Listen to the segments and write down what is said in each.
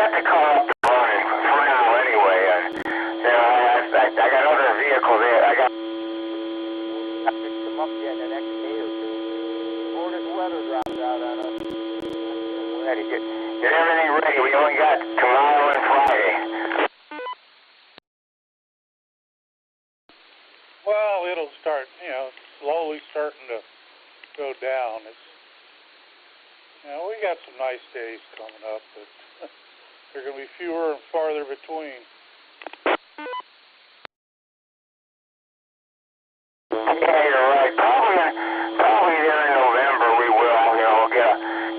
got the car up and running for now anyway. And, you know, I got another vehicle there. I picked them up yet in the next day or two. Before this weather drops out on us, we're ready. Get everything ready. We only got tomorrow and Friday. Well, it'll start, you know, slowly starting to go down. It's, you know, we got some nice days coming up, but they're going to be fewer and farther between. Yeah, you're right. Probably there in November we will. You know,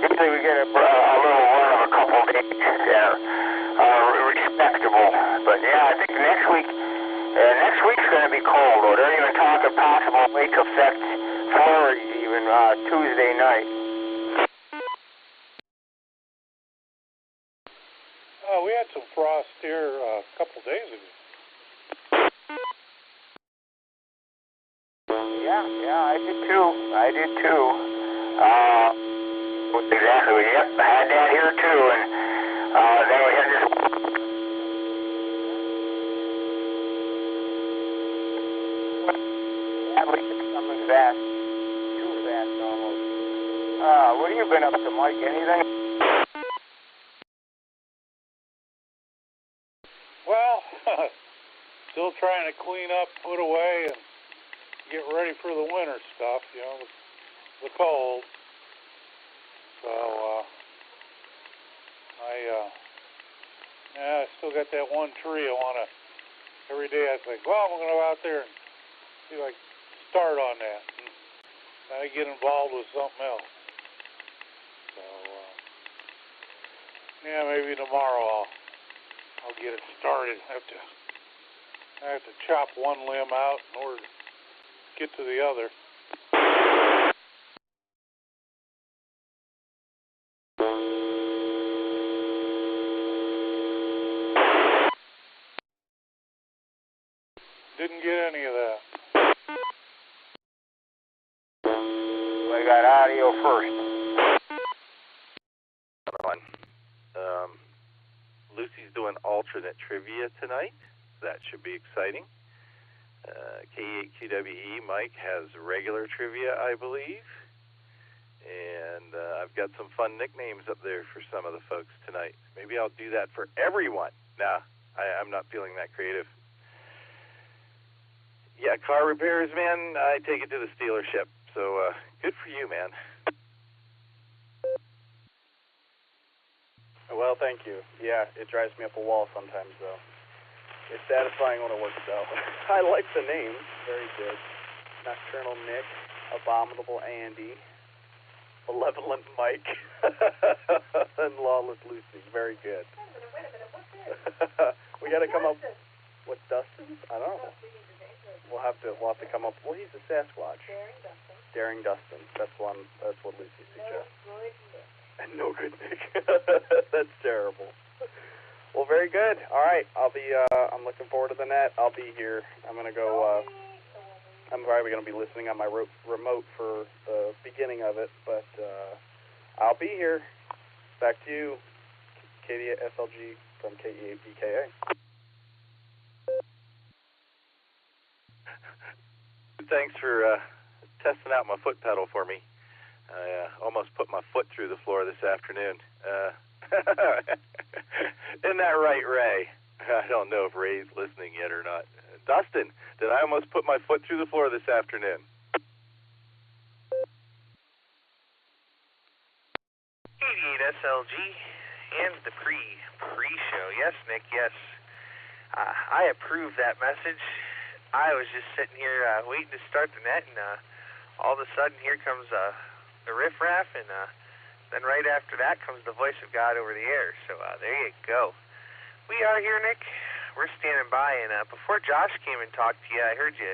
usually we get a little run of a couple days there, respectable. But yeah, I think next week's going to be cold. Or they're even talking possible lake effect flurries even Tuesday night. We had some frost here a couple days ago. Yeah, I did too. Exactly. Yep, I had that here too, and then we had this. At least it's coming fast, too fast almost. What have you been up to, Mike? Anything? Well, still trying to clean up, put away, and get ready for the winter stuff, you know, the cold. So, I still got that one tree I want to, every day I think, well, I'm going to go out there and see if I can start on that. And then I get involved with something else. So, maybe tomorrow I'll get it started. I have to chop one limb out in order to get to the other. Didn't get any of that. I got audio first. Lucy's doing alternate trivia tonight. That should be exciting. K8QWE Mike has regular trivia, I believe. And I've got some fun nicknames up there for some of the folks tonight. Maybe I'll do that for everyone. Nah, I'm not feeling that creative. Yeah, car repairs, man, I take it to the dealership. So good for you, man. Well, thank you. Yeah, it drives me up a wall sometimes, though. It's satisfying when it works out. I like the names. Very good. Nocturnal Nick, Abominable Andy, Malevolent Mike, and Lawless Lucy. Very good. We got to come up with Dustin? I don't know. We'll have to come up. Well, he's a Sasquatch. Daring Dustin. That's what Lucy suggests. And no good Nick. That's terrible. Well, very good. All right, I'm looking forward to the net. I'll be here. I'm gonna go. I'm probably gonna be listening on my remote for the beginning of it, but I'll be here. Back to you, Katie at SLG from KEABKA. Thanks for testing out my foot pedal for me. I almost put my foot through the floor this afternoon. Isn't that right, Ray? I don't know if Ray's listening yet or not. Dustin, did I almost put my foot through the floor this afternoon? SLG and the pre-show. Yes, Nick, yes. I approve that message. I was just sitting here waiting to start the net, and all of a sudden here comes the riffraff, and then right after that comes the voice of God over the air. So there you go. We are here, Nick. We're standing by, and before Josh came and talked to you, I heard you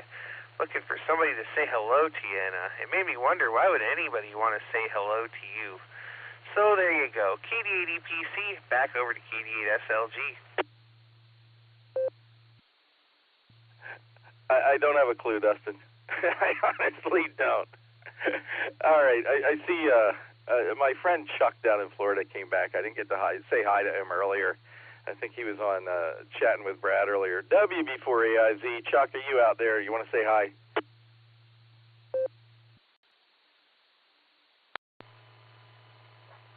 looking for somebody to say hello to you, and it made me wonder, why would anybody want to say hello to you? So there you go. KD8EPC, back over to KD8SLG. I don't have a clue, Dustin. I honestly don't. All right, I see My friend Chuck down in Florida came back. I didn't get to say hi to him earlier. I think he was on chatting with Brad earlier. WB4AIZ, Chuck, are you out there? You want to say hi?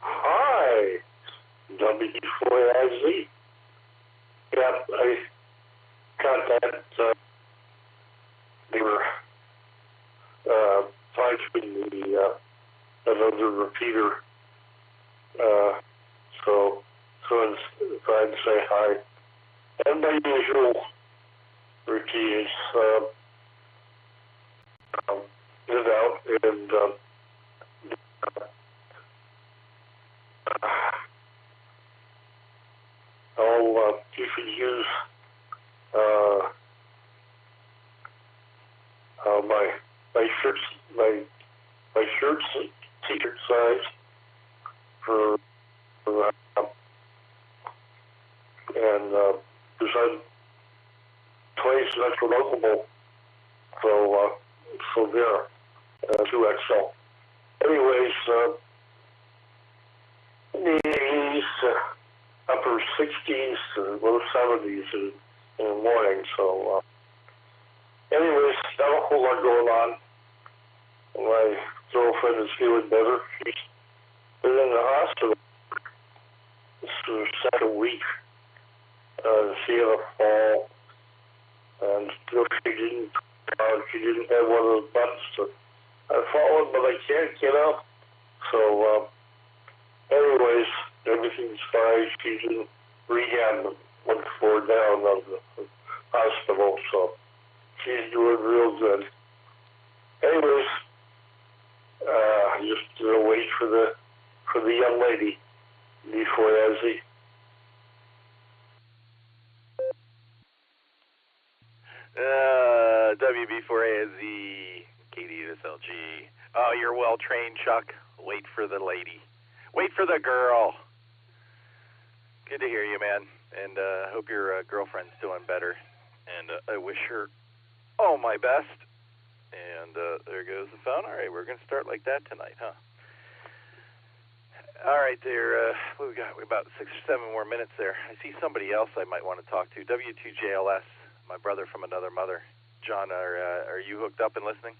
Hi, WB4AIZ. Yeah, I got that. They were finding another repeater. So I'd say hi. And my usual routine is in and out, and you should use my shirt's t-shirt size for and because I'm 20 extra local, so there, 2XL. Anyways, knees, upper 60s to low 70s in the morning. So, anyways, not a whole lot going on. My girlfriend is feeling better. She's been in the hospital. This is her second week. She had a fall, and she didn't have one of those buttons. I've fallen, but I can't get up. So, anyways, everything's fine. She's in rehab, 1 floor down of the hospital, so she's doing real good. Anyways, just wait for the young lady before Ezzy. WB4AZ, KD8SLG. Oh, you're well trained, Chuck. Wait for the lady. Wait for the girl. Good to hear you, man. And hope your girlfriend's doing better. And I wish her all my best. And there goes the phone. All right, we're going to start like that tonight, huh? All right, there. What we got? We about 6 or 7 more minutes there. I see somebody else I might want to talk to. W2JLS, my brother from another mother. John, are you hooked up and listening?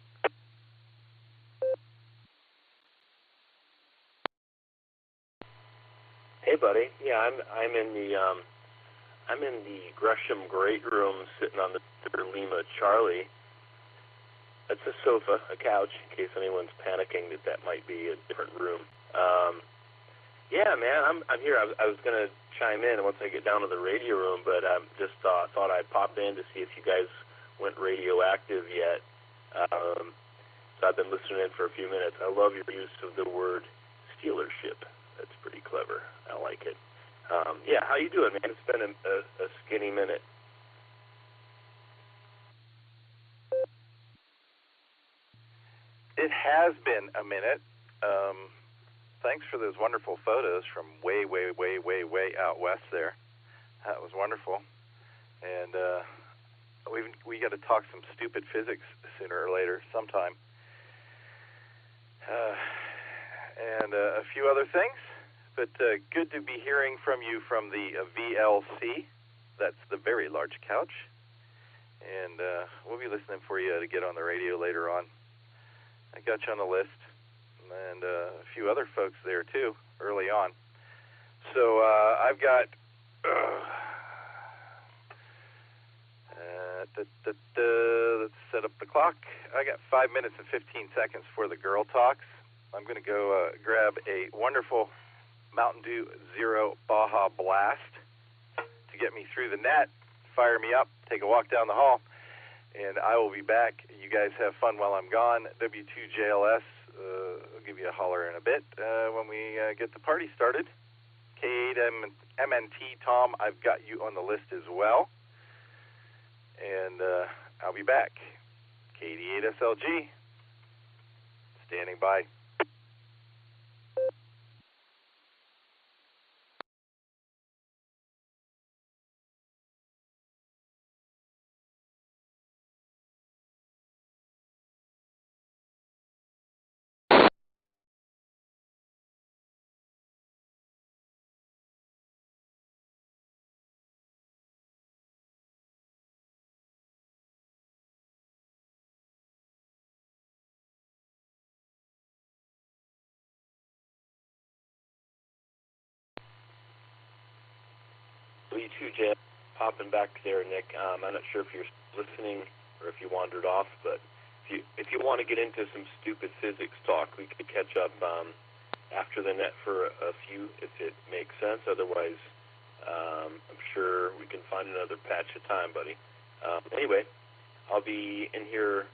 Hey, buddy. Yeah, I'm in the Gresham Great Room, sitting on the Lima Charlie. That's a sofa, a couch, in case anyone's panicking that might be a different room. Yeah, man, I'm here. I was gonna chime in once I get down to the radio room, but just thought I'd pop in to see if you guys went radioactive yet. So I've been listening in for a few minutes. I love your use of the word stealership. That's pretty clever. I like it. Yeah, how you doing, man? It's been a skinny minute. It has been a minute. Thanks for those wonderful photos from way out west there. That was wonderful. And we got to talk some stupid physics sooner or later sometime. And a few other things. But good to be hearing from you from the VLC. That's the very large couch. And we'll be listening for you to get on the radio later on. I got you on the list. And a few other folks there, too, early on. So I've got... let's set up the clock. I got 5 minutes and 15 seconds for the girl talks. I'm going to go grab a wonderful Mountain Dew Zero Baja Blast to get me through the net, fire me up, take a walk down the hall, and I will be back. You guys have fun while I'm gone. W2JLS, I'll give you a holler in a bit when we get the party started. K8MNT, Tom, I've got you on the list as well. And I'll be back. KD8SLG, standing by. W2J, popping back there, Nick. I'm not sure if you're listening or if you wandered off, but if you want to get into some stupid physics talk, we could catch up after the net for a few, if it makes sense. Otherwise, I'm sure we can find another patch of time, buddy. Anyway, I'll be in here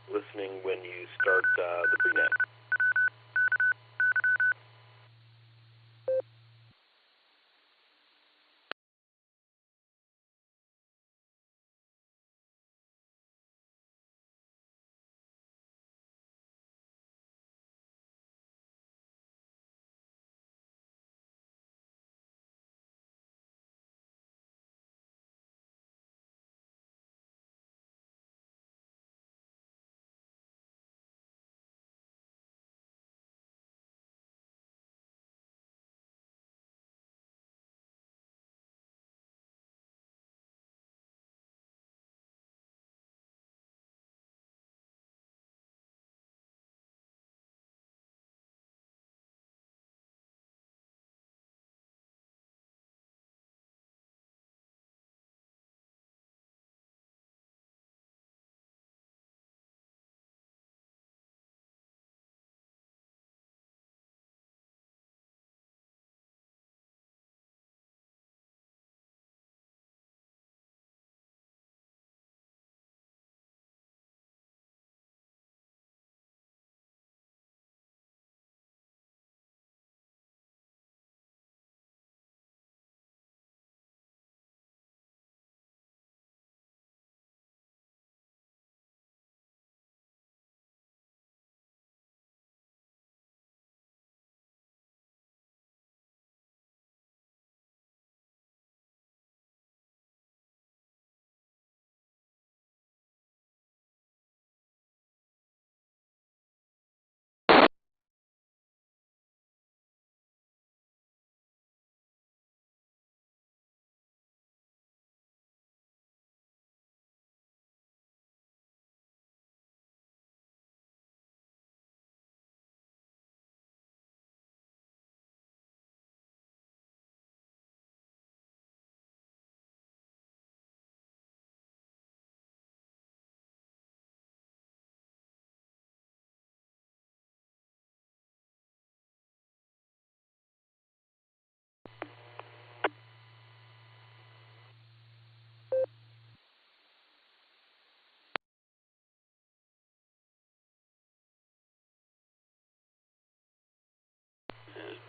listening when you start the pre-net.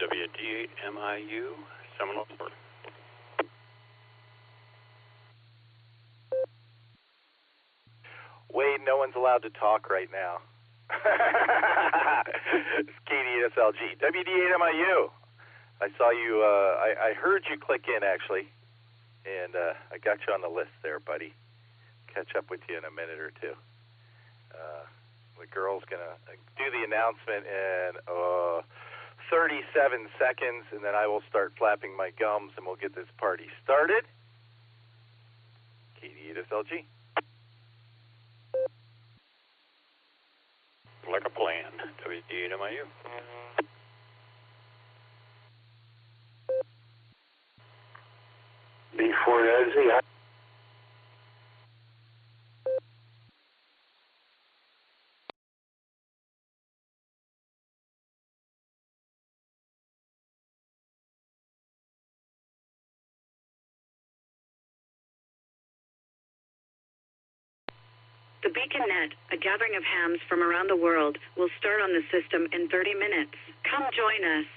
WDMIU, Seminole. Wade, no one's allowed to talk right now. It's Katie at SLG. WD8MIU. I saw you, I heard you click in, actually, and I got you on the list there, buddy. Catch up with you in a minute or two. The girl's going to do the announcement in 37 seconds, and then I will start flapping my gums, and we'll get this party started. Katie at SLG. Like a plan. WD8MIU. Before Nancy. The Beacon Net, a gathering of hams from around the world, will start on the system in 30 minutes. Come join us.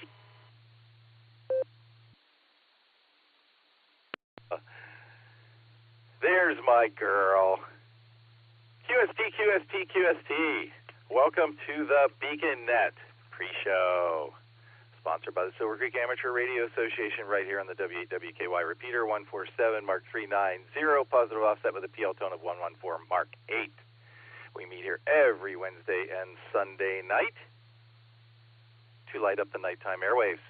There's my girl. QST. Welcome to the Beacon Net pre-show. Sponsored by the Silvercreek Amateur Radio Association right here on the W8WKY repeater 147 Mark 390, positive offset with a PL tone of 114 Mark 8. We meet here every Wednesday and Sunday night to light up the nighttime airwaves.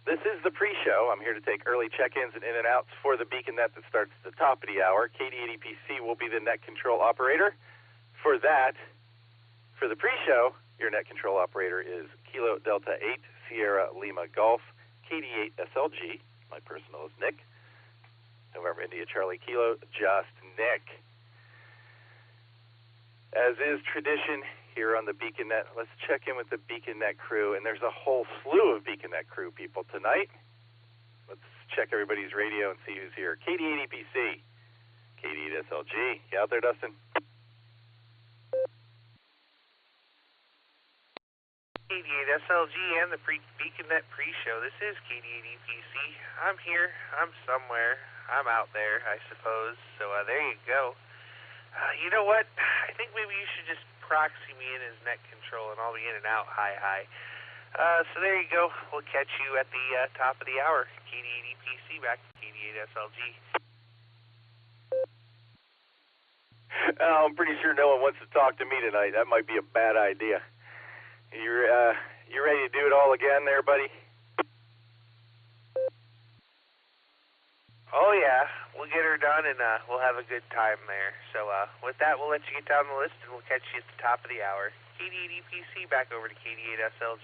This is the pre-show. I'm here to take early check-ins and in and outs for the Beacon Net that starts at the top of the hour. KD80PC will be the net control operator. For the pre-show, your net control operator is Kilo Delta 8 Sierra Lima Golf KD8SLG. My personal is Nick. November India Charlie Kilo, just Nick. As is tradition here on the BeaconNet, let's check in with the BeaconNet crew, and there's a whole slew of BeaconNet crew people tonight. Let's check everybody's radio and see who's here. KD8EPC, KD8SLG. You out there, Dustin? KD8SLG and the BeaconNet pre-show. This is KD8EPC. I'm here. I'm somewhere. I'm out there, I suppose. So there you go. You know what? I think maybe you should just proxy me in as net control, and I'll be in and out. Hi. So there you go. We'll catch you at the top of the hour. KD8EPC back to KD8SLG. I'm pretty sure no one wants to talk to me tonight. That might be a bad idea. You ready to do it all again there, buddy? Oh, yeah. We'll get her done, and we'll have a good time there. So with that, we'll let you get down the list, and we'll catch you at the top of the hour. KD8EPC back over to KD8SLG.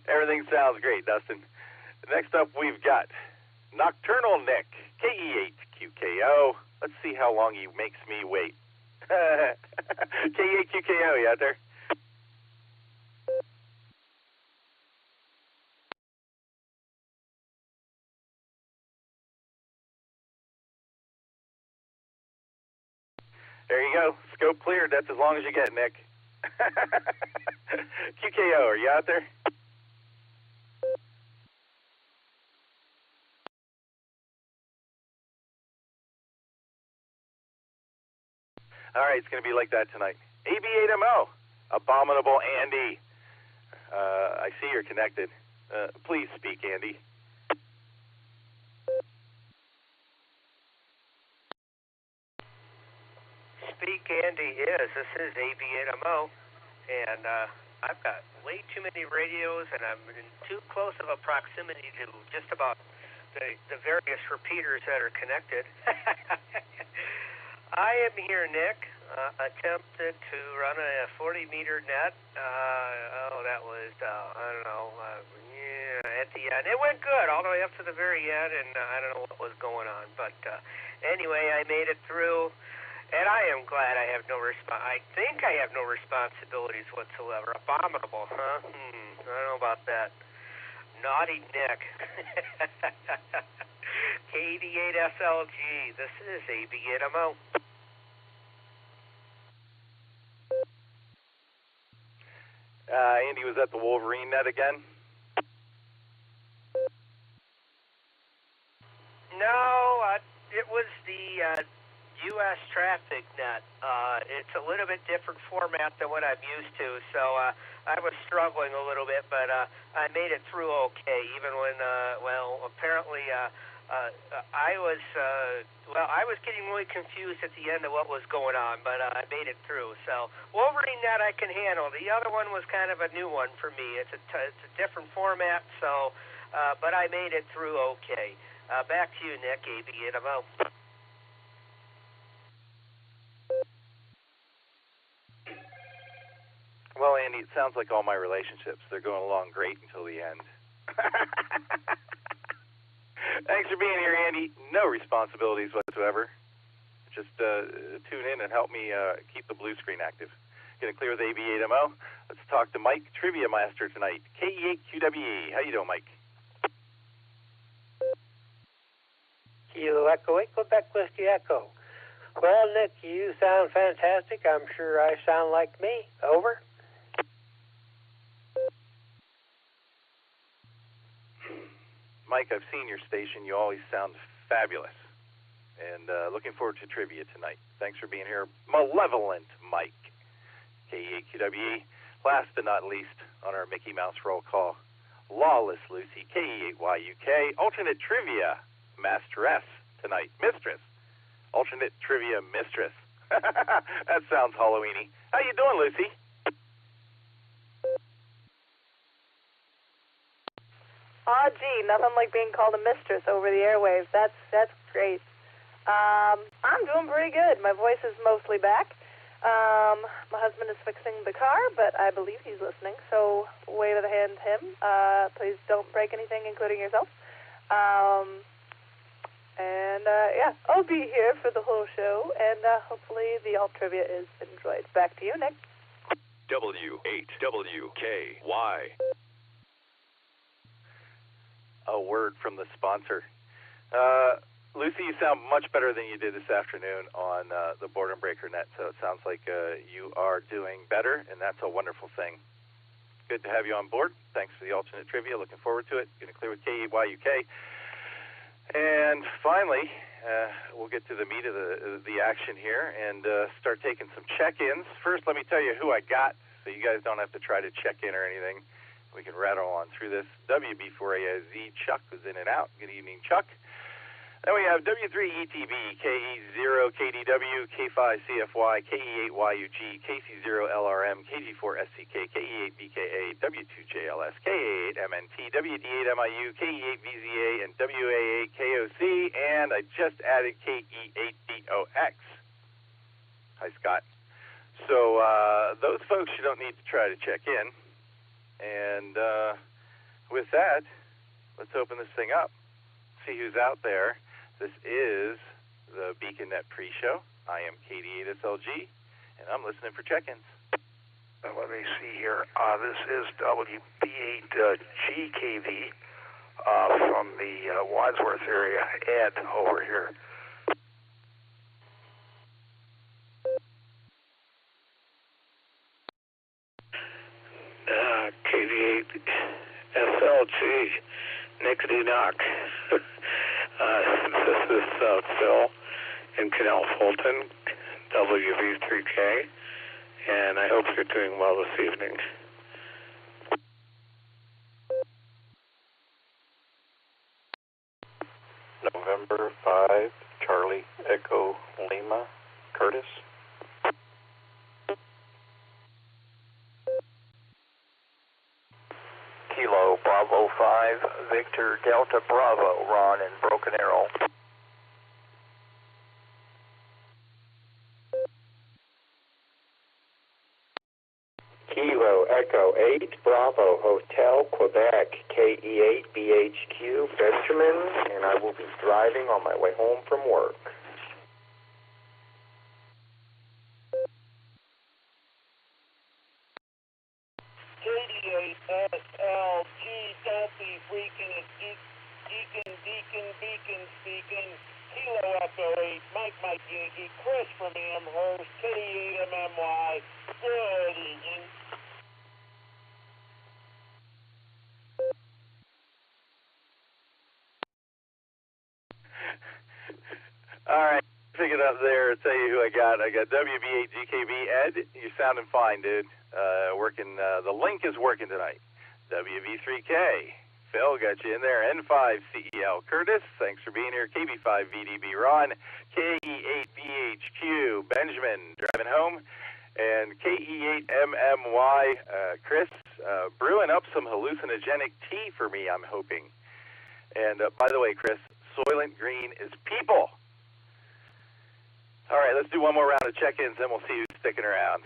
Everything sounds great, Dustin. Next up, we've got Nocturnal Nick, KE8QKO. Let's see how long he makes me wait. KE8QKO, you out there? There you go. Scope cleared. That's as long as you get, Nick. QKO, are you out there? All right, it's going to be like that tonight. AB8MO, Abominable Andy. I see you're connected. Please speak, Andy. Speak, Andy. Yes, this is AB8MO, and I've got way too many radios, and I'm in too close of a proximity to just about the various repeaters that are connected. I am here, Nick. Attempted to run a 40-meter net. That was, at the end. It went good all the way up to the very end, and I don't know what was going on. But anyway, I made it through, and I am glad I have no I think I have no responsibilities whatsoever. Abominable, huh? I don't know about that. Naughty Nick. KD8SLG. This is AB8MO. Andy was at the Wolverine net again? No, it was the U.S. traffic net. It's a little bit different format than what I'm used to, so I was struggling a little bit, but I made it through okay, even when, apparently I was getting really confused at the end of what was going on, but I made it through. So Wolverine net I can handle. The other one was kind of a new one for me. It's a different format, so but I made it through okay. Back to you, Nick, AB8MO. Well, Andy, it sounds like all my relationships. They're going along great until the end. Thanks for being here, Andy. No responsibilities whatsoever. Just tune in and help me keep the blue screen active. Getting clear with AB8MO. Let's talk to Mike, Trivia Master tonight. KE8QWE. How you doing, Mike? Kilo Echo 8, Quebec Whiskey Echo. Well, Nick, you sound fantastic. I'm sure I sound like me. Over. Mike, I've seen your station. You always sound fabulous. And looking forward to trivia tonight. Thanks for being here. Malevolent Mike, KE8QWE. Last but not least, on our Mickey Mouse roll call, Lawless Lucy, KE8YUK. Alternate Trivia Masteress tonight. Mistress. Alternate Trivia Mistress. That sounds Halloween-y. How you doing, Lucy? Oh, gee, nothing like being called a mistress over the airwaves. That's great. I'm doing pretty good. My voice is mostly back. My husband is fixing the car, but I believe he's listening, so wave of the hand to him. Please don't break anything, including yourself. Yeah, I'll be here for the whole show, and hopefully the alt trivia is enjoyed. Back to you, Nick. W8WKY. A word from the sponsor. Lucy, you sound much better than you did this afternoon on the Boredom Breaker net, so it sounds like you are doing better, and that's a wonderful thing. Good to have you on board. Thanks for the alternate trivia. Looking forward to it. Getting clear with KEYUK. And finally, we'll get to the meat of the action here and start taking some check-ins. First, let me tell you who I got, so you guys don't have to try to check in or anything. We can rattle on through this. WB4AZ, Chuck was in and out. Good evening, Chuck. Then we have W3ETB, KE0KDW, K5CFY, KE8YUG, KC0LRM, KG4SCK, KE8BKA, W2JLS, KA8MNT, WD8MIU, KE8VZA, and WA8KOC, and I just added KE8BOX. Hi, Scott. So those folks you don't need to try to check in. And with that, let's open this thing up, see who's out there. This is the BeaconNet pre-show. I am KD8SLG, and I'm listening for check-ins. Let me see here. This is WB8GKV from the Wadsworth area. Ed, over here. KD8SLG, Nick Enoch. This is Phil in Canal Fulton, WV3K, and I hope you're doing well this evening. November 5, Charlie Echo Lima, Curtis. Kilo Bravo 5, Victor Delta Bravo, Ron in Broken Arrow. Kilo Echo 8, Bravo Hotel, Quebec, KE8BHQ, Benjamin, and I will be driving on my way home from work. KD8SLG, don't be freaking, it's Deacon speaking. Kilo Echo 8, Mike Yankee, Chris from Amherst, KD8MMY, good evening. All right, pick it up there. I'll tell you who I got. I got WB8GKB. Ed, you're sounding fine, dude. Working. The link is working tonight. WV3K. Phil, got you in there. N5CEL. Curtis, thanks for being here. KB5VDB. Ron. KE8BHQ. Benjamin, driving home. And KE8MMY. Chris, brewing up some hallucinogenic tea for me, I'm hoping. And by the way, Chris, Soylent Green is people. All right, let's do one more round of check-ins, then we'll see who's sticking around.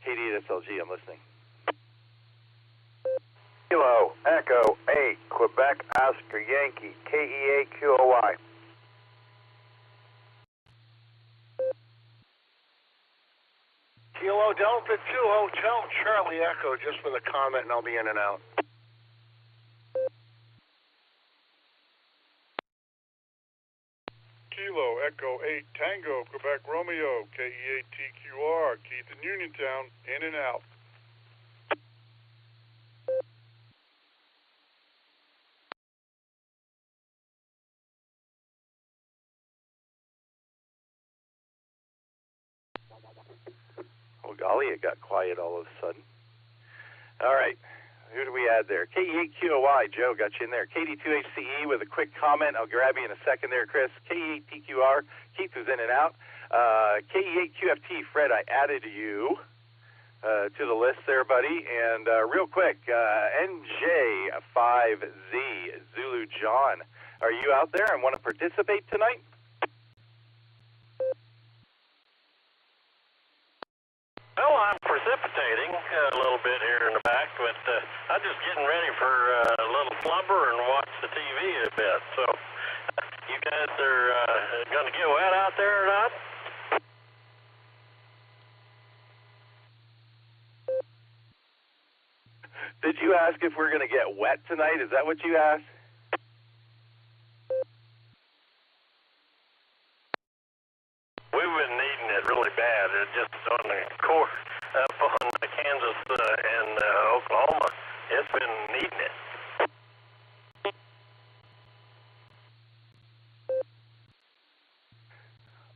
KD8SLG, I'm listening. Kilo Echo 8, Quebec Oscar Yankee, KE8QOY. Kilo Delta 2 Hotel Charlie Echo, just for the comment, and I'll be in and out. Kilo Echo 8 Tango Quebec Romeo, KE8TQR, Keith in Uniontown, in and out. Oh, golly, it got quiet all of a sudden. All right, who do we add there? KE8QOY, Joe, got you in there. KD2HCE with a quick comment. I'll grab you in a second there, Chris. KE8TQR, Keith was in and out. KE8QFT, Fred, I added you to the list there, buddy. And real quick, NJ5Z, Zulu John, are you out there and want to participate tonight? Well, I'm precipitating a little bit here in the back, but I'm just getting ready for a little slumber and watch the TV a bit. So, you guys are going to get wet out there or not? Did you ask if we're going to get wet tonight? Is that what you asked? We've been needing it really bad. It's just on the core up on the Kansas and Oklahoma. It's been needing it.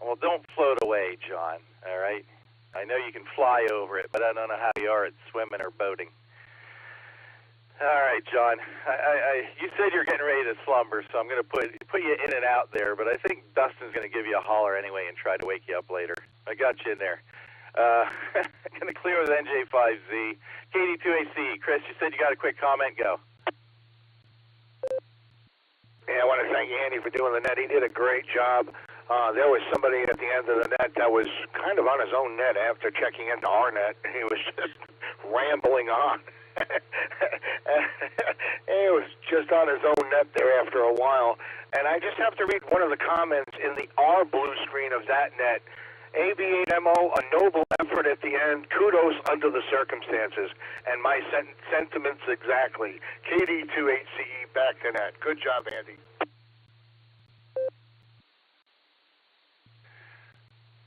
Well, don't float away, John, all right? I know you can fly over it, but I don't know how you are at swimming or boating. All right, John. You said you're getting ready to slumber, so I'm going to put you in and out there, but I think Dustin's going to give you a holler anyway and try to wake you up later. I got you in there. Going to clear with NJ5Z. KD2AC. Chris, you said you got a quick comment. Go. Yeah, I want to thank Andy for doing the net. He did a great job. There was somebody at the end of the net that was kind of on his own net after checking into our net. He was just rambling on. He was just on his own net there after a while. And I just have to read one of the comments in the R blue screen of that net. AB8MO, a noble effort at the end. Kudos under the circumstances. And my sentiments exactly. KD2HCE, back to net. Good job, Andy.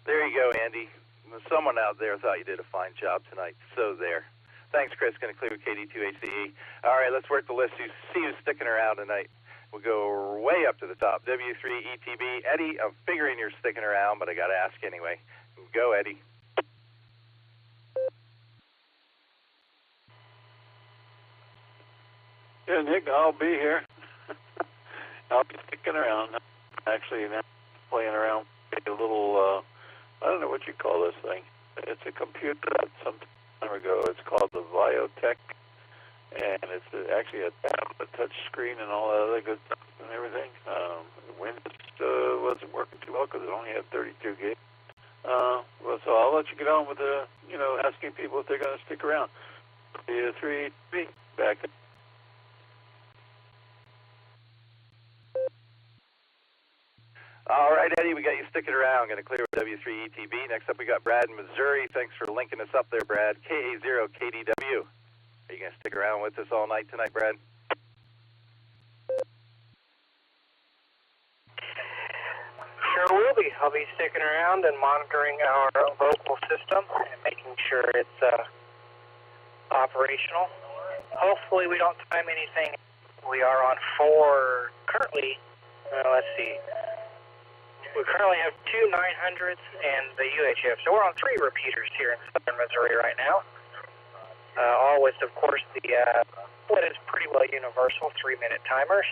There you go, Andy. Someone out there thought you did a fine job tonight. So there. Thanks, Chris. Going to clear with KD2HCE. All right, let's work the list. You see who's sticking around tonight. We'll go way up to the top. W3ETB. Eddie, I'm figuring you're sticking around, but I got to ask anyway. Go, Eddie. Yeah, Nick, I'll be here. I'll be sticking around. Actually, now playing around with a little, I don't know what you call this thing. It's a computer that some time ago. It's called the Viotech, and it's actually a tablet, touch screen, and all that other good stuff and everything. Windows wasn't working too well because it only had 32 gigs. Well, so I'll let you get on with asking people if they're going to stick around. The 3B back. All right, Eddie, we got you sticking around. Going to clear with W3ETB. Next up, we got Brad in Missouri. Thanks for linking us up there, Brad. KA0KDW. Are you going to stick around with us all night tonight, Brad? Sure will be. I'll be sticking around and monitoring our local system and making sure it's operational. Hopefully we don't time anything. We are on 4 currently. Let's see. We currently have 2 900s and the UHF. So we're on 3 repeaters here in southern Missouri right now. All with, of course, the what is pretty well universal 3-minute timers.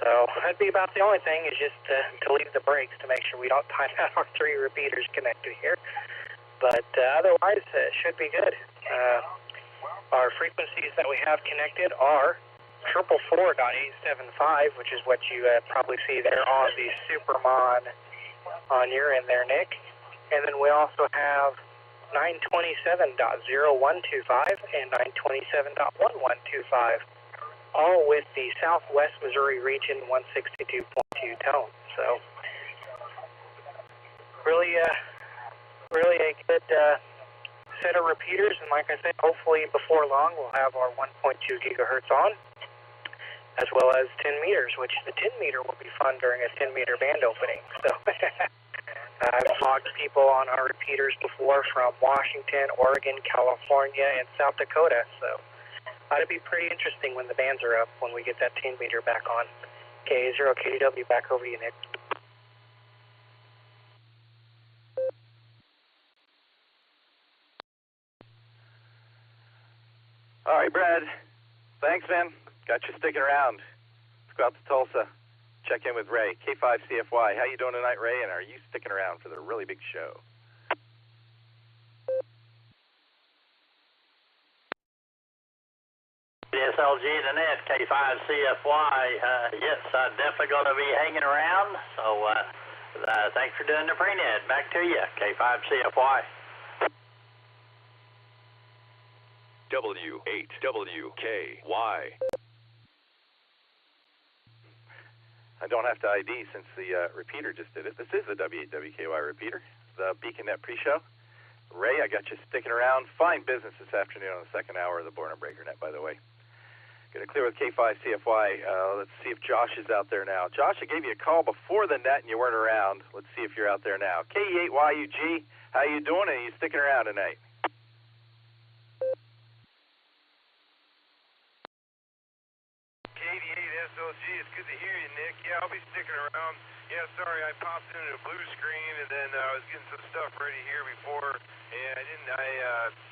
So that'd be about the only thing is just to leave the brakes to make sure we don't time out our 3 repeaters connected here. But otherwise, it should be good. Our frequencies that we have connected are 444.875, which is what you probably see there on the Supermon on your end there, Nick. And then we also have 927.0125 and 927.1125. all with the Southwest Missouri region 162.2 tone. So really a good set of repeaters, and like I said, hopefully before long we'll have our 1.2 gigahertz on, as well as 10 meters, which the 10 meter will be fun during a 10 meter band opening. So I've logged people on our repeaters before from Washington, Oregon, California, and South Dakota. So it'll be pretty interesting when the bands are up, when we get that 10 meter back on. K0KDW, back over to you, Nick. All right, Brad. Thanks, man. Got you sticking around. Let's go out to Tulsa. Check in with Ray. K5CFY. How you doing tonight, Ray? And are you sticking around for the really big show? SLG to net, K5CFY. Yes, I'm definitely going to be hanging around. So thanks for doing the pre-net. Back to you, K5CFY. W8WKY. I don't have to ID since the repeater just did it. This is the W8WKY repeater, the BeaconNet pre-show. Ray, I got you sticking around. Fine business this afternoon on the second hour of the Born and Breaker Net, by the way. Going to clear with K5CFY. Let's see if Josh is out there now. Josh, I gave you a call before the net and you weren't around. Let's see if you're out there now. KE8YUG, how you doing? And are you sticking around tonight? KD8SLG, it's good to hear you, Nick. Yeah, I'll be sticking around. Yeah, sorry, I popped into a blue screen and then I was getting some stuff ready here before, and I didn't.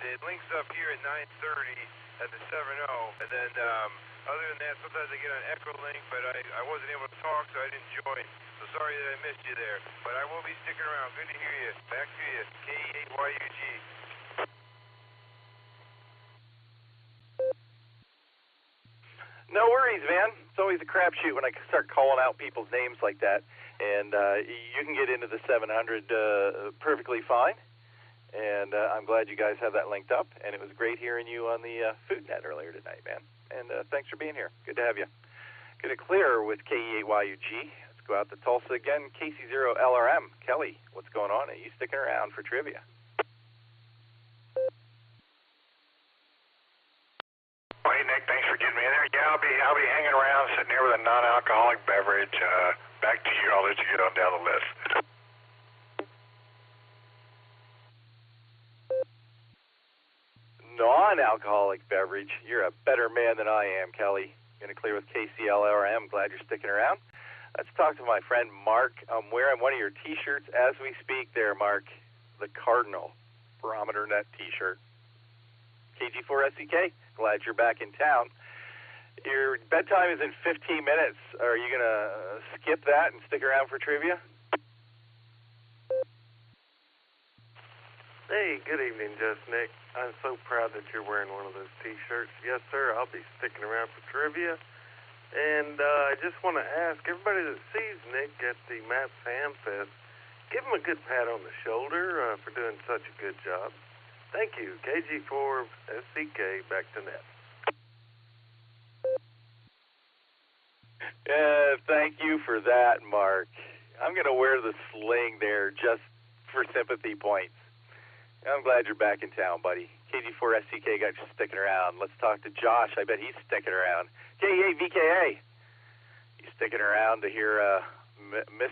It links up here at 9:30 at the 7:0, and then other than that, sometimes I get on Echolink, but I wasn't able to talk, so I didn't join. So sorry that I missed you there, but I will be sticking around. Good to hear you. Back to you, KE8YUG. No worries, man. It's always a crapshoot when I start calling out people's names like that. And you can get into the 700 perfectly fine. And I'm glad you guys have that linked up. And it was great hearing you on the Food Net earlier tonight, man. And thanks for being here. Good to have you. Going to clear with KE8YUG. Let's go out to Tulsa again. KC0LRM. Kelly, what's going on? Are you sticking around for trivia? Hey, Nick, thanks for getting me in there. Yeah, I'll be hanging around, sitting here with a non-alcoholic beverage. Back to you. I'll let you get on down the list. Non-alcoholic beverage. You're a better man than I am, Kelly. Going to clear with KCLRM. Glad you're sticking around. Let's talk to my friend Mark. I'm wearing one of your T-shirts as we speak there, Mark. The Cardinal Barometer Net T-shirt. KG4SCK, glad you're back in town. Your bedtime is in 15 minutes. Are you going to skip that and stick around for trivia? Hey, good evening, Just Nick. I'm so proud that you're wearing one of those T-shirts. Yes, sir, I'll be sticking around for trivia. And I just want to ask everybody that sees Nick at the Maps Ham Fest, give him a good pat on the shoulder for doing such a good job. Thank you. KG4SCK, back to net. Thank you for that, Mark. I'm going to wear the sling there just for sympathy points. I'm glad you're back in town, buddy. KG4SCK got you sticking around. Let's talk to Josh. I bet he's sticking around. KE8VKA. You sticking around to hear Miss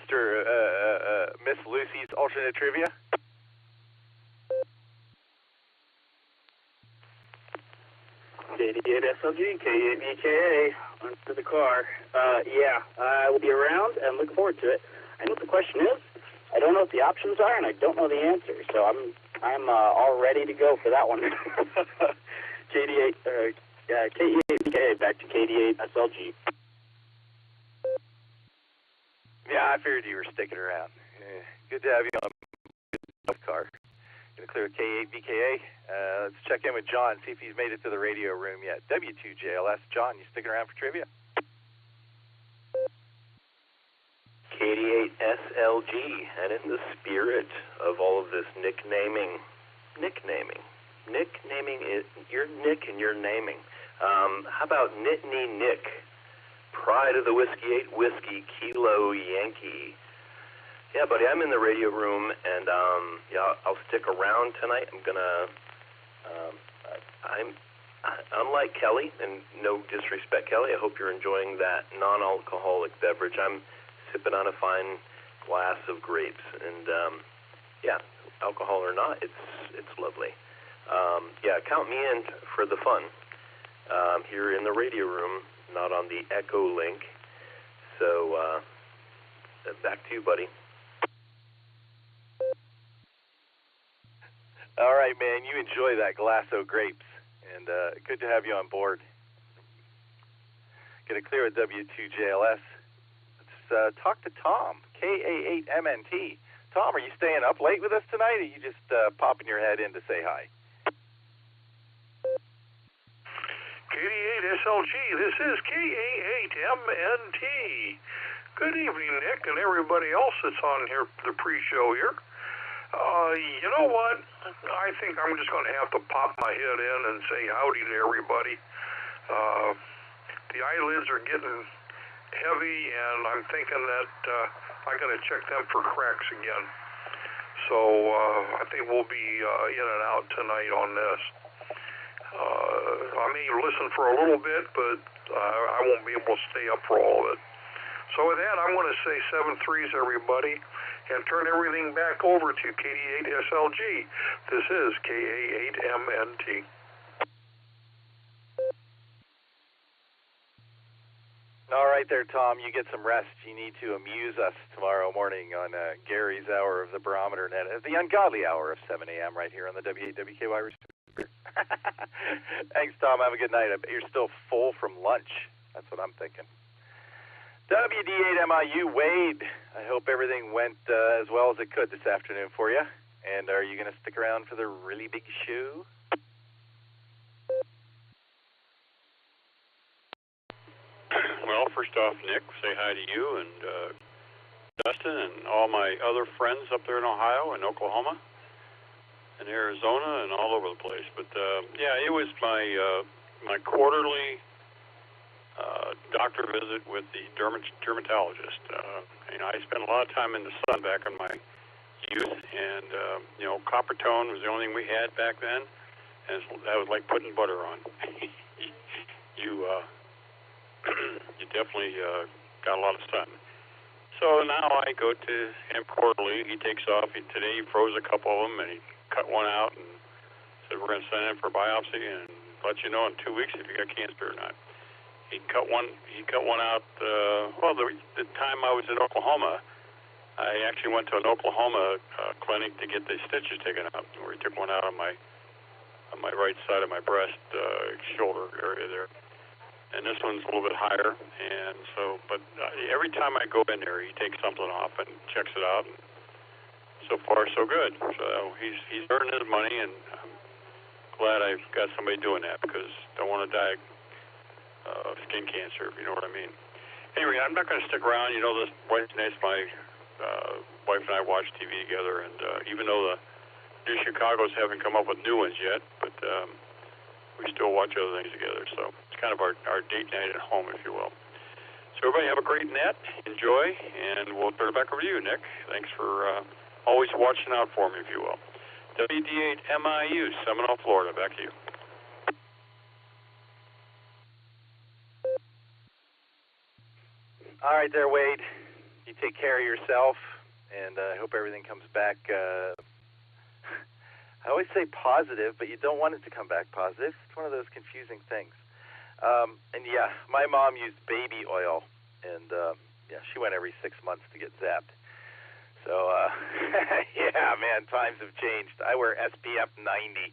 Lucy's alternate trivia? KD8SLG, KE8VKA, onto the car. Yeah, I will be around and look forward to it. I know what the question is. I don't know what the options are, and I don't know the answer. So I'm all ready to go for that one. KE8VKA, back to KD8SLG. Yeah, I figured you were sticking around. Good to have you on the car. Going to clear with KE8VKA. Let's check in with John, see if he's made it to the radio room yet. W2JLS. John, you sticking around for trivia? KD8SLG, and in the spirit of all of this nicknaming is your Nick and your naming. How about Nittany Nick, Pride of the Whiskey 8 Whiskey Kilo Yankee? Yeah, buddy, I'm in the radio room, and yeah, I'll stick around tonight. I'm gonna, I'm unlike Kelly, and no disrespect, Kelly. I hope you're enjoying that non-alcoholic beverage. I'm sipping on a fine glass of grapes, and yeah, alcohol or not, it's lovely. Yeah, count me in for the fun. Here in the radio room, not on the Echolink. So back to you, buddy. All right, man, you enjoy that glass of grapes, and good to have you on board. Going to clear with W2JLS. Let's talk to Tom, KA8MNT. Tom, are you staying up late with us tonight, or are you just popping your head in to say hi? KD8SLG, this is KA8MNT. Good evening, Nick, and everybody else that's on here for the pre-show here. You know what? I think I'm just going to have to pop my head in and say howdy to everybody. The eyelids are getting heavy, and I'm thinking that I'm going to check them for cracks again. So I think we'll be in and out tonight on this. I may listen for a little bit, but I won't be able to stay up for all of it. So with that, I'm going to say 7-3s, everybody, and turn everything back over to KD8SLG. This is KA8MNT. All right there, Tom. You get some rest. You need to amuse us tomorrow morning on Gary's Hour of the Barometer Net at the ungodly hour of 7 a.m. right here on the W8WKY receiver. Thanks, Tom. Have a good night. I bet you're still full from lunch. That's what I'm thinking. WD8MIU, Wade. I hope everything went as well as it could this afternoon for you. And are you going to stick around for the really big show? Well, first off, Nick, say hi to you and Dustin and all my other friends up there in Ohio and Oklahoma and Arizona and all over the place. But yeah, it was my quarterly doctor visit with the dermatologist. I spent a lot of time in the sun back in my youth, and copper tone was the only thing we had back then, and that was like putting butter on. You definitely got a lot of sun. So now I go to him quarterly. He takes off. Today he froze a couple of them, and he cut one out and said we're going to send in for biopsy and let you know in 2 weeks if you got cancer or not. He cut one out. The time I was in Oklahoma, I actually went to an Oklahoma clinic to get the stitches taken out, where he took one out on my right side of my breast, shoulder area there. And this one's a little bit higher, and so, but every time I go in there, he takes something off and checks it out, and so far, so good. So he's earning his money, and I'm glad I've got somebody doing that, because I don't want to die of skin cancer, if you know what I mean. Anyway, I'm not going to stick around. This Wednesday nights, my wife and I watch TV together, and even though the New Chicago's haven't come up with new ones yet, but we still watch other things together, so it's kind of our date night at home, if you will. So everybody have a great net, enjoy, and we'll turn it back over to you, Nick. Thanks for always watching out for me, if you will. WD8MIU, Seminole, Florida, back to you. All right there, Wade. You take care of yourself, and I hope everything comes back I always say positive, but you don't want it to come back positive. It's one of those confusing things. And yeah, my mom used baby oil, and she went every 6 months to get zapped. So yeah, man, times have changed. I wear SPF 90.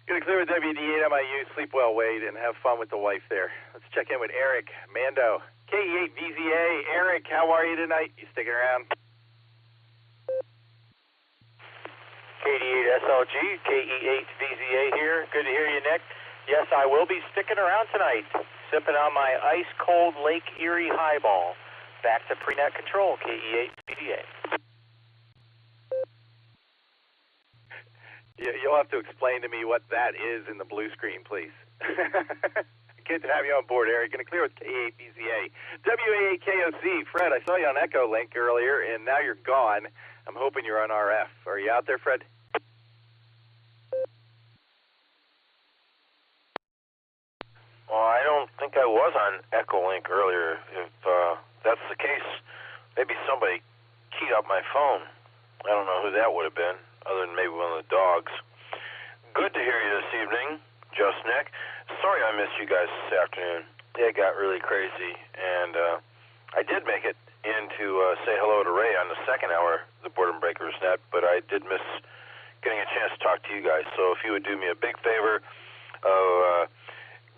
Gonna clear with WD8MIU. Sleep well, Wade, and have fun with the wife there. Let's check in with Eric Mando, KE8VZA. Eric, how are you tonight? You sticking around? KD8SLG, KE8VZA here. Good to hear you, Nick. Yes, I will be sticking around tonight, sipping on my ice-cold Lake Erie highball. Back to pre-net control, KE8VZA. You'll have to explain to me what that is in the blue screen, please. Good to have you on board, Eric. Going to clear with KE8VZA. WA8KOC. Fred, I saw you on Echolink earlier, and now you're gone. I'm hoping you're on RF. Are you out there, Fred? Well, I don't think I was on Echolink earlier. If that's the case, maybe somebody keyed up my phone. I don't know who that would have been, other than maybe one of the dogs. Good to hear you this evening, Just Nick. Sorry I missed you guys this afternoon. It got really crazy, and I did make it in to say hello to Ray on the second hour of the Boredom Breakers Net, but I did miss getting a chance to talk to you guys. So if you would do me a big favor of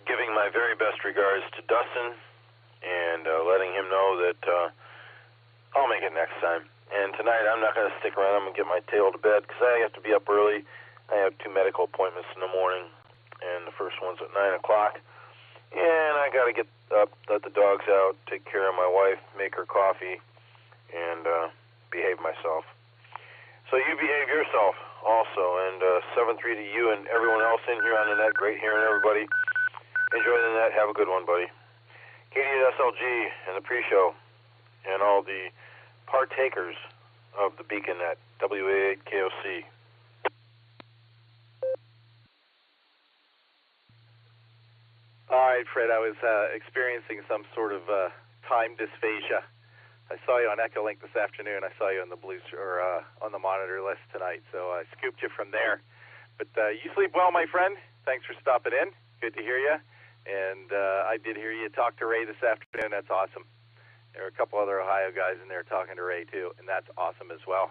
giving my very best regards to Dustin and letting him know that I'll make it next time. And tonight I'm not going to stick around. I'm going to get my tail to bed because I have to be up early. I have 2 medical appointments in the morning, and the first one's at 9 o'clock. And I got to get up, let the dogs out, take care of my wife, make her coffee, and behave myself. So you behave yourself also, and 7-3 to you and everyone else in here on the net. Great hearing everybody. Enjoy the net. Have a good one, buddy. Katie at SLG and the pre-show and all the partakers of the Beacon at WA8KOC. All right, Fred, I was experiencing some sort of time dysphagia. I saw you on Echolink this afternoon. I saw you on the on the monitor list tonight, so I scooped you from there. But you sleep well, my friend. Thanks for stopping in. Good to hear you. And I did hear you talk to Ray this afternoon. That's awesome. There were a couple other Ohio guys in there talking to Ray, too, and that's awesome as well.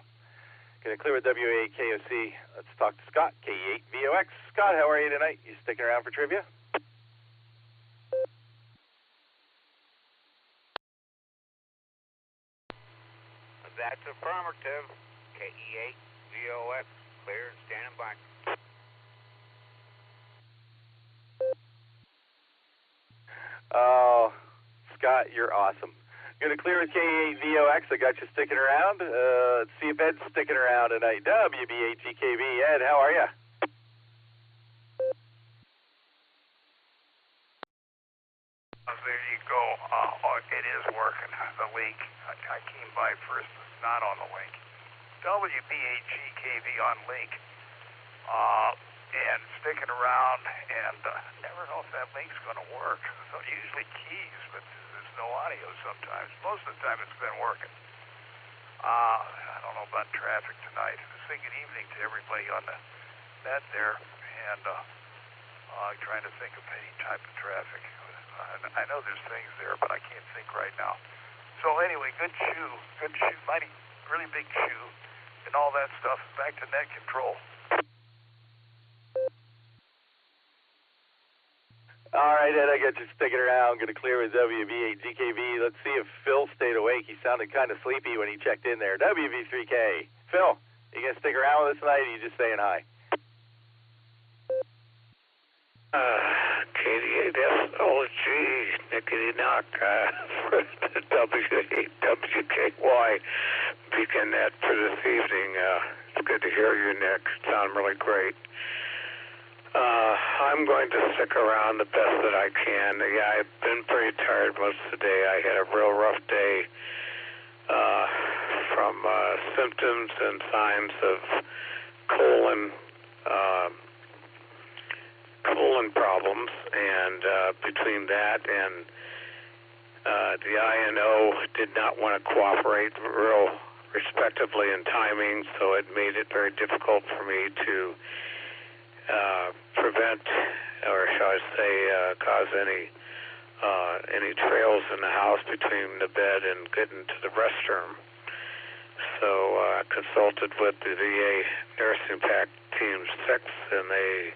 Going to clear with WA8KOC. Let's talk to Scott, KE8VOX. Scott, how are you tonight? You sticking around for trivia? That's affirmative. KE8VOX, clear and standing by. Oh, Scott, you're awesome. Going to clear with KE8VOX. I got you sticking around. Let's see if Ed's sticking around tonight. WB8GKV. Ed, how are you? There you go. It is working. The link. I came by first. It's not on the link. WB8GKV on link. And sticking around, and never know if that link's going to work. So usually keys, but there's no audio sometimes. Most of the time it's been working. I don't know about traffic tonight. I was thinking evening to everybody on the net there, and trying to think of any type of traffic. I know there's things there, but I can't think right now. So anyway, good shoe, mighty, really big shoe, and all that stuff. Back to net control. All right, Ed, I got you sticking around. Going to clear with WB8GKV. Let's see if Phil stayed awake. He sounded kind of sleepy when he checked in there. WB3K. Phil, you going to stick around with us tonight, or are you just saying hi? KD8SLG, Nickety Knock, W8WKY, Beacon Net for this evening. It's good to hear you, Nick. Sound really great. I'm going to stick around the best that I can. Yeah, I've been pretty tired most of the day. I had a real rough day from symptoms and signs of colon problems, and between that and the INO did not want to cooperate real respectively in timing, so it made it very difficult for me to prevent, or shall I say, cause any trails in the house between the bed and getting to the restroom. So I consulted with the VA Nursing Pack Team 6, and they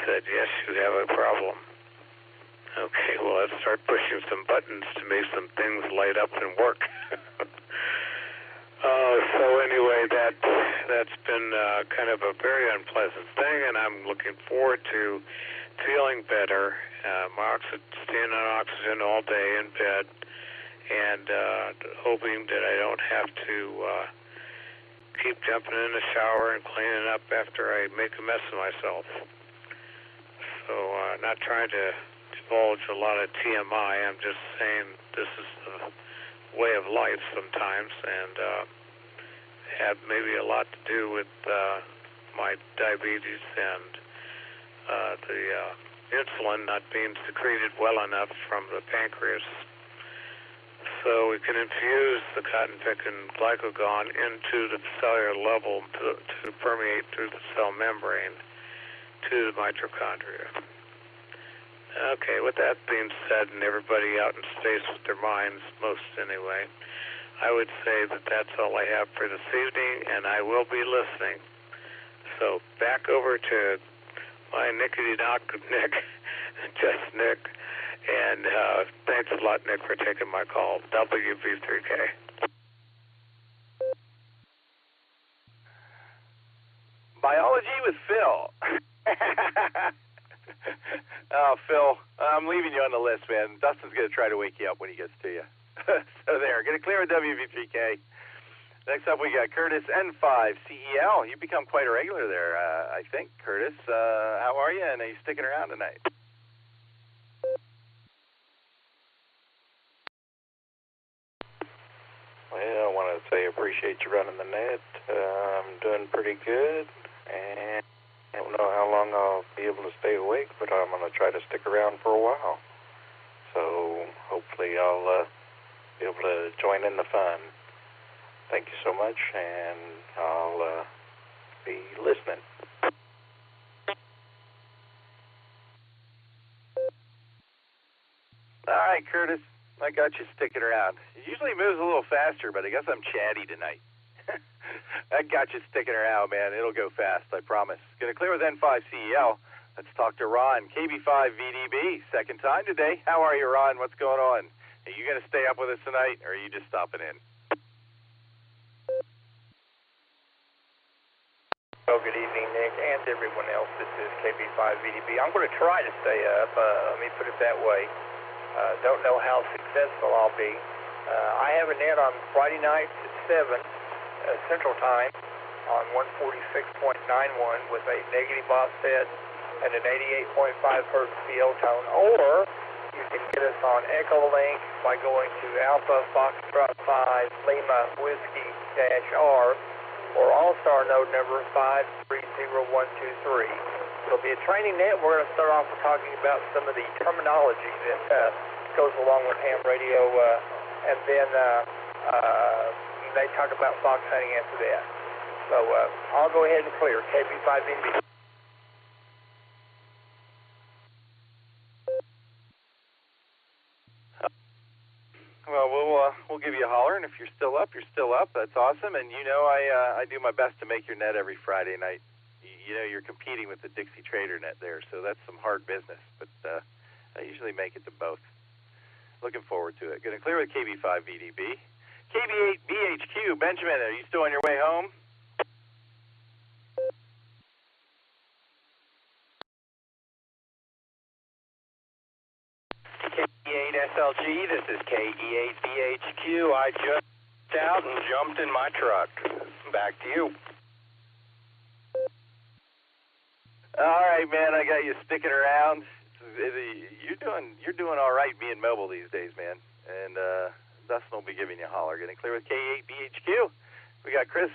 said, yes, you have a problem. Okay, well, let's start pushing some buttons to make some things light up and work. So anyway, that's been kind of a very unpleasant thing, and I'm looking forward to feeling better. Staying on oxygen all day in bed, and hoping that I don't have to keep jumping in the shower and cleaning up after I make a mess of myself. So not trying to divulge a lot of TMI. I'm just saying this is the way of life sometimes, and had maybe a lot to do with my diabetes and the insulin not being secreted well enough from the pancreas. So we can infuse the cotton-picking glycagon into the cellular level to permeate through the cell membrane to the mitochondria. Okay, with that being said, and everybody out in space with their minds, most anyway, I would say that that's all I have for this evening, and I will be listening. So back over to my Nickety-Knock Nick, just Nick, and thanks a lot, Nick, for taking my call. WB3K. Biology with Phil. Oh, Phil, I'm leaving you on the list, man. Dustin's going to try to wake you up when he gets to you. So there, going to clear with WB3K. Next up, we got Curtis N5CEL. You've become quite a regular there, I think. Curtis, how are you, and are you sticking around tonight? Well, I want to say I appreciate you running the net. I'm doing pretty good, and I don't know how long I'll be able to stay awake, but I'm going to try to stick around for a while. So hopefully I'll be able to join in the fun. Thank you so much, and I'll be listening. All right, Curtis, I got you sticking around. It usually moves a little faster, but I guess I'm chatty tonight. I got you sticking around, man. It'll go fast, I promise. Gonna clear with N5CEL. Let's talk to Ron, KB5VDB. Second time today. How are you, Ron? What's going on? Are you gonna stay up with us tonight, or are you just stopping in? Well, good evening, Nick, and everyone else. This is KB5VDB. I'm going to try to stay up. Let me put it that way. Don't know how successful I'll be. I have a net on Friday nights at 7 Central Time on 146.91 with a negative offset and an 88.5 hertz PL tone. Or you can get us on Echolink by going to Alpha Foxtrot 5 Lima Whiskey -R. or Allstar Node number 530123. It'll be a training net. We're going to start off with talking about some of the terminology that goes along with ham radio, and then you may talk about fox hunting after that. So I'll go ahead and clear. KB5VDB. Well, we'll give you a holler, and if you're still up, you're still up. That's awesome. And you know, I do my best to make your net every Friday night. You know, you're competing with the Dixie Trader net there, so that's some hard business. But I usually make it to both. Looking forward to it. Going to clear with KB5VDB. KB8BHQ, Benjamin, are you still on your way home? KE8SLG, this is KE8BHQ. I just out and jumped in my truck. Back to you. All right, man, I got you sticking around. You're doing all right being mobile these days, man. And Dustin will be giving you a holler. Getting clear with KE8BHQ. We got Chris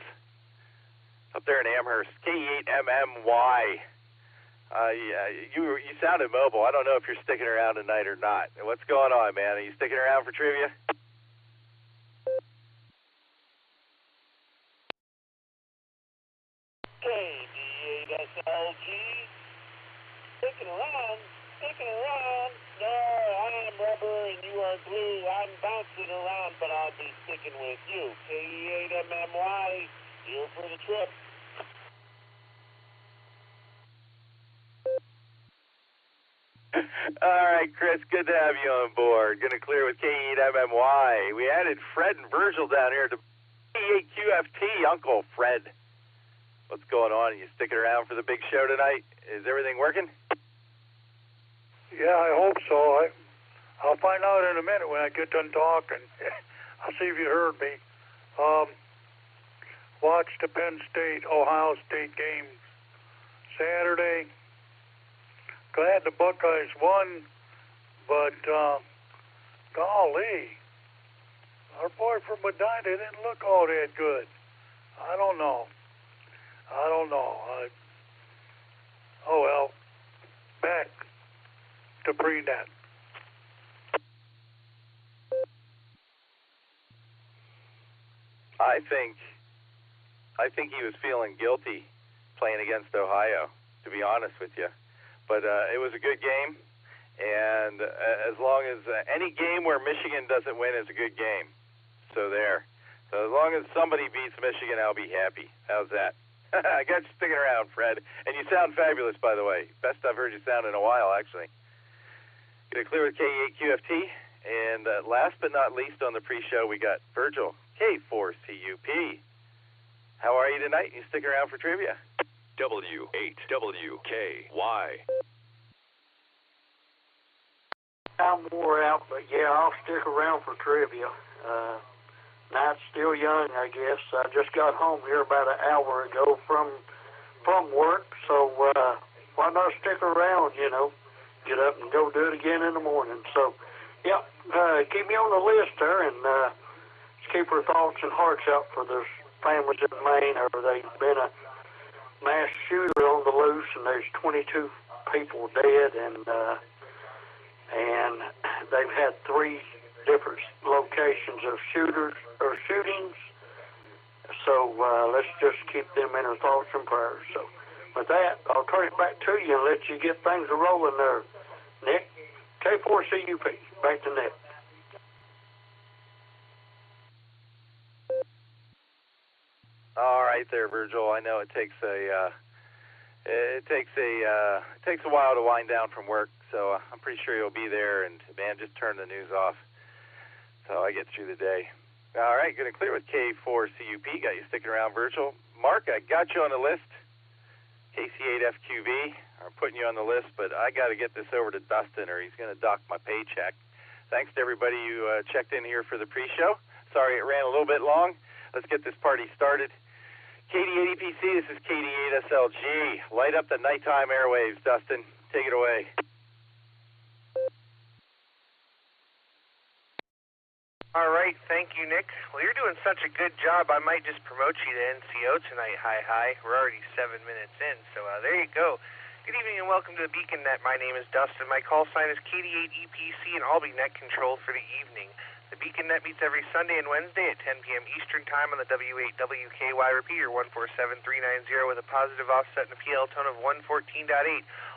up there in Amherst. KE8MMY. You sounded mobile. I don't know if you're sticking around tonight or not. What's going on, man? Are you sticking around for trivia? KD8SLG. Sticking around. No, I'm rubber and you are glue. I'm bouncing around, but I'll be sticking with you. KE8MMY. Here for the trip. All right, Chris, good to have you on board. Going to clear with KE8MMY. We added Fred and Virgil down here to KE8QFT. Uncle Fred. What's going on? Are you sticking around for the big show tonight? Is everything working? Yeah, I hope so. I'll find out in a minute when I get done talking. I'll see if you heard me. Watched the Penn State, Ohio State game Saturday. Glad the Buckeyes won, but golly, our boy from Medina didn't look all that good. I don't know. Oh well, back to pre-net. I think he was feeling guilty playing against Ohio, to be honest with you. But it was a good game, and as long as any game where Michigan doesn't win is a good game. So there. So as long as somebody beats Michigan, I'll be happy. How's that? I got you sticking around, Fred. And you sound fabulous, by the way. Best I've heard you sound in a while, actually. Get it clear with KE8QFT. And last but not least on the pre-show, we got Virgil, K4CUP. How are you tonight? You stick around for trivia? W8WKY. I'm wore out, but yeah, I'll stick around for trivia. night's still young, I guess. I just got home here about an hour ago from work, so why not stick around, you know, get up and go do it again in the morning. So, yeah, keep me on the list there, and just keep our thoughts and hearts out for those families in Maine. They've been a mass shooter on the loose, and there's 22 people dead, and they've had 3 different locations of shootings. So let's just keep them in our thoughts and prayers. So with that, I'll turn it back to you and let you get things rolling there, Nick. K4CUP, back to Nick. All right, there, Virgil. I know it takes a while to wind down from work, so I'm pretty sure you'll be there. And man, just turn the news off, so I get through the day. All right, good and clear with K4CUP. Got you sticking around, Virgil. Mark, I got you on the list. KC8FQV. I'm putting you on the list, but I got to get this over to Dustin, or he's going to dock my paycheck. Thanks to everybody who checked in here for the pre-show. Sorry it ran a little bit long. Let's get this party started. KD80PC, this is KD8SLG. Light up the nighttime airwaves, Dustin. Take it away. All right, thank you, Nick. Well, you're doing such a good job, I might just promote you to NCO tonight. Hi. We're already 7 minutes in, so there you go. Good evening and welcome to the Beacon Net. My name is Dustin. My call sign is KD8EPC, and I'll be net control for the evening. The Beacon Net meets every Sunday and Wednesday at 10 p.m. Eastern Time on the W8WKY repeater 147390 with a positive offset and a PL tone of 114.8.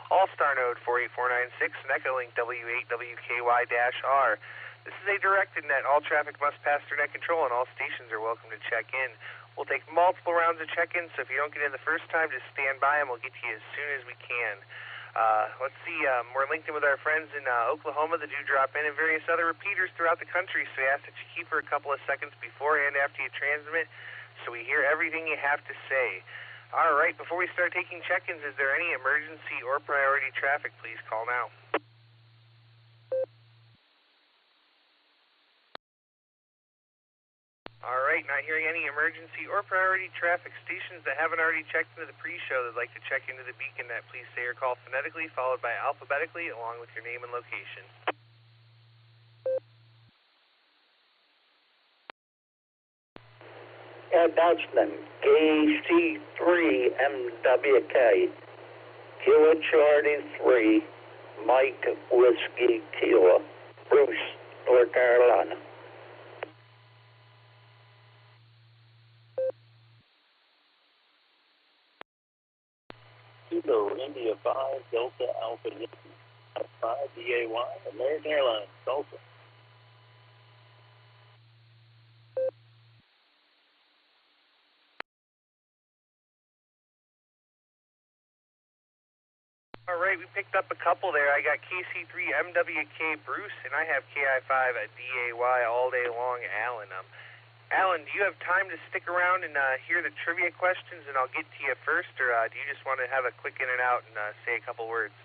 Allstar Node 48496 and Echolink W8WKY-R. This is a directed net. All traffic must pass through net control, and all stations are welcome to check in. We'll take multiple rounds of check-in, so if you don't get in the first time, just stand by, and we'll get to you as soon as we can. Let's see, we're linked in with our friends in Oklahoma that do drop in, and various other repeaters throughout the country, so we ask that you keep for a couple of seconds before and after you transmit, so we hear everything you have to say. All right, before we start taking check-ins, is there any emergency or priority traffic? Please call now. All right, not hearing any emergency or priority traffic. Stations that haven't already checked into the pre-show that'd like to check into the Beacon Net, please say your call phonetically followed by alphabetically along with your name and location. Dustin, KC3MWK, Kilo Charlie 3, Mike Whiskey Kilo, Bruce, North Carolina. Kilo India 5, Delta Alpha Yankee, 5 DAY, American Airlines, Tulsa. All right, we picked up a couple there. I got KC3MWK Bruce, and I have KI5 at DAY all day long, Alan. Alan, do you have time to stick around and hear the trivia questions, and I'll get to you first, or do you just want to have a quick in and out and say a couple words?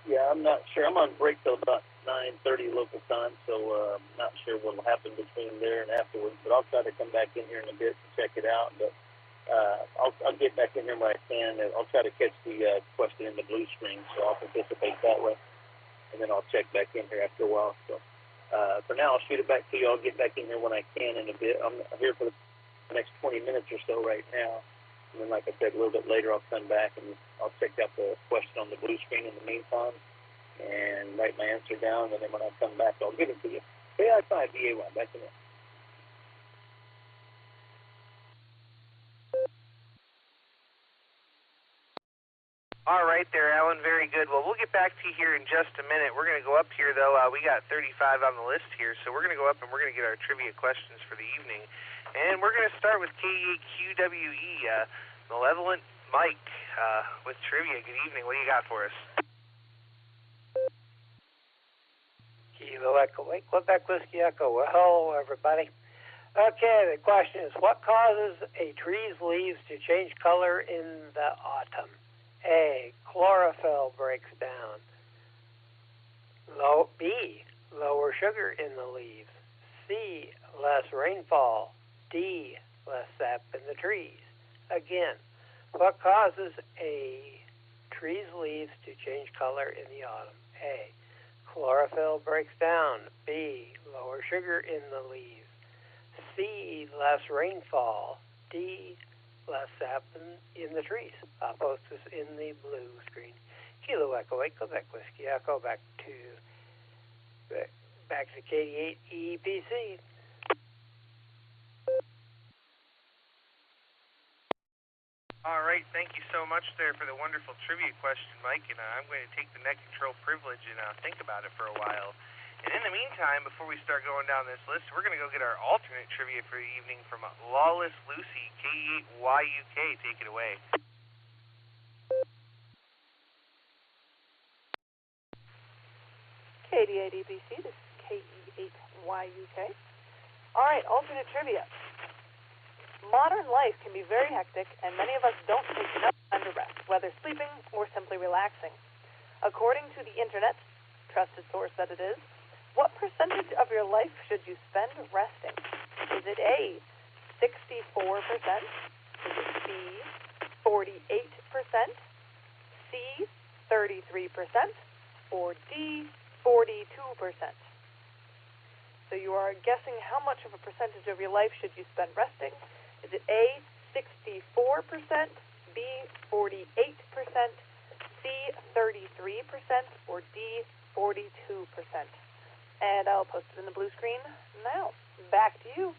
Yeah, I'm not sure. I'm on break till about 9:30 local time, so I'm not sure what will happen between there and afterwards, but I'll try to come back in here in a bit to check it out, but I'll get back in here when I can. I'll try to catch the question in the blue screen, so I'll participate that way, and then I'll check back in here after a while. So for now, I'll shoot it back to you. I'll get back in here when I can in a bit. I'm here for the next 20 minutes or so right now, and then, like I said, a little bit later, I'll come back and I'll check out the question on the blue screen in the meantime and write my answer down, and then when I come back, I'll give it to you. AI5 DAY, back in there. All right there, Alan. Very good. Well, we'll get back to you here in just a minute. We're going to go up here, though. We got 35 on the list here, so we're going to go up and we're going to get our trivia questions for the evening. And we're going to start with K8QWE, Malevolent Mike, with trivia. Good evening. What do you got for us? Kilo Echo, Quebec Whiskey Echo. Well, hello, everybody. Okay, the question is, what causes a tree's leaves to change color in the autumn? A, chlorophyll breaks down. B, lower sugar in the leaves. C, less rainfall. D, less sap in the trees. Again, what causes a tree's leaves to change color in the autumn? A, chlorophyll breaks down. B, lower sugar in the leaves. C, less rainfall. D, less sap in the trees. I'll post this in the blue screen. Kilo Echo 8, Quebec Whiskey Echo, back to KD8 EPC. All right, thank you so much there for the wonderful trivia question, Mike, and I'm going to take the net control privilege and think about it for a while. And in the meantime, before we start going down this list, we're going to go get our alternate trivia for the evening from Lawless Lucy, KE8YUK. Take it away. KD8 EBC, this is KE8YUK. All right, alternate trivia. Modern life can be very hectic, and many of us don't take enough time to rest, whether sleeping or simply relaxing. According to the internet, trusted source that it is, what percentage of your life should you spend resting? Is it A, 64%? Is it B, 48%? C, 33%? Or D, 42%? So you are guessing how much of a percentage of your life should you spend resting? Is it A, 64%, B, 48%, C, 33%, or D, 42%? And I'll post it in the blue screen now. Back to you.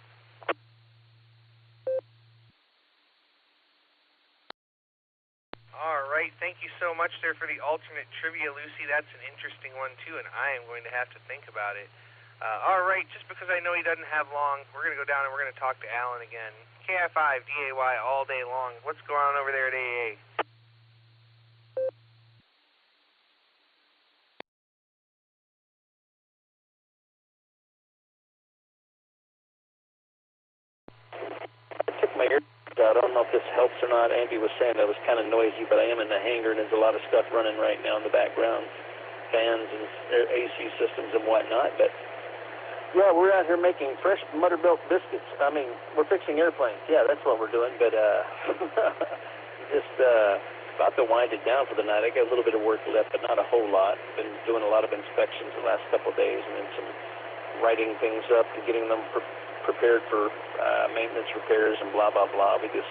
All right, thank you so much there for the alternate trivia, Lucy. That's an interesting one, too, and I am going to have to think about it. All right, just because I know he doesn't have long, we're going to go down and we're going to talk to Alan again. KI5, DAY all day long. What's going on over there at AA? I took my earbuds out. I don't know if this helps or not. Andy was saying that it was kind of noisy, but I am in the hangar and there's a lot of stuff running right now in the background. Fans and AC systems and whatnot, but yeah, we're out here making fresh Buttermilk biscuits. I mean, we're fixing airplanes. Yeah, that's what we're doing, but just about to wind it down for the night. I got a little bit of work left, but not a whole lot. Been doing a lot of inspections the last couple of days and then some writing things up and getting them prepared for maintenance repairs and blah, blah, blah. We just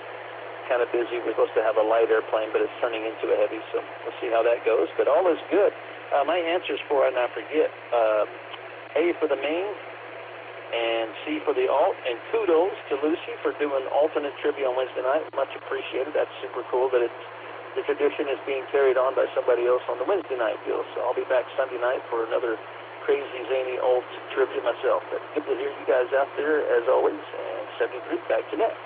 kind of busy. We're supposed to have a light airplane, but it's turning into a heavy, so we'll see how that goes. But all is good. My answers for it, and I forget, A for the main, and C for the alt, and kudos to Lucy for doing alternate trivia on Wednesday night. Much appreciated. That's super cool that the tradition is being carried on by somebody else on the Wednesday night deal. So I'll be back Sunday night for another crazy, zany alt trivia myself. But good to hear you guys out there, as always, and 73 back to net.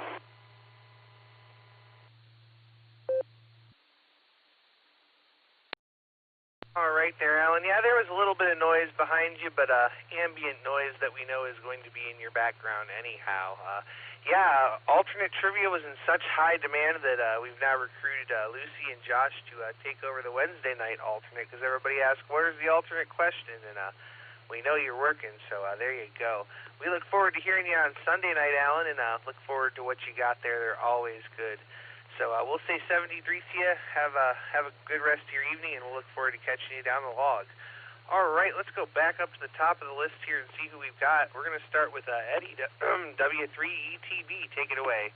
All right there, Alan. Yeah, there was a little bit of noise behind you, but ambient noise that we know is going to be in your background anyhow. Yeah, alternate trivia was in such high demand that we've now recruited Lucy and Josh to take over the Wednesday night alternate because everybody asked, where's the alternate question? And we know you're working, so there you go. We look forward to hearing you on Sunday night, Alan, and look forward to what you got there. They're always good. So we'll say 73 to you. Have a good rest of your evening, and we'll look forward to catching you down the log. All right, let's go back up to the top of the list here and see who we've got. We're going to start with Eddie, W3ETB. Take it away.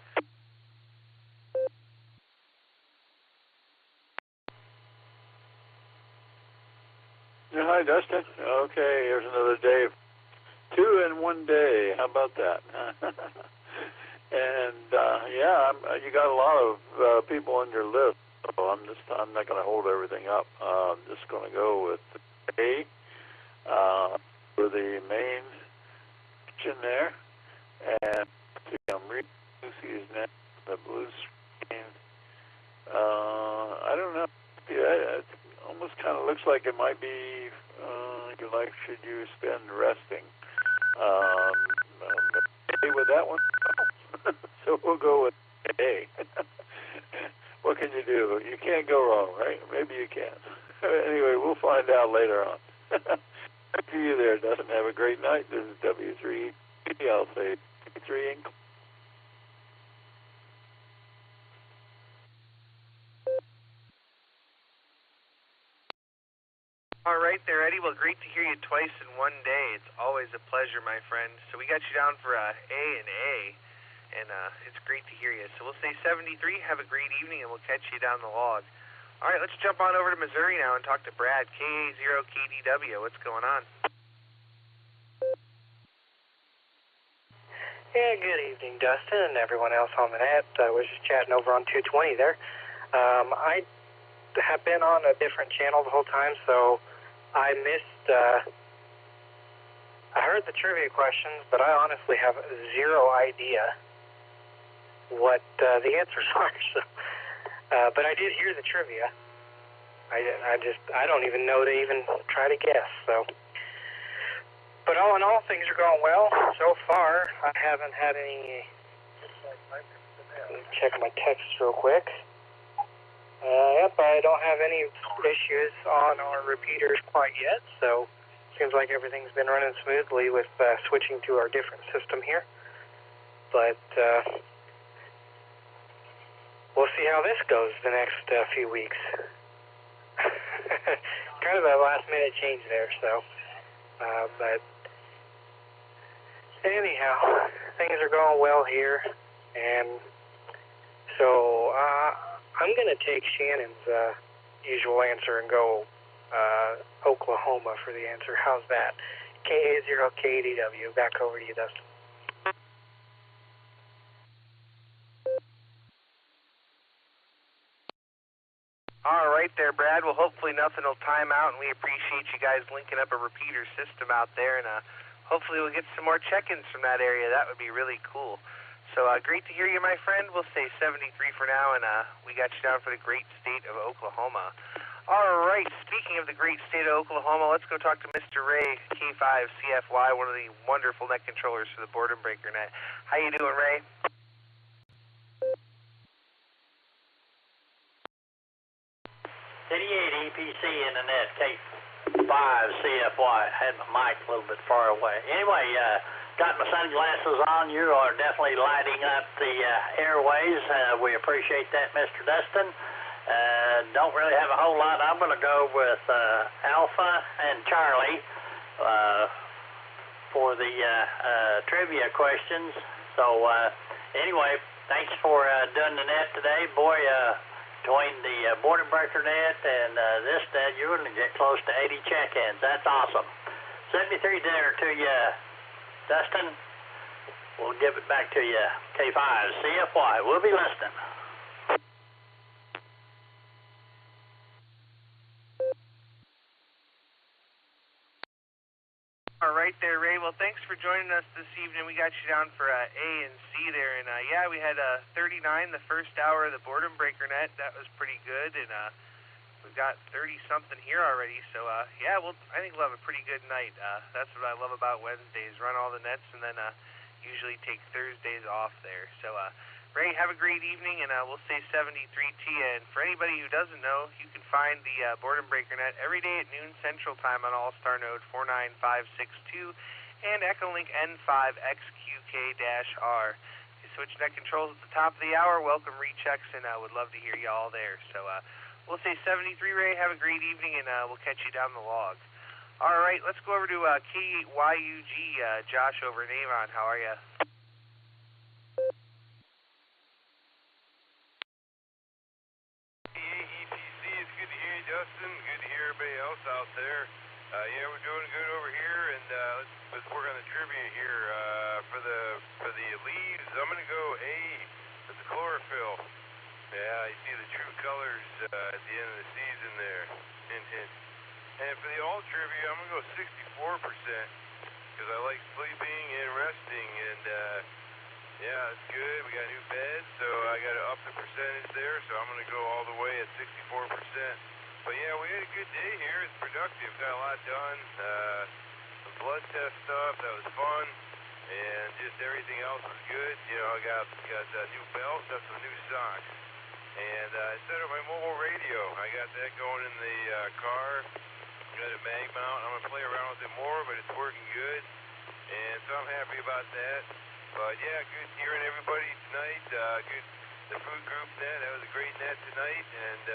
Hi, Dustin. Okay, here's another day. 2 in 1 day. How about that? And yeah, you got a lot of people on your list. So I'm not going to hold everything up. I'm just going to go with A for the main kitchen there, and I'm reading Lucy's next, the blue screen. I don't know. Yeah, it almost kind of looks like it might be like should you spend resting? With that one. So we'll go with A. what can you do? You can't go wrong, right? Maybe you can. Anyway, we'll find out later on. Back to you there, Dustin. Have a great night. This is W3. I'll say 3 in. All right there, Eddie. Well, great to hear you twice in one day. It's always a pleasure, my friend. So we got you down for A and A, and it's great to hear you. So we'll say 73. Have a great evening, and we'll catch you down the log. All right, let's jump on over to Missouri now and talk to Brad, KA0KDW. What's going on? Yeah, good evening, Dustin, and everyone else on the net. I was just chatting over on 220 there. I have been on a different channel the whole time, so I missed, I heard the trivia questions, but I honestly have zero idea what the answers are. So, but I did hear the trivia. I don't even know to even try to guess. So, but all in all, things are going well so far. I haven't had any. Let me check my text real quick. Yep, I don't have any issues on our repeaters quite yet, so seems like everything's been running smoothly with switching to our different system here. But we'll see how this goes the next few weeks. Kind of a last-minute change there, so. But anyhow, things are going well here, and so I'm going to take Shannon's usual answer and go Oklahoma for the answer. How's that? KA0KDW. Back over to you, Dustin. All right there, Brad. Well, hopefully nothing will time out, and we appreciate you guys linking up a repeater system out there, and hopefully we'll get some more check-ins from that area. That would be really cool. So great to hear you, my friend. We'll say 73 for now, and we got you down for the great state of Oklahoma. All right, speaking of the great state of Oklahoma, let's go talk to Mr. Ray, K5CFY, one of the wonderful net controllers for the Boredom Breaker net. How you doing, Ray? EPC in the net, K5CFY. Had my mic a little bit far away. Anyway, got my sunglasses on. You are definitely lighting up the airways. We appreciate that, Mr. Dustin. Don't really have a whole lot. I'm going to go with Alpha and Charlie for the trivia questions. So anyway, thanks for doing the net today. Boy, between the Boredom Breaker net and this net, you're going to get close to 80 check-ins. That's awesome. 73 there to you, Dustin. We'll give it back to you, K5CFY. We'll be listening. All right there, Ray. Well, thanks for joining us this evening. We got you down for A and C there, and yeah, we had 39 the first hour of the Boredom Breaker net. That was pretty good, and we've got 30-something here already. So yeah, I think we'll have a pretty good night. That's what I love about Wednesdays. Run all the nets, and then usually take Thursdays off there. So Ray, have a great evening, and we'll say 73 to you. And for anybody who doesn't know, you can find the Boredom Breaker net every day at noon Central Time on Allstar Node 49562 and Echolink N5XQK-R. You switch net controls at the top of the hour. Welcome rechecks, and I would love to hear you all there. So we'll say 73, Ray. Have a great evening, and we'll catch you down the log. All right, let's go over to K8YUG, Josh over in Avon. How are you? Dustin, good to hear everybody else out there. Yeah, we're doing good over here, and let's work on the trivia here. For the leaves, I'm gonna go A with the chlorophyll. Yeah, you see the true colors at the end of the season there. And for the all trivia, I'm gonna go 64% because I like sleeping and resting, and yeah, it's good. We got new beds, so I got to up the percentage there. So I'm gonna go all the way at 64%. But yeah, we had a good day here. It's productive. Got a lot done. Some blood test stuff. That was fun. And just everything else was good. You know, I got new belts. Got some new socks. And I set up my mobile radio. I got that going in the car. Got a mag mount. I'm going to play around with it more, but it's working good. And so I'm happy about that. But yeah, good hearing everybody tonight. Good, the food group net. That was a great net tonight. And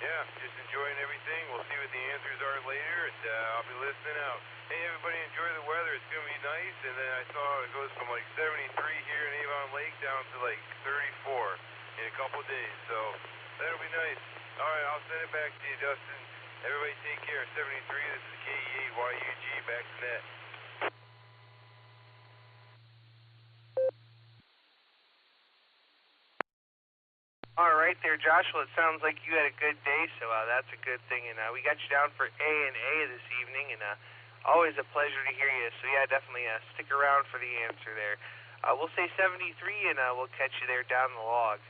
yeah, just enjoying everything. We'll see what the answers are later, and I'll be listening out. Hey, everybody, enjoy the weather. It's going to be nice. And then I saw it goes from like 73 here in Avon Lake down to like 34 in a couple days. So that'll be nice. All right, I'll send it back to you, Dustin. Everybody take care. 73, this is KE8YUG, back to net. All right there, Joshua. It sounds like you had a good day, so that's a good thing. And we got you down for A&A this evening, and always a pleasure to hear you. So, yeah, definitely stick around for the answer there. We'll say 73, and we'll catch you there down the log.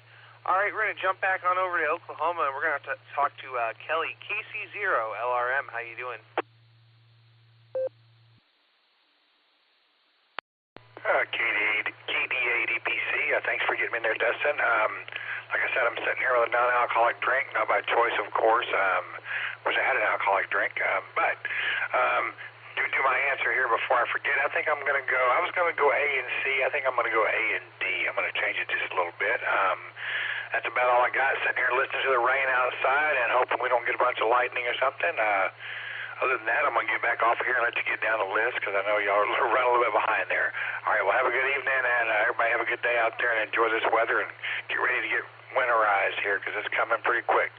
All right, we're going to jump back on over to Oklahoma, and we're going to talk to Kelly, KC0 LRM. How you doing? KD8EPC. Thanks for getting me in there, Dustin. Like I said, I'm sitting here with a non-alcoholic drink, not by choice, of course. Wish I had an alcoholic drink, but do my answer here before I forget. I think I'm going to go. I was going to go A and C. I think I'm going to go A and D. I'm going to change it just a little bit. That's about all I got. Sitting here listening to the rain outside and hoping we don't get a bunch of lightning or something. Other than that, I'm going to get back off of here and let you get down the list because I know y'all are running a little bit behind there. All right, well, have a good evening, and everybody have a good day out there and enjoy this weather and get ready to get winterized here because it's coming pretty quick.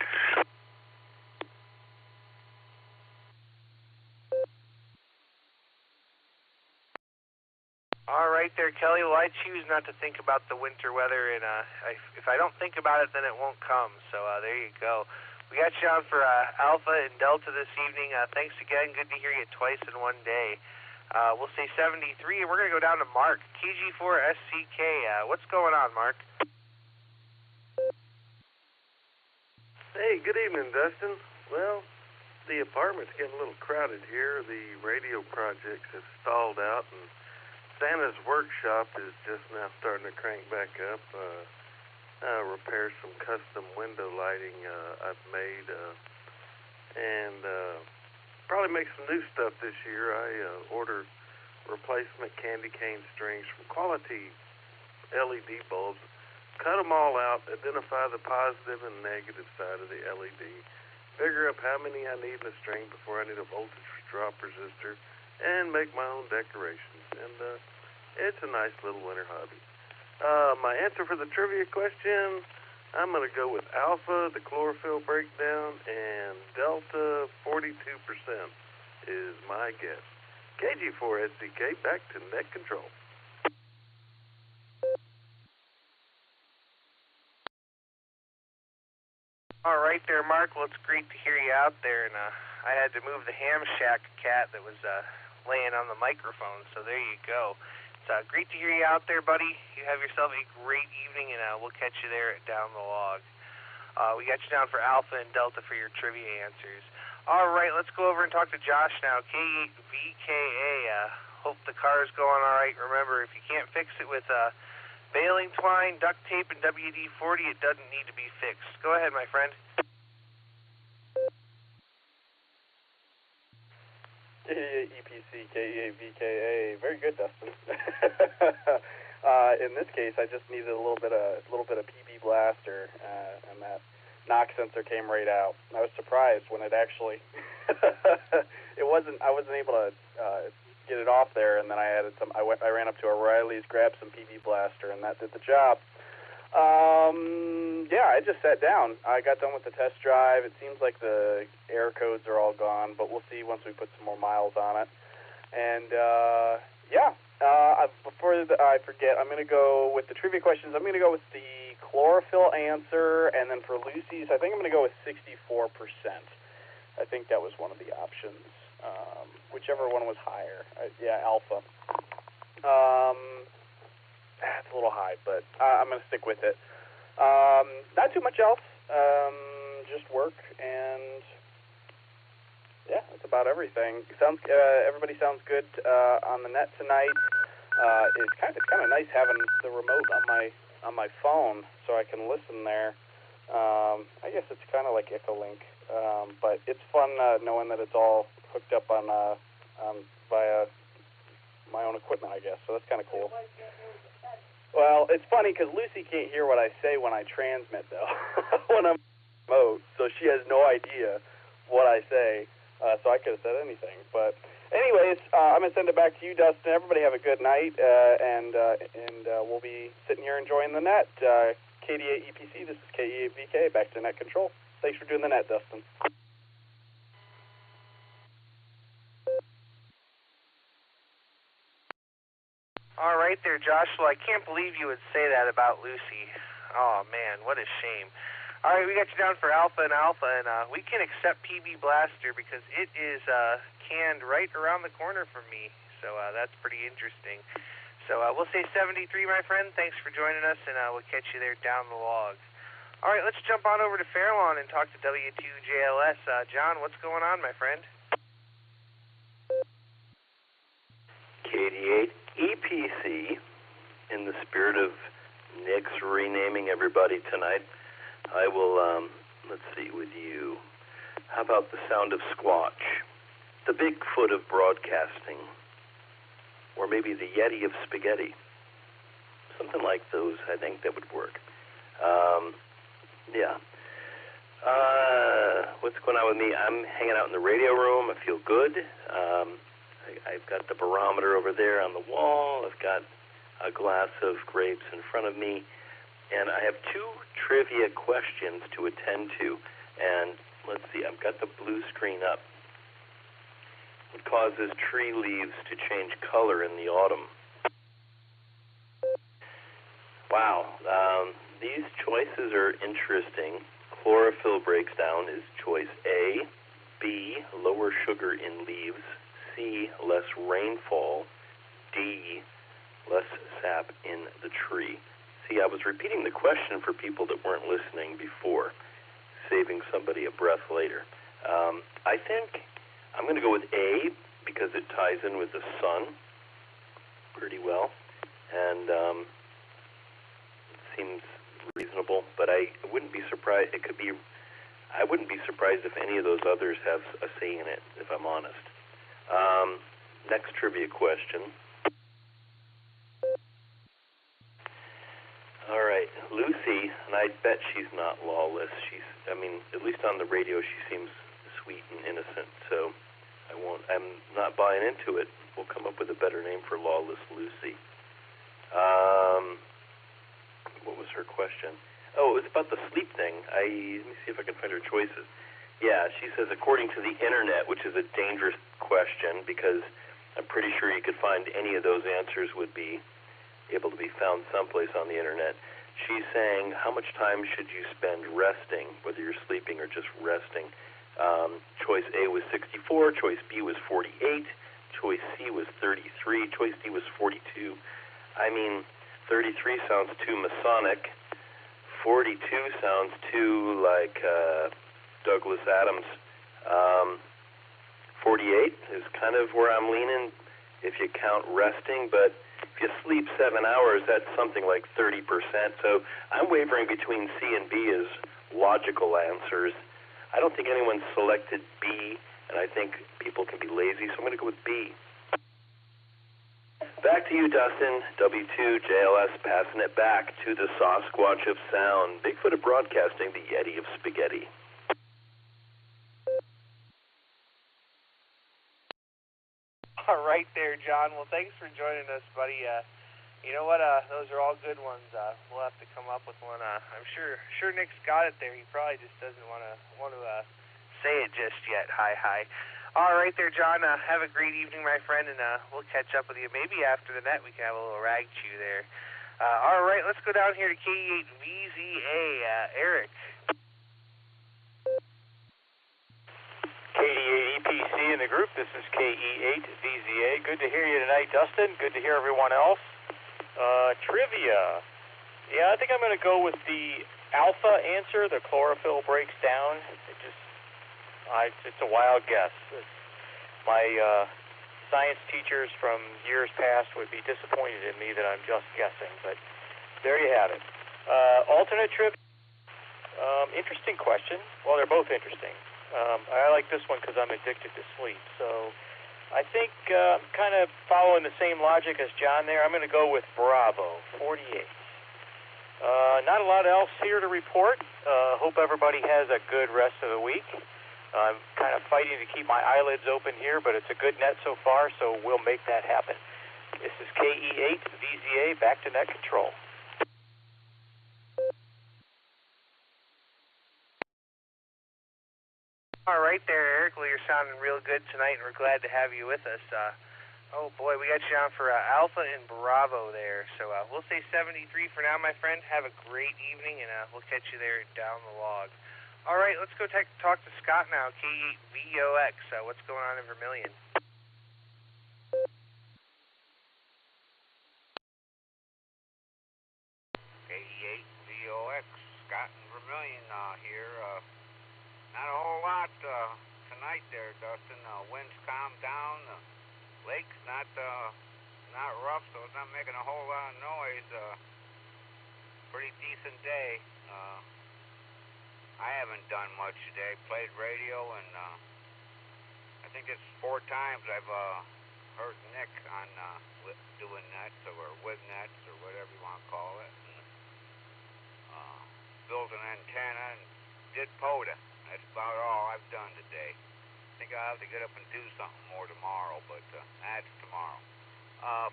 All right there, Kelly. Well, I choose not to think about the winter weather, and if I don't think about it, then it won't come. So there you go. We got you on for Alpha and Delta this evening. Thanks again. Good to hear you twice in one day. We'll say 73, and we're going to go down to Mark, KG4SCK. What's going on, Mark? Hey, good evening, Dustin. Well, the apartment's getting a little crowded here. The radio projects have stalled out, and Santa's workshop is just now starting to crank back up. Repair some custom window lighting I've made, and probably make some new stuff this year. I ordered replacement candy cane strings from Quality LED bulbs, cut them all out, identify the positive and negative side of the LED, figure up how many I need in a string before I need a voltage drop resistor, and make my own decorations. And it's a nice little winter hobby. My answer for the trivia question, I'm going to go with Alpha, the chlorophyll breakdown, and Delta, 42% is my guess. KG4SDK, back to net control. All right there, Mark. Well, it's great to hear you out there, and I had to move the ham shack cat that was laying on the microphone, so there you go. It's great to hear you out there, buddy. You have yourself a great evening, and we'll catch you there down the log. We got you down for Alpha and Delta for your trivia answers. All right, let's go over and talk to Josh now. K8VKA. Hope the car's going all right. Remember, if you can't fix it with baling twine, duct tape, and WD-40, it doesn't need to be fixed. Go ahead, my friend. EPC, KE8VKA. Very good, Dustin. In this case, I just needed a little bit of PB blaster, and that knock sensor came right out. I was surprised when it actually I wasn't able to get it off there, and then I ran up to O'Reilly's, grabbed some PB blaster, and that did the job. Yeah, I just sat down. I got done with the test drive. It seems like the error codes are all gone, but we'll see once we put some more miles on it. And before I forget, I'm going to go with the trivia questions. I'm going to go with the chlorophyll answer, and then for Lucy's, I think I'm going to go with 64%. I think that was one of the options, whichever one was higher. Alpha. It's a little high, but I'm going to stick with it. Not too much else. Just work, and yeah, that's about everything. Everybody sounds good on the net tonight. It's kind of nice having the remote on my phone so I can listen there. I guess it's kind of like Echolink, but it's fun knowing that it's all hooked up on via my own equipment, I guess. So that's kind of cool. Well, it's funny because Lucy can't hear what I say when I transmit, though, when I'm remote, so she has no idea what I say. So I could have said anything, but anyways, I'm gonna send it back to you, Dustin. Everybody have a good night, and we'll be sitting here enjoying the net. KD8 EPC, this is KE8 VK, back to net control. Thanks for doing the net, Dustin. All right there, Joshua. I can't believe you would say that about Lucy. Oh, man, what a shame. All right, we got you down for Alpha, and we can accept PB Blaster because it is canned right around the corner from me. So that's pretty interesting. So we'll say 73, my friend. Thanks for joining us, and we'll catch you there down the log. All right, let's jump on over to Fairlawn and talk to W2JLS. John, what's going on, my friend? KD8 EPC, in the spirit of Nick's renaming everybody tonight, I will, let's see, with you. How about the sound of Squatch? The Bigfoot of broadcasting. Or maybe the Yeti of spaghetti. Something like those, I think that would work. Yeah. What's going on with me? I'm hanging out in the radio room. I feel good. I've got the barometer over there on the wall. I've got a glass of grapes in front of me. And I have two trivia questions to attend to. And let's see, I've got the blue screen up. What causes tree leaves to change color in the autumn? Wow, these choices are interesting. Chlorophyll breaks down is choice A. B, lower sugar in leaves. C, less rainfall. D, less sap in the tree. See, I was repeating the question for people that weren't listening before, saving somebody a breath later. I think I'm going to go with A because it ties in with the sun pretty well, and it seems reasonable. But I wouldn't be surprised. I wouldn't be surprised if any of those others have a say in it, if I'm honest. Next trivia question. All right, Lucy, and I bet she's not lawless. At least on the radio, she seems sweet and innocent, so I'm not buying into it. We'll come up with a better name for lawless Lucy. What was her question? Oh, it was about the sleep thing. Let me see if I can find her choices. Yeah, she says, according to the internet, which is a dangerous question because I'm pretty sure you could find any of those answers would be able to be found someplace on the internet. She's saying, how much time should you spend resting, whether you're sleeping or just resting? Choice A was 64, choice B was 48, choice C was 33, choice D was 42. 33 sounds too Masonic. 42 sounds too like Douglas Adams. 48 is kind of where I'm leaning if you count resting, but if you sleep 7 hours, that's something like 30%. So I'm wavering between C and B as logical answers. I don't think anyone selected B, and I think people can be lazy, so I'm going to go with B. Back to you, Dustin. W2JLS passing it back to the Sasquatch of sound. Bigfoot of broadcasting, the Yeti of spaghetti. All right there, John. Well, thanks for joining us, buddy. You know what? Those are all good ones. We'll have to come up with one. I'm sure Nick's got it there. He probably just doesn't want to say it just yet. Hi. All right there, John. Have a great evening, my friend, and we'll catch up with you. Maybe after the net we can have a little rag chew there. All right, let's go down here to KE8VZA. Eric. KD8EPC in the group. This is KE8VZA. Good to hear you tonight, Dustin. Good to hear everyone else. Trivia. Yeah, I think I'm going to go with the alpha answer. The chlorophyll breaks down. It's a wild guess. My science teachers from years past would be disappointed in me that I'm just guessing, but there you have it. Alternate trivia. Interesting question. Well, they're both interesting. I like this one because I'm addicted to sleep. So I think kind of following the same logic as John there, I'm going to go with Bravo, 48. Not a lot else here to report. Hope everybody has a good rest of the week. I'm kind of fighting to keep my eyelids open here, but it's a good net so far, so we'll make that happen. This is KE8 VZA, back to net control. All right there, Eric. Well, you're sounding real good tonight, and we're glad to have you with us. Oh, boy, we got you down for Alpha and Bravo there. So we'll say 73 for now, my friend. Have a great evening, and we'll catch you there down the log. All right, let's go talk to Scott now, K8VOX. What's going on in Vermilion? K8VOX, Scott and Vermilion here. Not a whole lot tonight there, Dustin. Winds calmed down. The lake's not rough, so it's not making a whole lot of noise. Pretty decent day. I haven't done much today. Played radio, and I think it's 4 times I've heard Nick on doing nets or with nets or whatever you want to call it. And, built an antenna and did POTA. That's about all I've done today. I think I'll have to get up and do something more tomorrow, but that's tomorrow.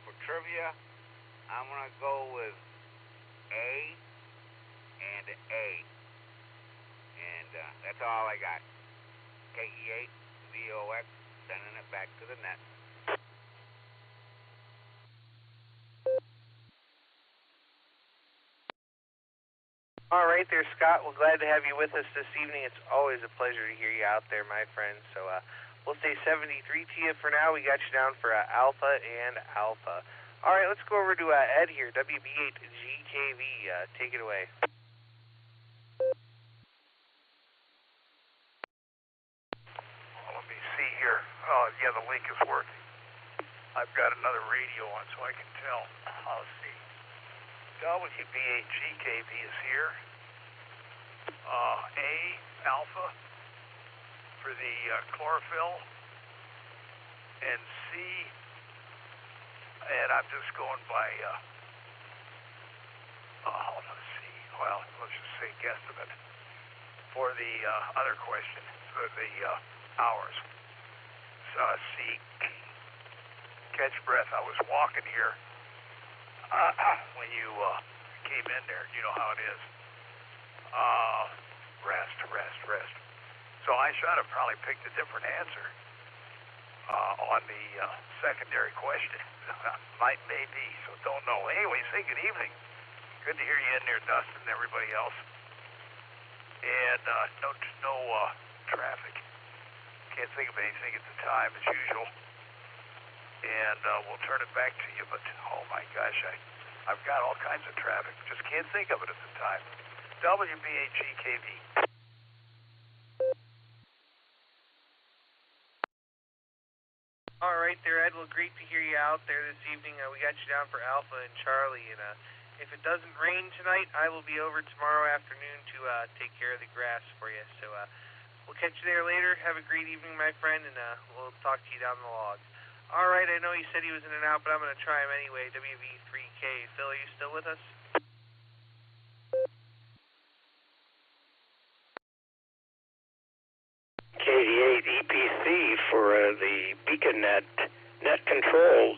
For trivia, I'm going to go with A and A. And that's all I got. KE8VOX, sending it back to the net. All right there, Scott. We're glad to have you with us this evening. It's always a pleasure to hear you out there, my friend. So we'll say 73 to you for now. We got you down for Alpha and Alpha. All right, let's go over to Ed here, WB8GKV. Take it away. Let me see here. Yeah, the link is working. I've got another radio on so I can tell. Let's see. WB8GKV is here. A, Alpha, for the chlorophyll, and C, and I'm just going by, let's see, well, let's just say guesstimate for the other question, for the hours. C, catch breath. I was walking here when you came in there. You know how it is. Rest. So I should have probably picked a different answer on the secondary question. Maybe, so don't know. Anyway, say good evening. Good to hear you in there, Dustin, and everybody else. And no traffic. Can't think of anything at the time, as usual. And we'll turn it back to you, but oh my gosh, I've got all kinds of traffic. Just can't think of it at the time. WB8GKV. All right there, Ed. Well, great to hear you out there this evening. We got you down for Alpha and Charlie, and if it doesn't rain tonight, I will be over tomorrow afternoon to take care of the grass for you. So we'll catch you there later. Have a great evening, my friend, and we'll talk to you down the log. All right, I know he said he was in and out, but I'm going to try him anyway. WV3K. Phil, are you still with us? KD8 EPC for the beacon net control.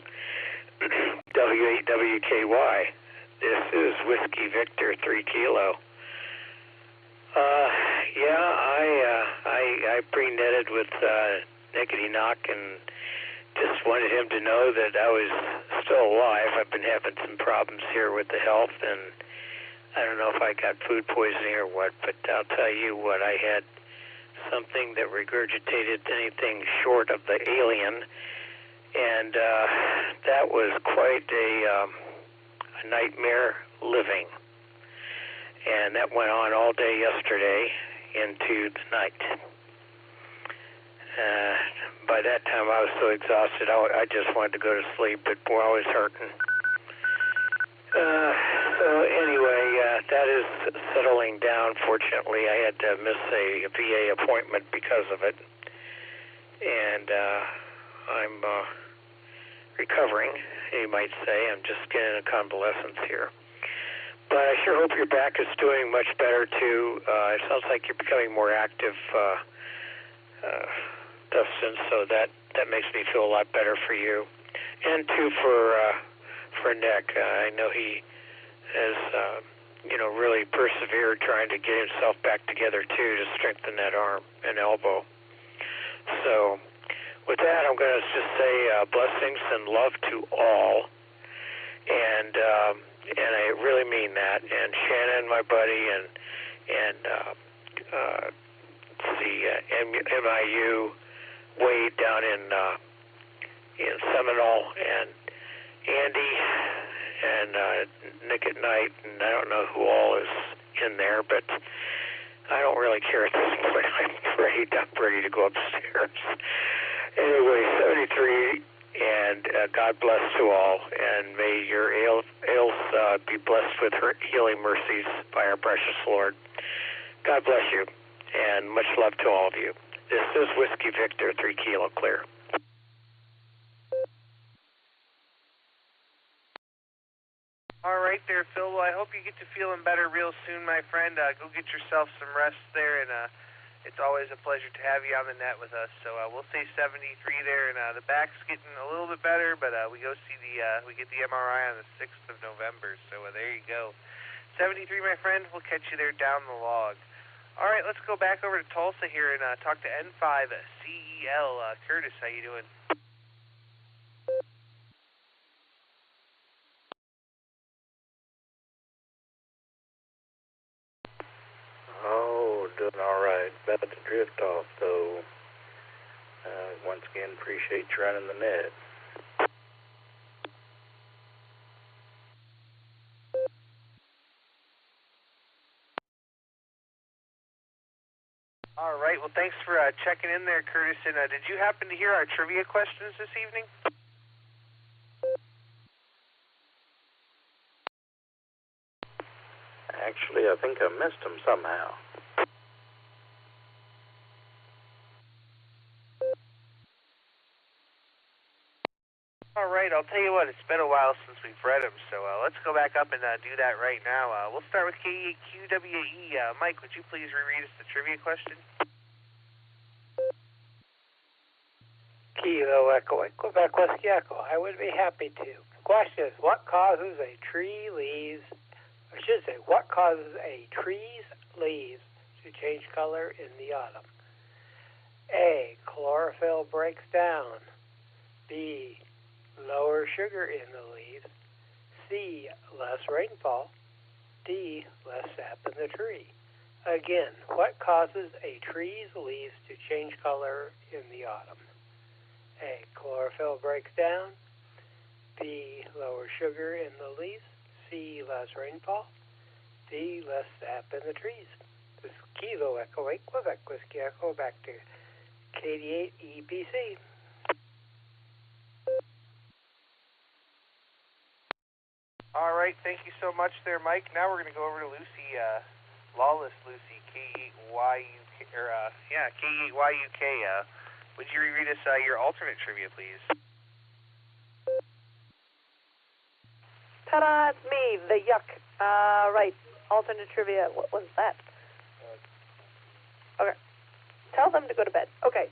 W8WKY. This is Whiskey Victor 3 Kilo. I pre-netted with Nickety Knock and just wanted him to know that I was still alive. I've been having some problems here with the health, and I don't know if I got food poisoning or what, but I'll tell you what, I had something that regurgitated anything short of the alien, and that was quite a nightmare living. And that went on all day yesterday into the night. By that time I was so exhausted I just wanted to go to sleep, but boy, I was hurting. So anyway, that is settling down. Fortunately, I had to miss a VA appointment because of it, and I'm recovering, you might say. I'm just getting a convalescence here. But I sure hope your back is doing much better, too. It sounds like you're becoming more active, Dustin, so that makes me feel a lot better for you. And, too, for Nick. I know he has, really persevered trying to get himself back together, too, to strengthen that arm and elbow. So, with that, I'm going to just say blessings and love to all. And I really mean that. And Shannon, my buddy, and MIU Wade down in Seminole, and Andy and Nick at night, and I don't know who all is in there, but I don't really care at this point. I'm ready to go upstairs. Anyway, 73, and God bless to all, and may your ails be blessed with her healing mercies by our precious Lord. God bless you, and much love to all of you. This is Whiskey Victor, 3 Kilo Clear. All right there, Phil. Well, I hope you get to feeling better real soon, my friend. Go get yourself some rest there, and it's always a pleasure to have you on the net with us. So we'll say 73 there, and the back's getting a little bit better, but we get the MRI on the 6th of November. So there you go. 73, my friend. We'll catch you there down the log. All right, let's go back over to Tulsa here and talk to N5 CEL. Curtis, how you doing? Oh, doing all right. About to drift off, though. Once again, appreciate you running the net. All right, well, thanks for checking in there, Curtis. And did you happen to hear our trivia questions this evening? Actually, I think I missed them somehow. All right, I'll tell you what, it's been a while since we've read them, so let's go back up and do that right now. We'll start with KEQWE. Mike, would you please reread us the trivia question? Kilo Echo, Quebec Whiskey Echo. I would be happy to. The question is, what causes a tree's leaves to change color in the autumn? A, chlorophyll breaks down. B, lower sugar in the leaves. C, less rainfall. D, less sap in the tree. Again, what causes a tree's leaves to change color in the autumn? A, chlorophyll breaks down. B, lower sugar in the leaves. C, less rainfall. D, less sap in the trees. This is Kilo Echo 8 Quebec Whiskey Echo back to KD8 EPC. All right, thank you so much there, Mike. Now we're going to go over to Lucy, Lawless Lucy, K8YUK. K8YUK. Would you reread us your alternate trivia, please? Ta-da, it's me, the yuck. Right, alternate trivia. What was that? Okay. Tell them to go to bed. Okay.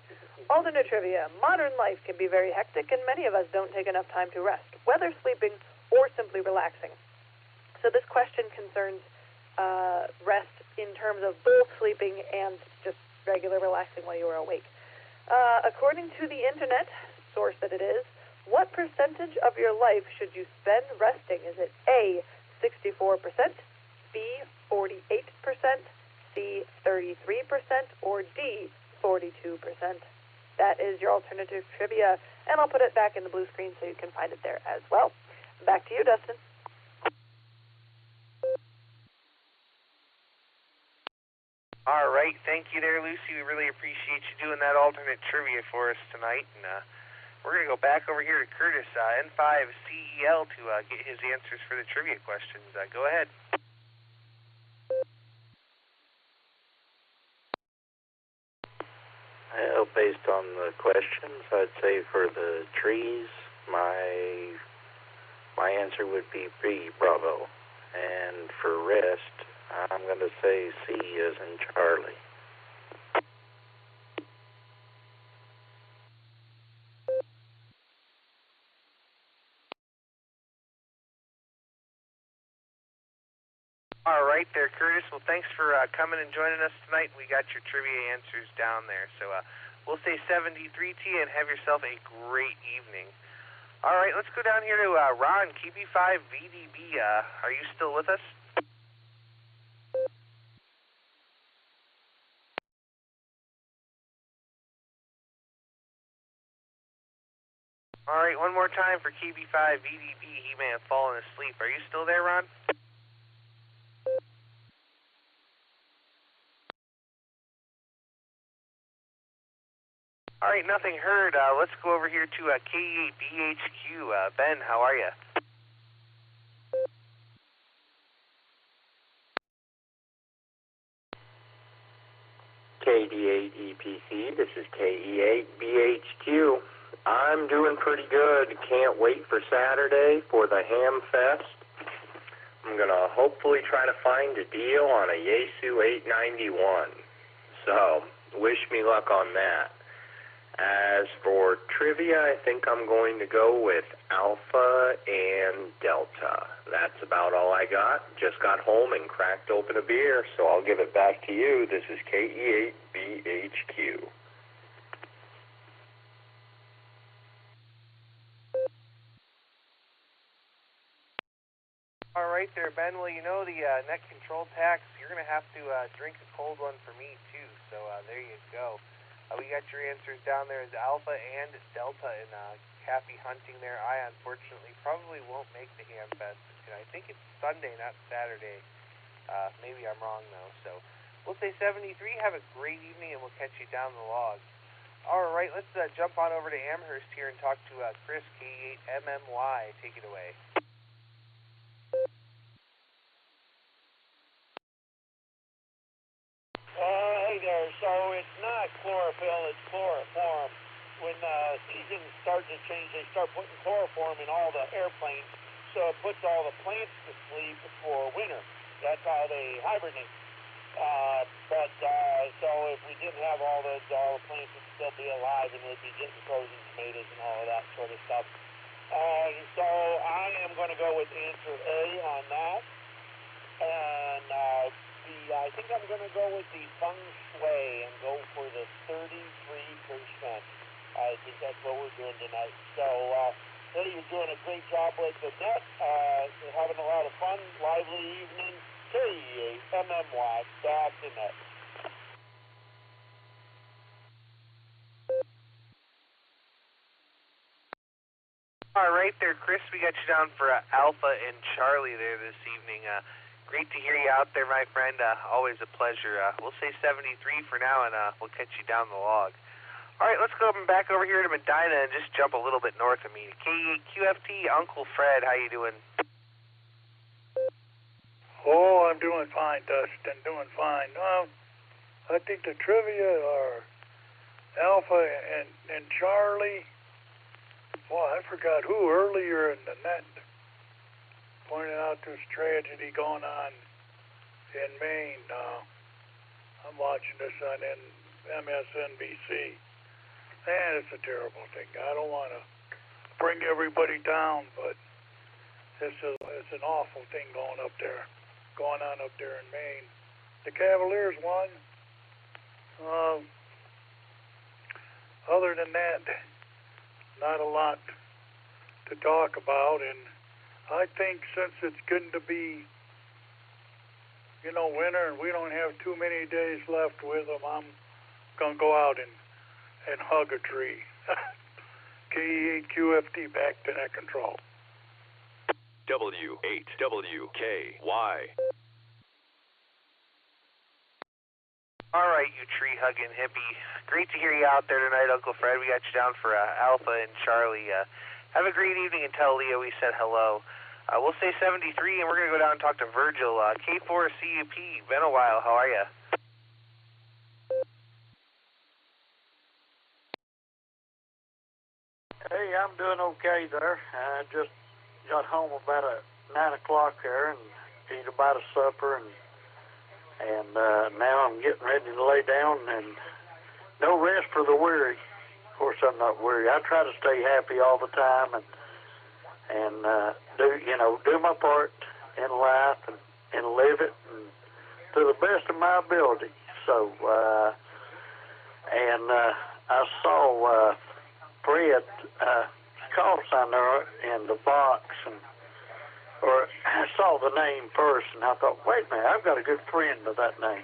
Alternate trivia. Modern life can be very hectic, and many of us don't take enough time to rest, whether sleeping or simply relaxing. So this question concerns rest in terms of both sleeping and just regular relaxing while you are awake. According to the internet source that it is, what percentage of your life should you spend resting? Is it A, 64%, B, 48%, C, 33%, or D, 42%? That is your alternative trivia, and I'll put it back in the blue screen so you can find it there as well. Back to you, Dustin. All right, thank you there, Lucy. We really appreciate you doing that alternate trivia for us tonight. And we're going to go back over here to Curtis, N5CEL, to get his answers for the trivia questions. Go ahead. Well, based on the questions, I'd say for the trees, my answer would be B, Bravo. And for rest, I'm going to say C as in Charlie. All right there, Curtis. Well, thanks for coming and joining us tonight. We got your trivia answers down there. So we'll say 73 to you and have yourself a great evening. All right, let's go down here to Ron, KB5VDB. Are you still with us? All right, one more time for KB5VDB. He may have fallen asleep. Are you still there, Ron? All right, nothing heard. Let's go over here to KE8BHQ. Ben, how are you? KD8EPC, this is KE8BHQ. I'm doing pretty good. Can't wait for Saturday for the Ham Fest. I'm going to hopefully try to find a deal on a Yaesu 891. So, wish me luck on that. As for trivia, I think I'm going to go with Alpha and Delta. That's about all I got. Just got home and cracked open a beer, so I'll give it back to you. This is KE8BHQ. All right there, Ben. Well, you know the net control tax, you're going to have to drink a cold one for me, too. So there you go. We got your answers down there as Alpha and Delta in Cappy Hunting there. I, unfortunately, probably won't make the Ham Fest. I think it's Sunday, not Saturday. Maybe I'm wrong, though. So we'll say 73. Have a great evening, and we'll catch you down the log. All right, let's jump on over to Amherst here and talk to Chris, K8MMY. Take it away. Hey there. So it's not chlorophyll, it's chloroform. When seasons start to change, they start putting chloroform in all the airplanes, so it puts all the plants to sleep for winter. That's how they hibernate. So if we didn't have all the plants would still be alive, and we'd be getting frozen tomatoes and all of that sort of stuff. So I am going to go with answer A on that. And I think I'm going to go with the feng shui and go for the 33%. I think that's what we're doing tonight. So, Eddie, you're doing a great job with the net. You're having a lot of fun, lively evening. KE8MMY, back to net. All right there, Chris. We got you down for Alpha and Charlie there this evening. Great to hear you out there, my friend. Always a pleasure. We'll say 73 for now, and we'll catch you down the log. All right, let's go back over here to Medina and just jump a little bit north of me. KE8QFT, Uncle Fred, how you doing? Oh, I'm doing fine, Dustin. Doing fine. I think the trivia are Alpha and Charlie. Well, I forgot who earlier in the net pointed out this tragedy going on in Maine. I'm watching this on MSNBC. And it's a terrible thing. I don't want to bring everybody down, but it's an awful thing going on up there in Maine. The Cavaliers won. Other than that, not a lot to talk about, and I think since it's going to be, winter and we don't have too many days left with them, I'm going to go out and hug a tree. KE8QFT, back to net control. W8WKY. All right, you tree-hugging hippie. Great to hear you out there tonight, Uncle Fred. We got you down for Alpha and Charlie. Have a great evening and tell Leo we said hello. We'll say 73, and we're going to go down and talk to Virgil. K4CUP, been a while. How are you? Hey, I'm doing okay there. I just got home about 9 o'clock there and ate about a supper, and now I'm getting ready to lay down, and no rest for the weary. Of course, I'm not weary. I try to stay happy all the time and do my part in life and live it and to the best of my ability. So, I saw Fred call sign there in the box, or I saw the name first, and I thought, wait a minute, I've got a good friend with that name.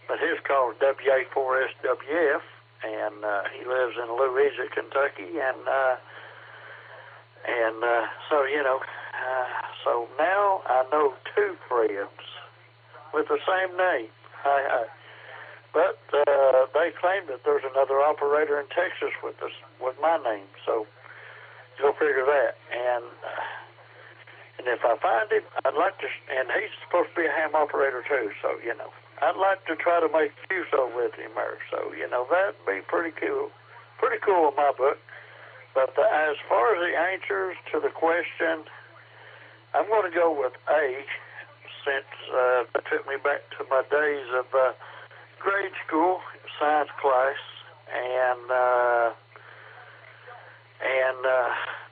But his call is WA4SWF, and he lives in Louisa, Kentucky, so now I know two friends with the same name. But they claim that there's another operator in Texas with my name, so go figure that. And if I find him, I'd like to, and he's supposed to be a ham operator too, so, I'd like to try to make QSO with him there. So, that'd be pretty cool in my book. But as far as the answers to the question, I'm going to go with A, since that took me back to my days of grade school science class, and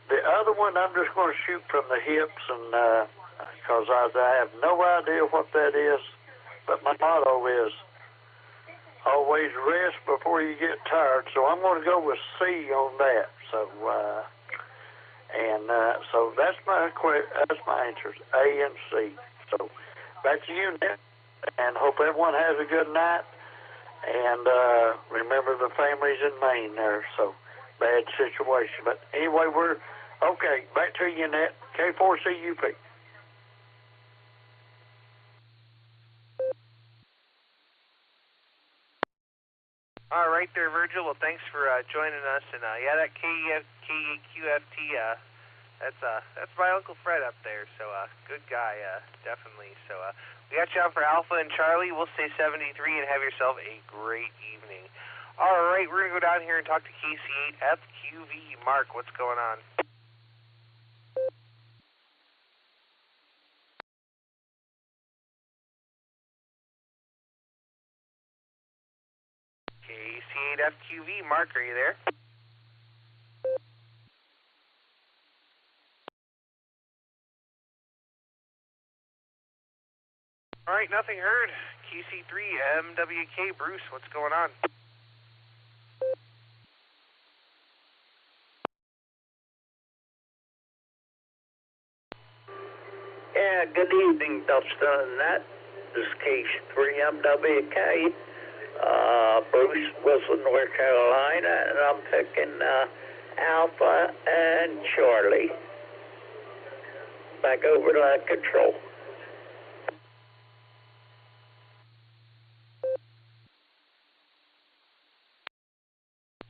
the other one I'm just going to shoot from the hips, and because I have no idea what that is, but my motto is always rest before you get tired. So I'm going to go with C on that. So so that's my answers, A and C. So back to you, Nick, and hope everyone has a good night. And remember the families in Maine there, so bad situation. But anyway, we're okay. Back to you, Net. K4CUP. All right there, Virgil. Well, thanks for joining us. And that KEQFT, that's my Uncle Fred up there. So good guy, definitely. So we got you on for Alpha and Charlie. We'll say 73 and have yourself a great evening. All right, we're gonna go down here and talk to KC8FQV. Mark, what's going on? KC8FQV, Mark, are you there? All right, nothing heard. QC3MWK, Bruce, what's going on? Yeah, good evening, Dustin. This is Case 3MWK. Bruce, Wilson, North Carolina, and I'm picking Alpha and Charlie. Back over to control.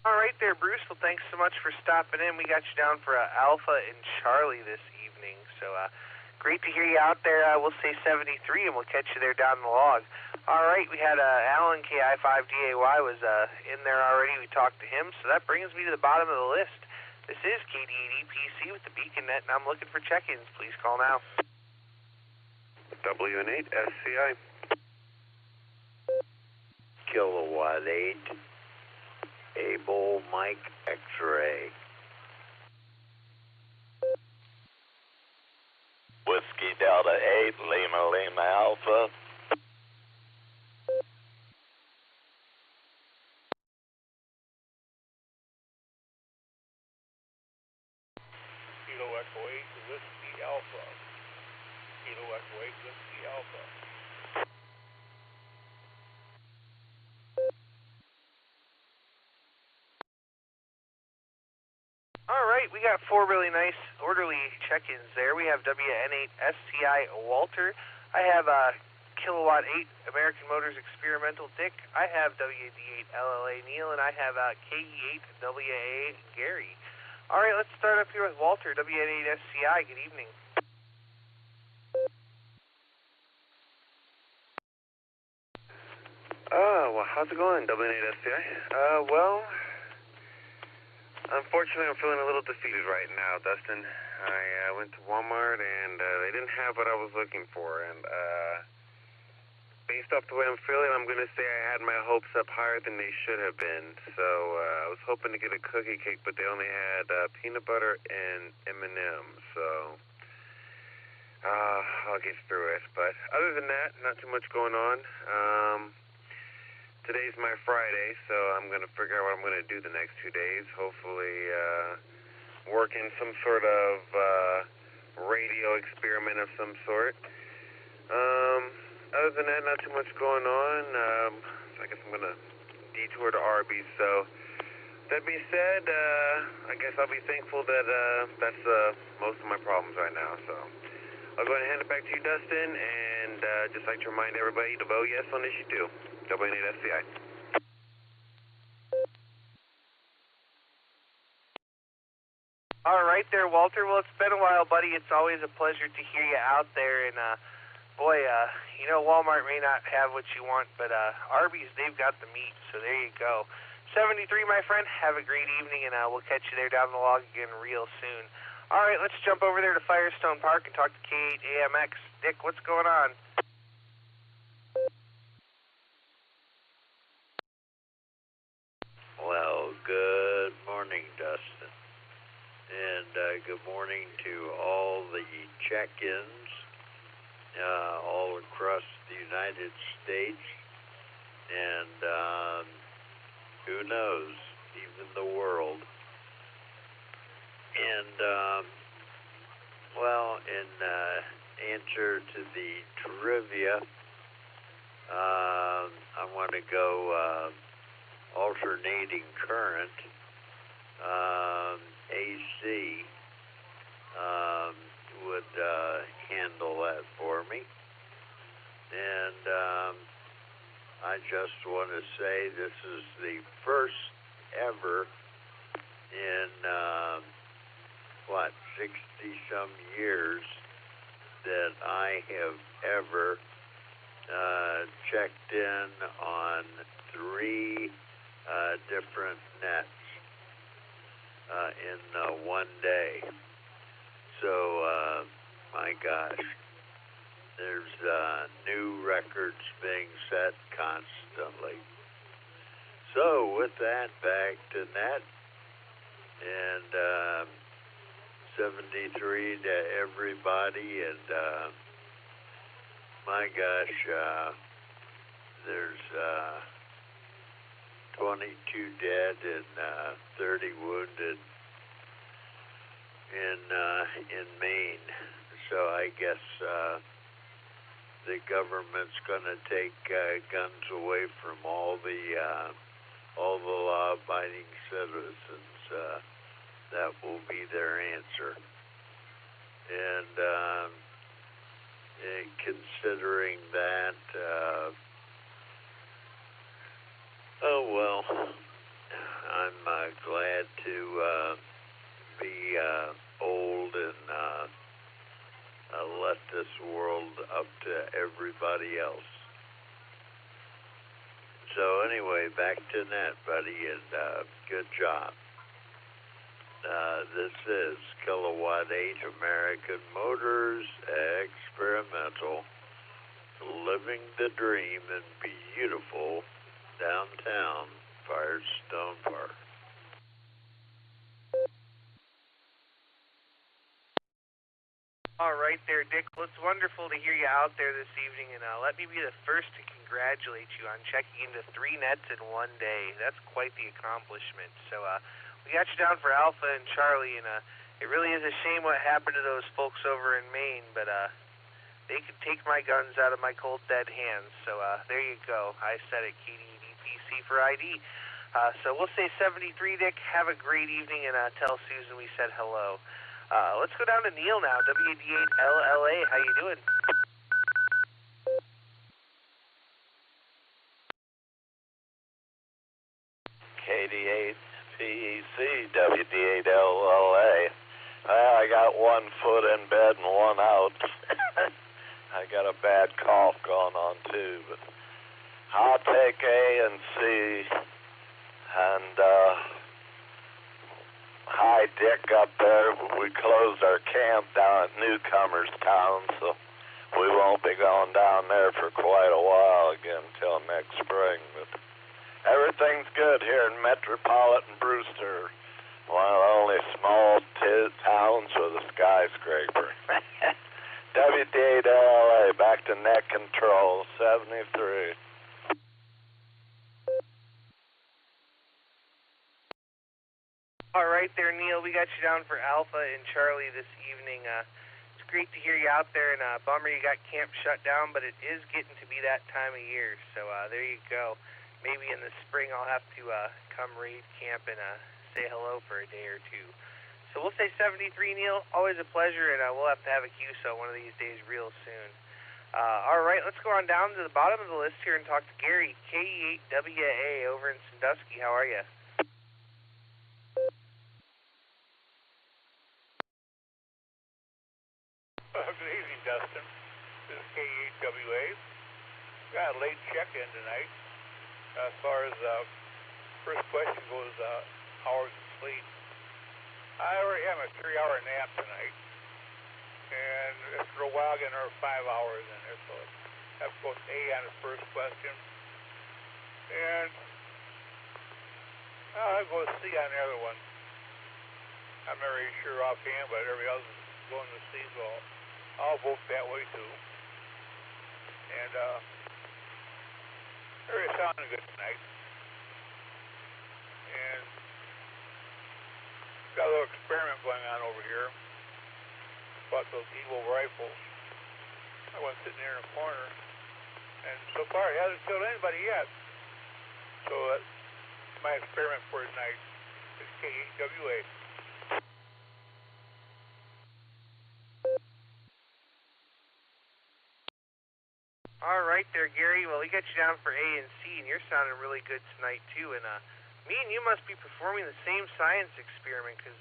All right there, Bruce. Well, thanks so much for stopping in. We got you down for Alpha and Charlie this evening. So great to hear you out there. We'll say 73, and we'll catch you there down the log. All right, we had Alan, KI5DAY, was in there already. We talked to him, so that brings me to the bottom of the list. This is KD8EPC with the Beacon Net, and I'm looking for check-ins. Please call now. WN8SCI. Kilowatt 8. Able Mike X-ray. Whiskey Delta 8, Lima Alpha. Kilo Echo 8, Whiskey Alpha. Kilo Echo 8, Whiskey Alpha. All right, we got four really nice, orderly check-ins there. We have WN8SCI Walter. I have Kilowatt 8 American Motors Experimental Dick. I have WD8 LLA Neil, and I have KE8 WAA Gary. All right, let's start up here with Walter, WN8SCI. Good evening. Well, how's it going, WN8SCI? Well, Unfortunately, I'm feeling a little defeated right now, Dustin. I went to Walmart, and they didn't have what I was looking for. And based off the way I'm feeling, I'm going to say I had my hopes up higher than they should have been. So I was hoping to get a cookie cake, but they only had peanut butter and M&M's. So I'll get through it. But other than that, not too much going on. Today's my Friday, so I'm going to figure out what I'm going to do the next 2 days. Hopefully work in some sort of radio experiment of some sort. Other than that, not too much going on. So I guess I'm going to detour to Arby's. So that being said, I guess I'll be thankful that that's most of my problems right now. So I'll go ahead and hand it back to you, Dustin, and just like to remind everybody to vote yes on issue 2. W8SCI. All right there, Walter. Well, it's been a while, buddy. It's always a pleasure to hear you out there. And, boy, you know, Walmart may not have what you want, but Arby's, they've got the meat, so there you go. 73, my friend. Have a great evening, and we'll catch you there down the log again real soon. All right, let's jump over there to Firestone Park and talk to K8AMX. Dick, what's going on? Well, good morning, Dustin. And good morning to all the check-ins all across the United States. And who knows, even the world. And, well, in answer to the trivia, I want to go alternating current, AC, would handle that for me. And I just want to say this is the first ever in, 60-some years that I have ever checked in on 3 different nets in one day. So, my gosh, there's new records being set constantly. So, with that, back to net, and 73 to everybody, and my gosh, there's 22 dead and 30 wounded in Maine. So I guess the government's going to take guns away from all the law-abiding citizens. That will be their answer. And considering that, oh well, I'm glad to be old and let this world up to everybody else. So anyway, back to net, buddy, and good job. This is Kilowatt 8 American Motors Experimental, living the dream in beautiful downtown Firestone Park. All right there, Dick. Well, it's wonderful to hear you out there this evening, and let me be the first to congratulate you on checking into 3 nets in one day. That's quite the accomplishment. So we got you down for Alpha and Charlie, and it really is a shame what happened to those folks over in Maine, but they could take my guns out of my cold, dead hands. So there you go. I said it, KDDPC for ID. So we'll say 73, Dick. Have a great evening, and tell Susan we said hello. Let's go down to Neil now, WD8LLA. How you doing? KD8PEC, WD8LLA. Well, I got 1 foot in bed and 1 out. I got a bad cough going on too, but I'll take A and C, and high dick up there. We closed our camp down at Newcomers Town, so we won't be going down there for quite a while again until next spring. But everything's good here in Metropolitan Brewster, one of the only small towns with a skyscraper. WDA back to net control, 73. All right there, Neil. We got you down for Alpha and Charlie this evening. It's great to hear you out there, and bummer you got camp shut down, but it is getting to be that time of year. So there you go. Maybe in the spring I'll have to come raid camp and say hello for a day or two. So we'll say 73, Neil. Always a pleasure, and we'll have to have a QSO one of these days real soon. All right, let's go on down to the bottom of the list here and talk to Gary, KE8WA over in Sandusky. How are you? Good evening, Dustin. This is KE8WA. Got a late check-in tonight. As far as first question goes, hours of sleep. I already have a 3-hour nap tonight, and after a while, getting another 5 hours in there, so I have to go A on the first question, and I'll go C on the other one. I'm not really sure offhand, but everybody else is going to C, so I'll vote that way too. And everybody's sounding good tonight. And got a little experiment going on over here about those evil rifles. I went sitting there in a corner, and so far it hasn't killed anybody yet. So that's my experiment for tonight. It's KE8WA. All right there, Gary. Well, we got you down for A and C, and you're sounding really good tonight, too. And me and you must be performing the same science experiment, because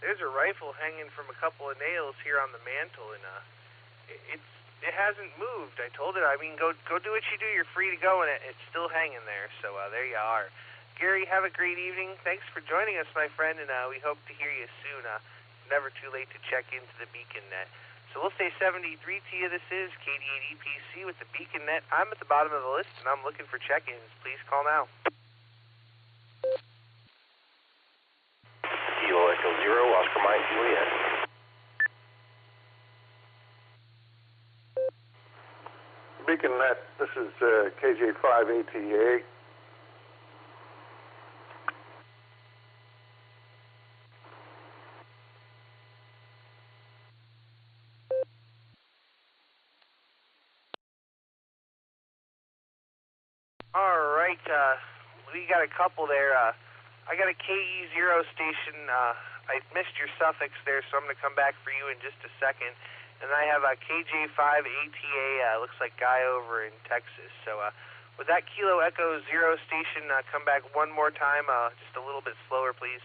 there's a rifle hanging from a couple of nails here on the mantle, and it hasn't moved. I told it, go do what you do. You're free to go, and it's still hanging there. So there you are. Gary, have a great evening. Thanks for joining us, my friend, and we hope to hear you soon. Never too late to check into the Beacon Net. So we'll say 73 to you. This is KD8EPC with the Beacon Net. I'm at the bottom of the list, and I'm looking for check-ins. Please call now. Kilo Echo 0, Oscar Mike Juliet. Beacon Net, this is KJ5ATA. All right, we got a couple there. I got a KE0 station. I missed your suffix there, so I'm going to come back for you in just a second. And I have a KJ5ATA, looks like guy over in Texas. So would that Kilo Echo 0 station come back one more time, just a little bit slower, please?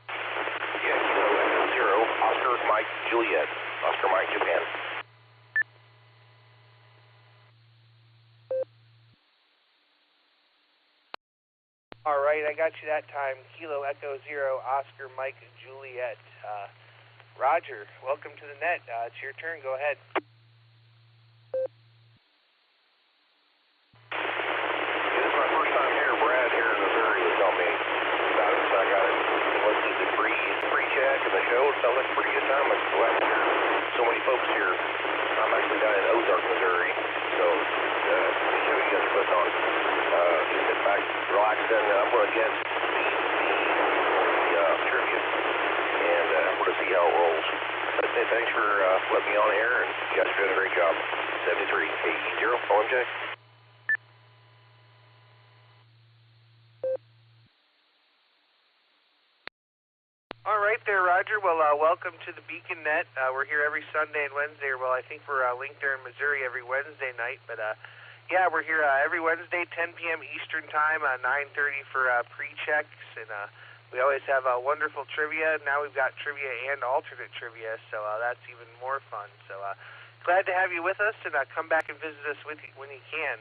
Yeah, Kilo Echo 0, Oscar Mike Juliet, Oscar Mike Japan. All right, I got you that time. Kilo Echo 0, Oscar Mike Juliet. Roger, welcome to the net. It's your turn. Go ahead. This is my first time here. Brad here in Missouri was telling me about it, so I got it. Listened to the pre-check and the show. It sounds like a pretty good time. I'm glad to hear so many folks here. I'm actually down in Ozark, Missouri, so the show you guys are putting on. Just sit back, relax, and I'm going to get the trivia, and we're going to see how it rolls. But thanks for letting me on air, and you guys are doing a great job. 73 KE0 OMJ. All right there, Roger. Well, welcome to the Beacon Net. We're here every Sunday and Wednesday. Well, I think we're linked there in Missouri every Wednesday night, but yeah, we're here every Wednesday, 10 p.m. Eastern Time, 9:30 for pre-checks, and we always have wonderful trivia. Now we've got trivia and alternate trivia, so that's even more fun. So glad to have you with us, and come back and visit us when you can.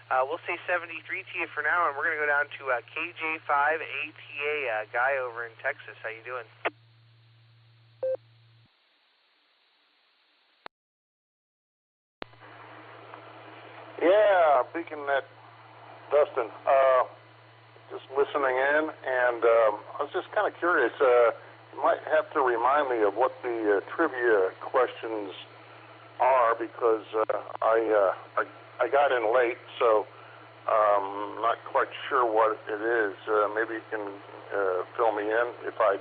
We'll say 73 to you for now, and we're going to go down to KJ5ATA, Guy over in Texas. How you doing? Yeah, BeaconNet, Dustin. Just listening in, and I was just kind of curious. You might have to remind me of what the trivia questions are, because I got in late, so not quite sure what it is. Maybe you can fill me in if I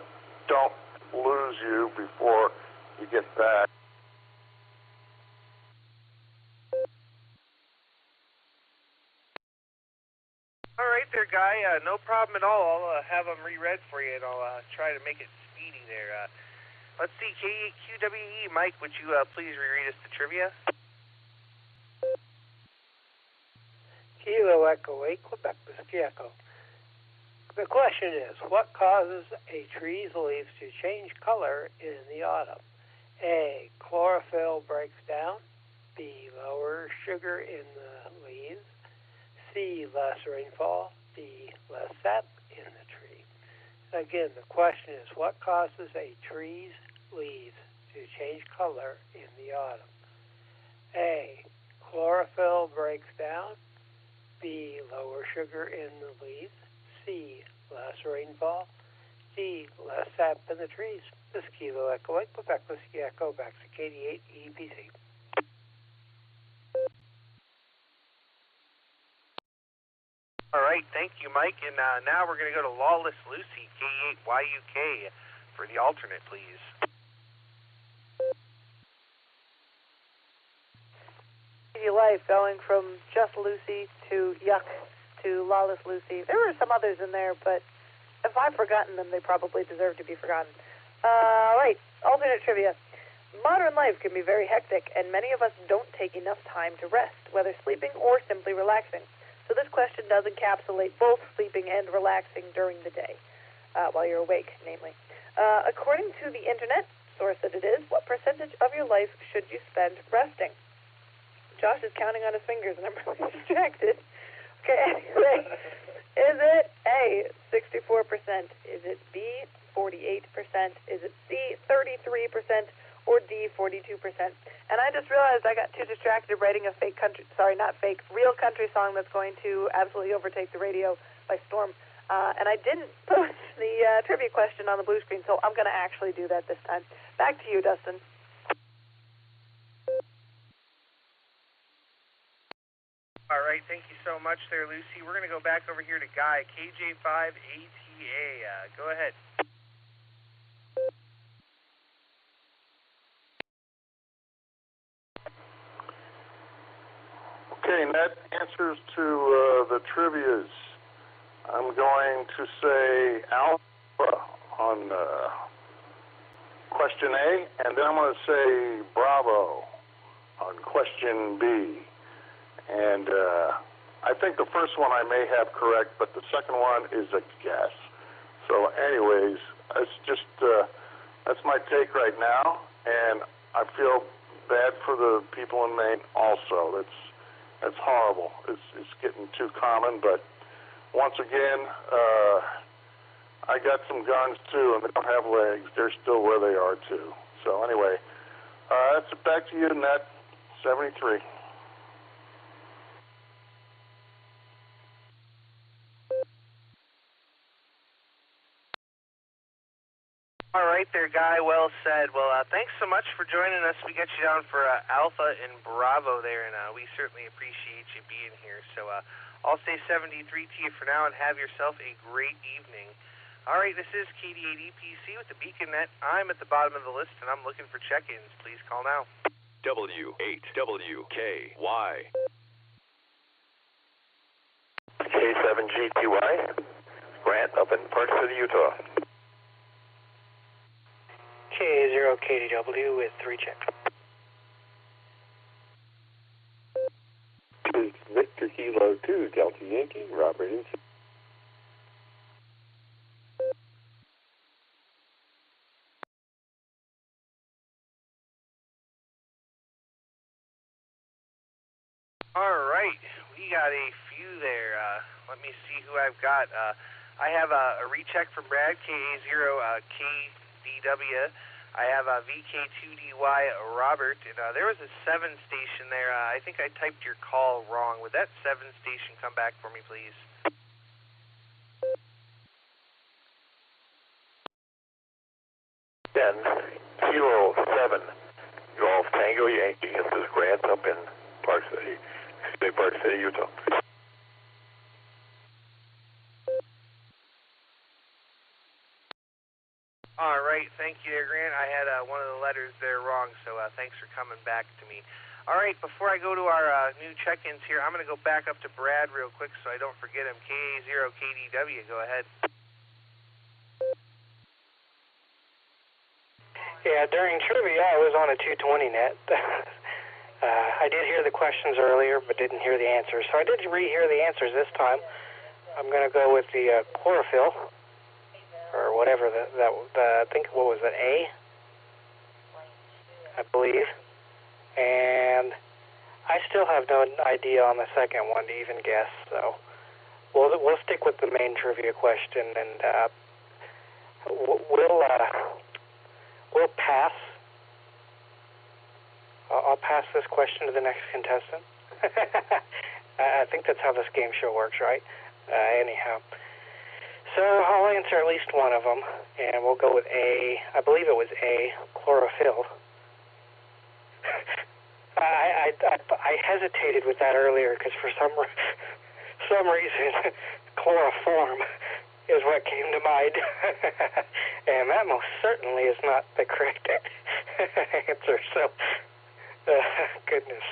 don't lose you before you get back. All right there, Guy. No problem at all. I'll have them reread for you, and I'll try to make it speedy there. Let's see, K8QWE. Mike, would you please reread us the trivia? Kilo Echo 8, Quebec, Whiskey Echo. The question is, what causes a tree's leaves to change color in the autumn? A, chlorophyll breaks down. B, lower sugar in the leaves. C, less rainfall. D, less sap in the tree. Again, the question is, what causes a tree's leaves to change color in the autumn? A, chlorophyll breaks down. B, lower sugar in the leaves. C, less rainfall. D, less sap in the trees. This is Kilo Echo 8, Quebec Whiskey Echo, back to KD8 EPC. All right, thank you, Mike. And now we're going to go to Lawless Lucy, K8YUK, for the alternate, please. Life going from Just Lucy to Yuck to Lawless Lucy. There were some others in there, but if I've forgotten them, they probably deserve to be forgotten. All right, alternate trivia. Modern life can be very hectic, and many of us don't take enough time to rest, whether sleeping or simply relaxing. So this question does encapsulate both sleeping and relaxing during the day, while you're awake, namely. According to the internet, source that it is, what percentage of your life should you spend resting? Josh is counting on his fingers, and I'm really distracted. Okay, anyway, is it A, 64%? Is it B, 48%? Is it C, 33%? Or D, 42%? And I just realized I got too distracted writing a real country song that's going to absolutely overtake the radio by storm. And I didn't post the trivia question on the blue screen, so I'm going to actually do that this time. Back to you, Dustin. All right, thank you so much there, Lucy. We're going to go back over here to Guy, KJ5ATA. Go ahead. Okay, net answers to the trivias. I'm going to say alpha on question A, and then I'm going to say bravo on question B. And I think the first one I may have correct, but the second one is a guess. So anyways, it's just, that's my take right now, and I feel bad for the people in Maine also. That's horrible. It's getting too common, but once again, I got some guns too, and they don't have legs. They're still where they are too. So anyway, that's it. Back to you, Net 73. All right there, Guy. Well said. Well, thanks so much for joining us. We got you down for Alpha and Bravo there, and we certainly appreciate you being here. So I'll say 73 to you for now, and have yourself a great evening. All right, this is KD8 EPC with the BeaconNet. I'm at the bottom of the list, and I'm looking for check-ins. Please call now. W8WKY. K7GTY. Grant up in Park City, Utah. K0KDW with 3 checks. Victor Kilo 2, Delta Yankee, Robert in. All right, we got a few there. Let me see who I've got. I have a recheck from Brad, KA0KDW. I have a VK2DY Robert, and there was a 7 station there. I think I typed your call wrong. Would that 7 station come back for me, please? Then Kilo 7 Golf Tango Yankee. This is Grant up in Park City, Utah. All right, thank you there, Grant. I had one of the letters there wrong, so thanks for coming back to me. All right, before I go to our new check-ins here, I'm going to go back up to Brad real quick so I don't forget him. KA0KDW, go ahead. Yeah, during trivia, I was on a 220 net. I did hear the questions earlier, but didn't hear the answers. So I did rehear the answers this time. I'm going to go with the chlorophyll, or whatever, I think, what was it, A? I believe. And I still have no idea on the second one to even guess, so we'll stick with the main trivia question, and we'll pass. I'll pass this question to the next contestant. I think that's how this game show works, right? Anyhow. So I'll answer at least one of them, and we'll go with A. I believe it was A, chlorophyll. I hesitated with that earlier because for some reason chloroform is what came to mind, and that most certainly is not the correct answer. So, goodness,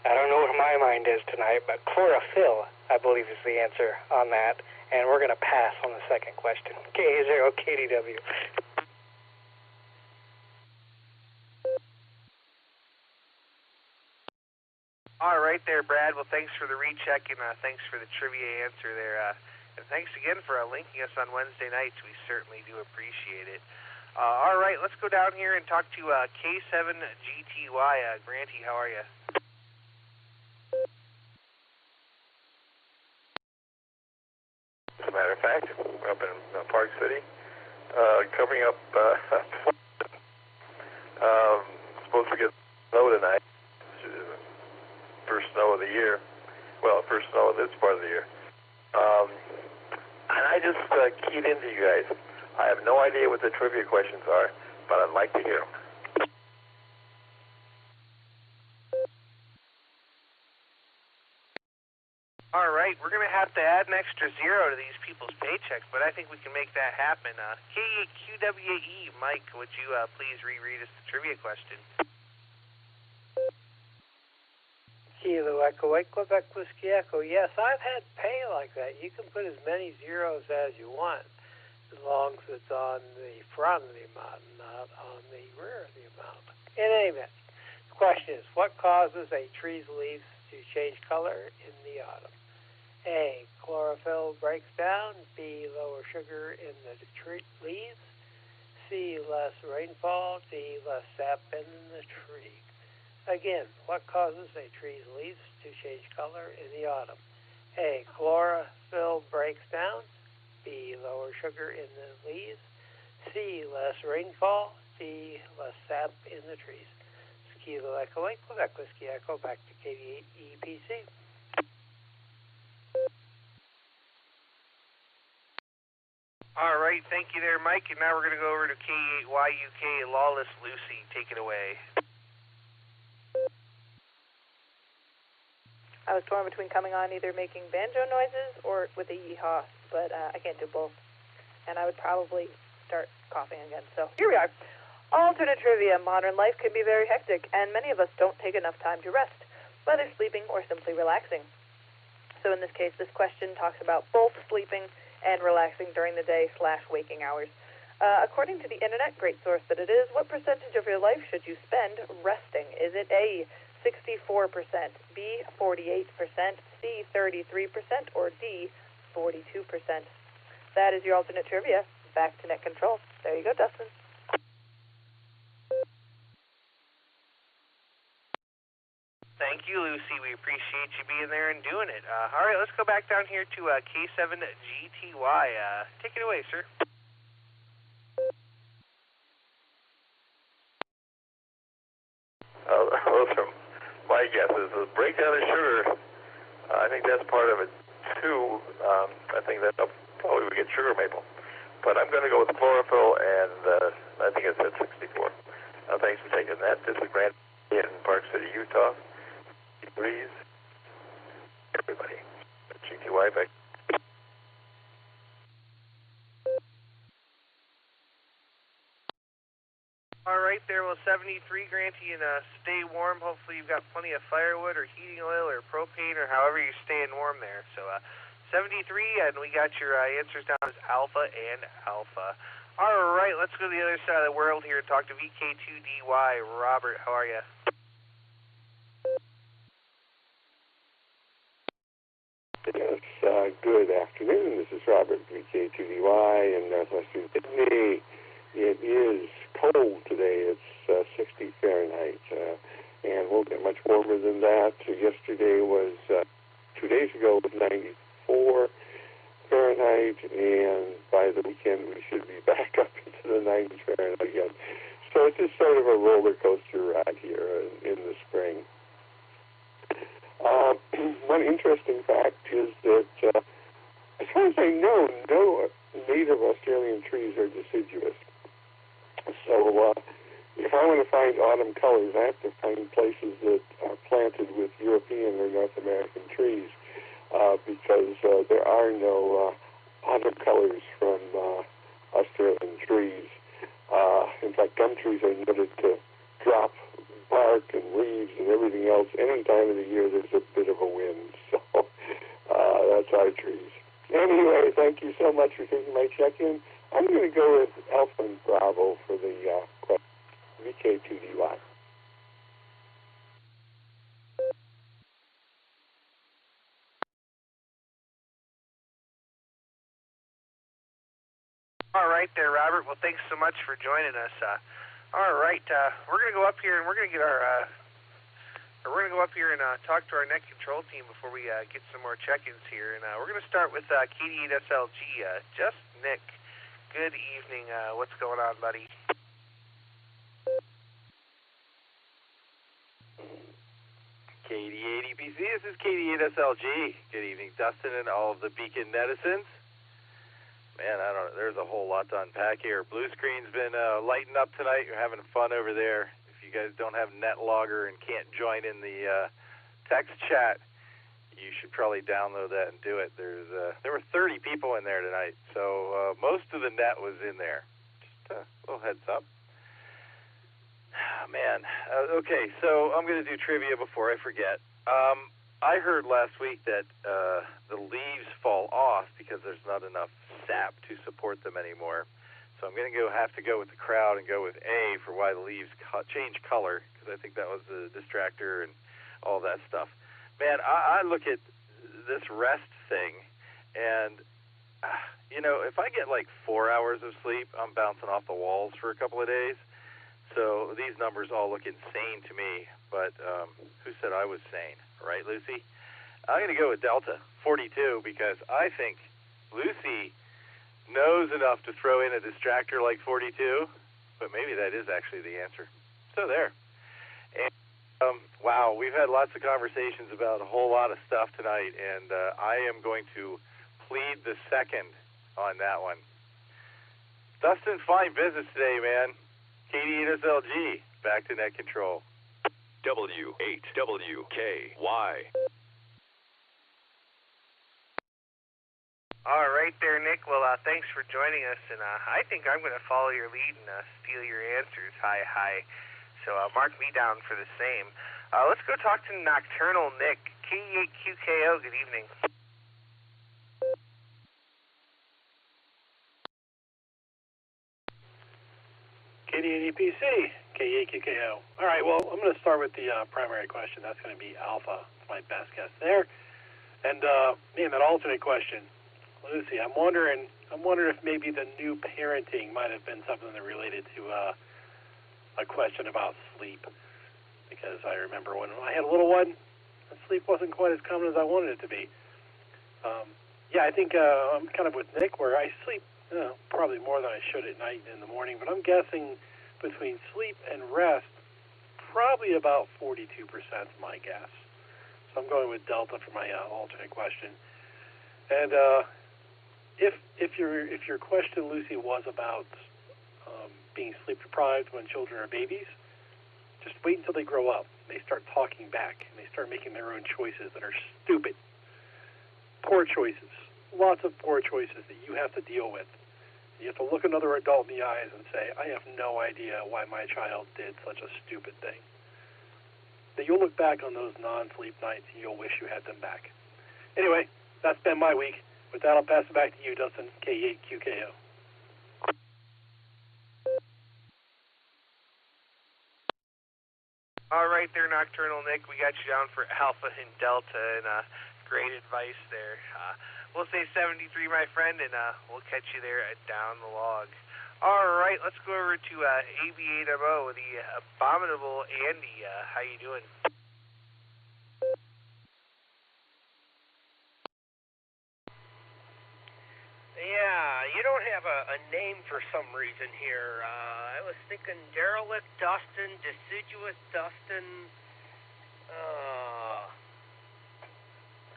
I don't know where my mind is tonight, but chlorophyll, I believe, is the answer on that. And we're going to pass on the second question. KA0KDW. All right there, Brad. Well, thanks for the recheck, and thanks for the trivia answer there. And thanks again for linking us on Wednesday nights. We certainly do appreciate it. All right, let's go down here and talk to K7GTY. Granty, how are you? As a matter of fact, we're up in Park City, covering up supposed to get snow tonight, which is the first snow of the year. Well, first snow of this part of the year. And I just keyed into you guys. I have no idea what the trivia questions are, but I'd like to hear them. All right, we're going to have to add an extra 0 to these people's paychecks, but I think we can make that happen. KQWAE, Mike, would you please reread us the trivia question? Kilo Echo Quebec Whiskey Echo. Yes, I've had pay like that. You can put as many zeros as you want, as long as it's on the front of the amount, not on the rear of the amount. In any event, the question is, what causes a tree's leaves to change color in the autumn? A, chlorophyll breaks down. B, lower sugar in the tree leaves. C, less rainfall. D, less sap in the tree. Again, what causes a tree's leaves to change color in the autumn? A, chlorophyll breaks down. B, lower sugar in the leaves. C, less rainfall. D, less sap in the trees. Kilo Echo 8, Quebec Whiskey Echo, back to KD8 EPC. All right, thank you there, Mike. And now we're going to go over to K8YUK, Lawless Lucy. Take it away. I was torn between coming on either making banjo noises or with a yeehaw, but I can't do both. And I would probably start coughing again. So here we are. Alternate trivia. Modern life can be very hectic, and many of us don't take enough time to rest, whether sleeping or simply relaxing. So in this case, this question talks about both sleeping and relaxing during the day / waking hours. According to the internet, great source that it is, what percentage of your life should you spend resting? Is it A, 64%, B, 48%, C, 33%, or D, 42%? That is your alternate trivia. Back to net control. There you go, Dustin. Thank you, Lucy. We appreciate you being there and doing it. All right, let's go back down here to K7GTY. Take it away, sir. Those are my guesses. The breakdown of sugar, I think that's part of it too. I think that probably we get sugar maple. But I'm going to go with chlorophyll, and I think it's at 64. Thanks for taking that. This is Grant in Park City, Utah. Breeze. Everybody. GTY back. All right there, well, 73, Granty, and stay warm. Hopefully you've got plenty of firewood or heating oil or propane or however you're staying warm there. So 73, and we got your answers down as Alpha and Alpha. All right, let's go to the other side of the world here and talk to VK2DY. Robert, how are you? Yes, good afternoon. This is Robert, VK2DY in Northwestern Sydney. It is cold today. It's 60 Fahrenheit, and won't get much warmer than that. Yesterday was, 2 days ago, was 94 Fahrenheit, and by the weekend we should be back up into the 90s Fahrenheit again. So it's just sort of a roller coaster ride here in the spring. One interesting fact is that, as far as I know, no native Australian trees are deciduous. So if I want to find autumn colors, I have to find places that are planted with European or North American trees, because there are no autumn colors from Australian trees. In fact, gum trees are noted to drop bark and leaves and everything else any time of the year there's a bit of a wind. So that's our trees. Anyway, thank you so much for taking my check-in. I'm going to go with Alpha and Bravo for the question. VK2DY. All right there, Robert. Well, thanks so much for joining us. All right, we're going to go up here and we're going to get our, talk to our net control team before we get some more check-ins here. And we're going to start with KD8SLG. Just Nick. Good evening. What's going on, buddy? KD8EPC, this is KD8SLG. Good evening, Dustin and all of the Beacon netizens. Man, I don't know, there's a whole lot to unpack here. Blue Screen's been lighting up tonight. You're having fun over there. If you guys don't have NetLogger and can't join in the text chat, you should probably download that and do it. There were 30 people in there tonight, so most of the net was in there. Just a little heads up. Man, okay, so I'm going to do trivia before I forget. I heard last week that the leaves fall off because there's not enough sap to support them anymore. So I'm going to have to go with the crowd and go with A for why the leaves change color, because I think that was a distractor and all that stuff. Man, I look at this rest thing, and, if I get like 4 hours of sleep, I'm bouncing off the walls for a couple of days. So these numbers all look insane to me, but who said I was sane, right, Lucy? I'm going to go with Delta 42 because I think Lucy knows enough to throw in a distractor like 42, but maybe that is actually the answer. So there. And, wow, we've had lots of conversations about a whole lot of stuff tonight, and I am going to plead the second on that one. Dustin, fine business today, man. KD8SLG, back to net control. W8WKY. All right there, Nick. Well, thanks for joining us, and I think I'm going to follow your lead and steal your answers. Hi. So mark me down for the same. Let's go talk to Nocturnal Nick. K8QKO, good evening. KD8EPC, K8QKO. All right, well, I'm going to start with the primary question. That's going to be Alpha. That's my best guess there. And that alternate question, Lucy, I'm wondering if maybe the new parenting might have been something that related to a question about sleep. because I remember when I had a little one, sleep wasn't quite as common as I wanted it to be. Yeah, I think I'm kind of with Nick, where I sleep probably more than I should at night and in the morning, but I'm guessing between sleep and rest, probably about 42% is my guess. So I'm going with Delta for my alternate question. And if your question, Lucy, was about being sleep deprived when children are babies, just wait until they grow up. They start talking back, and they start making their own choices that are stupid. Poor choices. Lots of poor choices that you have to deal with. You have to look another adult in the eyes and say, I have no idea why my child did such a stupid thing. That you'll look back on those non-sleep nights and you'll wish you had them back. Anyway, that's been my week. With that, I'll pass it back to you, Dustin, K8QKO. All right there, Nocturnal Nick. We got you down for Alpha and Delta, and great advice there. We'll say 73, my friend, and we'll catch you there at Down the Log. All right, let's go over to AB8MO, the abominable Andy. How you doing? Yeah, you don't have a name for some reason here. I was thinking derelict Dustin, deciduous Dustin.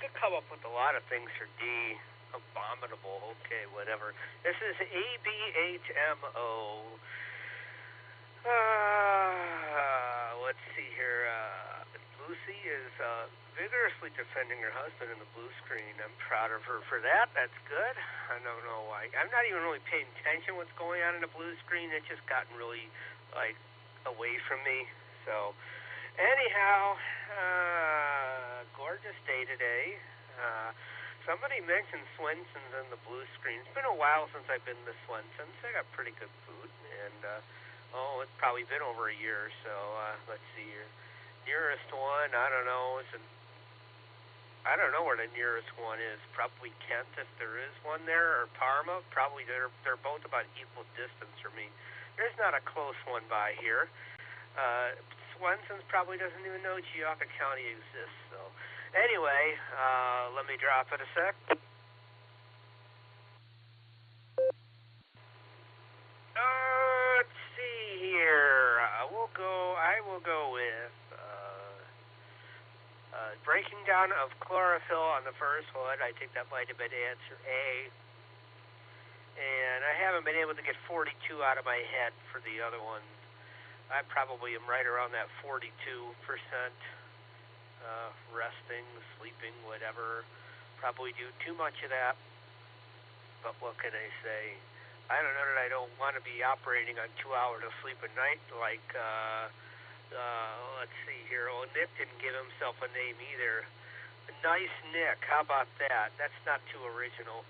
Could come up with a lot of things for D. Abominable. Okay, whatever. This is AB8MO. Let's see here. Lucy is vigorously defending her husband in the blue screen. I'm proud of her for that. That's good. I don't know why. I'm not even really paying attention what's going on in the blue screen. It's just gotten really, away from me. So, anyhow, gorgeous day today. Somebody mentioned Swenson's in the blue screen. It's been a while since I've been to Swenson's. They got pretty good food. And, it's probably been over a year or so. Let's see here. Nearest one, I don't know. I don't know where the nearest one is. Probably Kent, if there is one there, or Parma. Probably they're both about equal distance from me. There's not a close one by here. Swenson's probably doesn't even know Geauga County exists. So anyway, let me drop it a sec. Let's see here. I will go with breaking down of chlorophyll on the first one. I think that might have been answer A. And I haven't been able to get 42 out of my head for the other one. I probably am right around that 42%. Resting, sleeping, whatever. Probably do too much of that. But what can I say? I don't know that I don't want to be operating on 2 hours of sleep a night like, let's see here. Oh, Nick didn't give himself a name either. Nice Nick. How about that? That's not too original.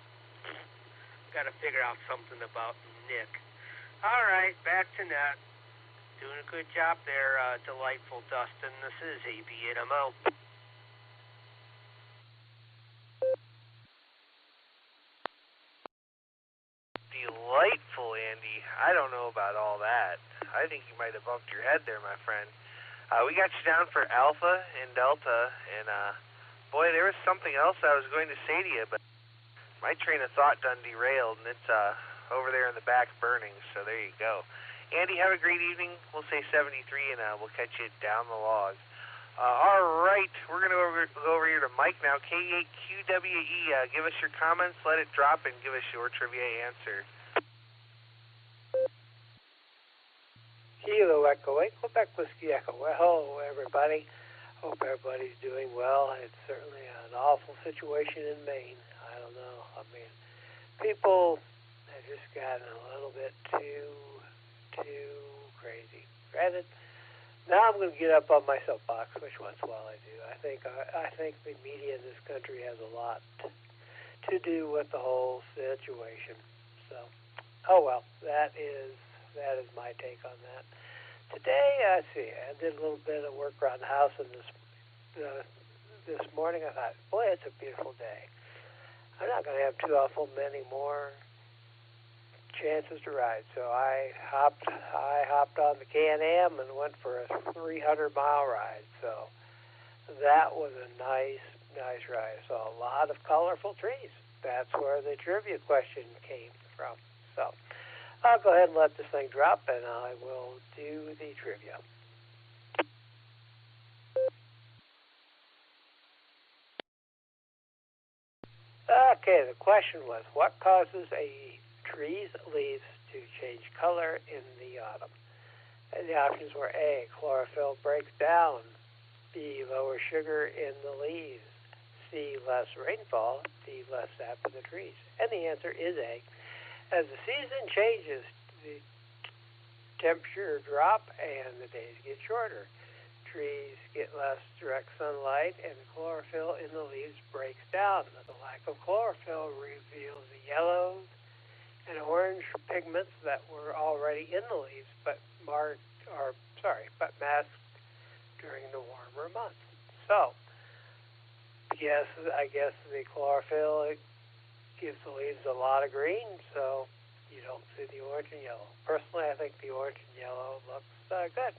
Got to figure out something about Nick. All right, back to net. Doing a good job there, delightful Dustin. This is AB8MO. Delightful, Andy. I don't know about all that. I think you might have bumped your head there, my friend. We got you down for Alpha and Delta, and boy, there was something else I was going to say to you, but my train of thought done derailed, and it's over there in the back burning, so there you go. Andy, have a great evening. We'll say 73, and we'll catch you down the log. All right, we're going to go over here to Mike now, K8QWE. Give us your comments, let it drop, and give us your trivia answer. Kilo Echolink, Quebec Whiskey Echo. Well, hello, everybody. Hope everybody's doing well. It's certainly an awful situation in Maine. I don't know. I mean, people have just gotten a little bit too crazy. Granted, now I'm going to get up on my soapbox, which once in a while I do. I think the media in this country has a lot to do with the whole situation. So, oh well, that is my take on that. Today, I did a little bit of work around the house, and this morning I thought, boy, it's a beautiful day. I'm not going to have too awful many more chances to ride. So I hopped on the Can-Am and went for a 300-mile ride. So that was a nice ride. I saw a lot of colorful trees. That's where the trivia question came from. So I'll go ahead and let this thing drop, and I will do the trivia. Okay, the question was, what causes a tree's leaves to change color in the autumn? And the options were A, chlorophyll breaks down, B, lower sugar in the leaves, C, less rainfall, D, less sap in the trees. And the answer is A. As the season changes, the temperature drop and the days get shorter. Trees get less direct sunlight, and the chlorophyll in the leaves breaks down. The lack of chlorophyll reveals the yellows and orange pigments that were already in the leaves, but masked during the warmer months. So, I guess the chlorophyll gives the leaves a lot of green, so you don't see the orange and yellow. Personally, I think the orange and yellow looks good.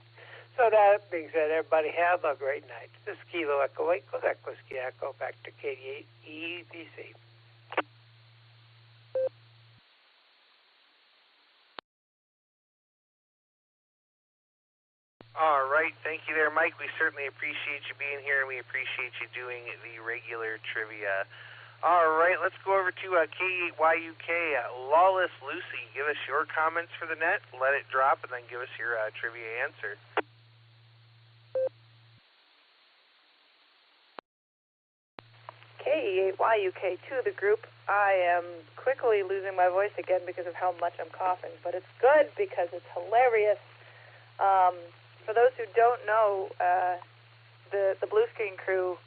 So that being said, everybody have a great night. This is Kilo Echo 8, Quebec Whiskey Echo, back to KD8 EPC. All right, thank you there, Mike. We certainly appreciate you being here, and we appreciate you doing the regular trivia. All right, let's go over to K8YUK, Lawless Lucy. Give us your comments for the net, let it drop, and then give us your trivia answer. K8YUK to the group. I am quickly losing my voice again because of how much I'm coughing, but it's good because it's hilarious. For those who don't know, the Blue Screen crew,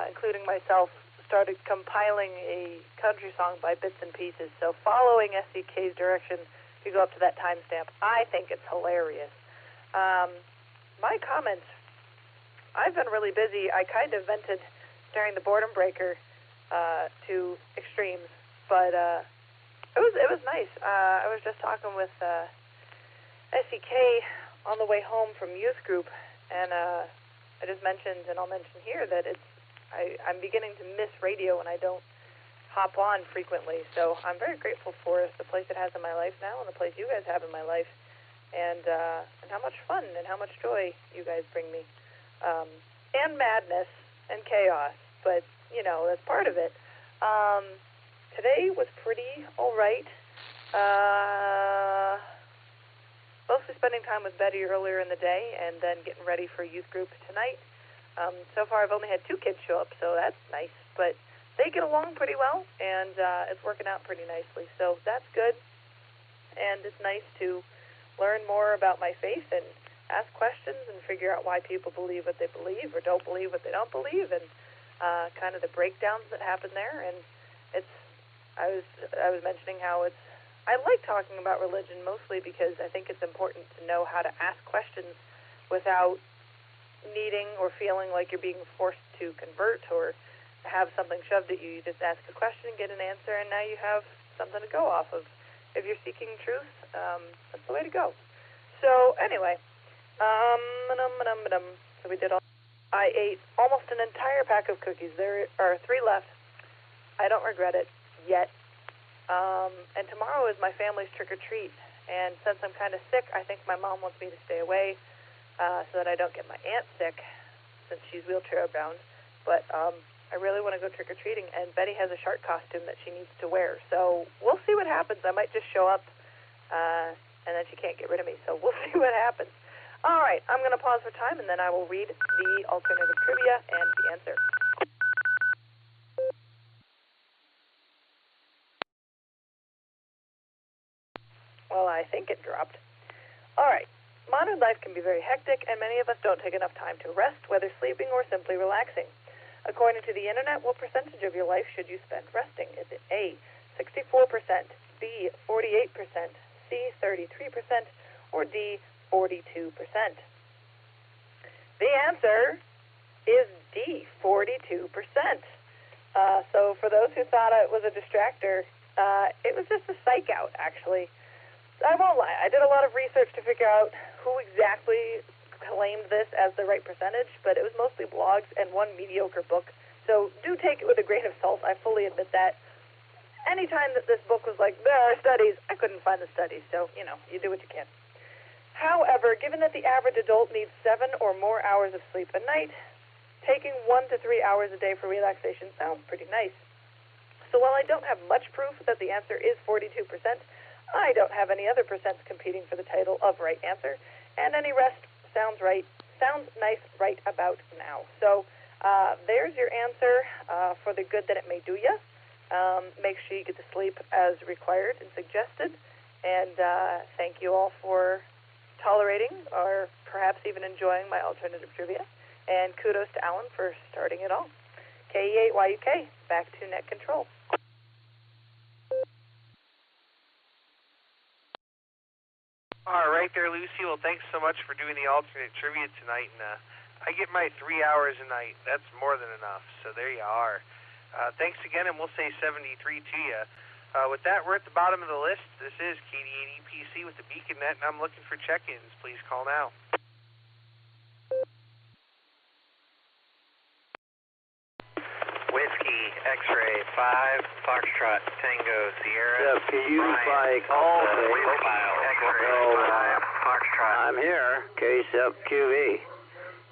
including myself, started compiling a country song by bits and pieces. So following SDK's direction, if you go up to that timestamp, I think it's hilarious. My comments, I've been really busy. I kind of vented during the boredom breaker to extremes, but it was nice. I was just talking with SDK on the way home from youth group, and I just mentioned, and I'll mention here, that I'm beginning to miss radio when I don't hop on frequently. So I'm very grateful for the place it has in my life now, and the place you guys have in my life, and how much fun and how much joy you guys bring me, and madness and chaos. But that's part of it. Today was pretty all right. Mostly spending time with Betty earlier in the day, and then getting ready for youth group tonight. So far, I've only had 2 kids show up, so that's nice. But they get along pretty well, and it's working out pretty nicely. So that's good. And it's nice to learn more about my faith and ask questions and figure out why people believe what they believe or don't believe what they don't believe, and kind of the breakdowns that happen there. And I was mentioning how I like talking about religion mostly because I think it's important to know how to ask questions without needing or feeling like you're being forced to convert or have something shoved at you. You just ask a question, get an answer, and now you have something to go off of. If you're seeking truth, that's the way to go. So anyway, so we did all. I ate almost an entire pack of cookies. There are 3 left. I don't regret it yet. And tomorrow is my family's trick-or-treat. And since I'm kind of sick, I think my mom wants me to stay away so that I don't get my aunt sick since she's wheelchair-bound. But I really want to go trick-or-treating, and Betty has a shark costume that she needs to wear. So we'll see what happens. I might just show up, and then she can't get rid of me. So we'll see what happens. All right, I'm going to pause for time, and then I will read the alternative trivia and the answer. Well, I think it dropped. All right. Modern life can be very hectic, and many of us don't take enough time to rest, whether sleeping or simply relaxing. According to the Internet, what percentage of your life should you spend resting? Is it A, 64%, B, 48%, C, 33%, or D, 42%? The answer is D, 42%. So for those who thought it was a distractor, It was just a psych out, actually. I won't lie. I did a lot of research to figure out who exactly claimed this as the right percentage, but it was mostly blogs and one mediocre book. So do take it with a grain of salt. I fully admit that. Anytime that this book was like, there are studies, I couldn't find the studies. So, you know, you do what you can. However, given that the average adult needs 7 or more hours of sleep a night, taking 1 to 3 hours a day for relaxation sounds pretty nice. So while I don't have much proof that the answer is 42%, I don't have any other percents competing for the title of right answer, and any rest sounds nice right about now. So there's your answer for the good that it may do you. Make sure you get to sleep as required and suggested, and thank you all for tolerating or perhaps even enjoying my alternative trivia, and kudos to Alan for starting it all. KE8YUK, back to net control. All right there, Lucy. Well, thanks so much for doing the alternate trivia tonight. And I get my 3 hours a night. That's more than enough. So there you are. Thanks again, and we'll say 73 to you. With that, we're at the bottom of the list. This is KD8EPC with the Beacon Net, and I'm looking for check-ins. Please call now. Whiskey, X-ray, 5, Foxtrot, Tango, Sierra. K-U-5, Mobile, X-ray, 5, Foxtrot. I'm here, K-SUP-QV,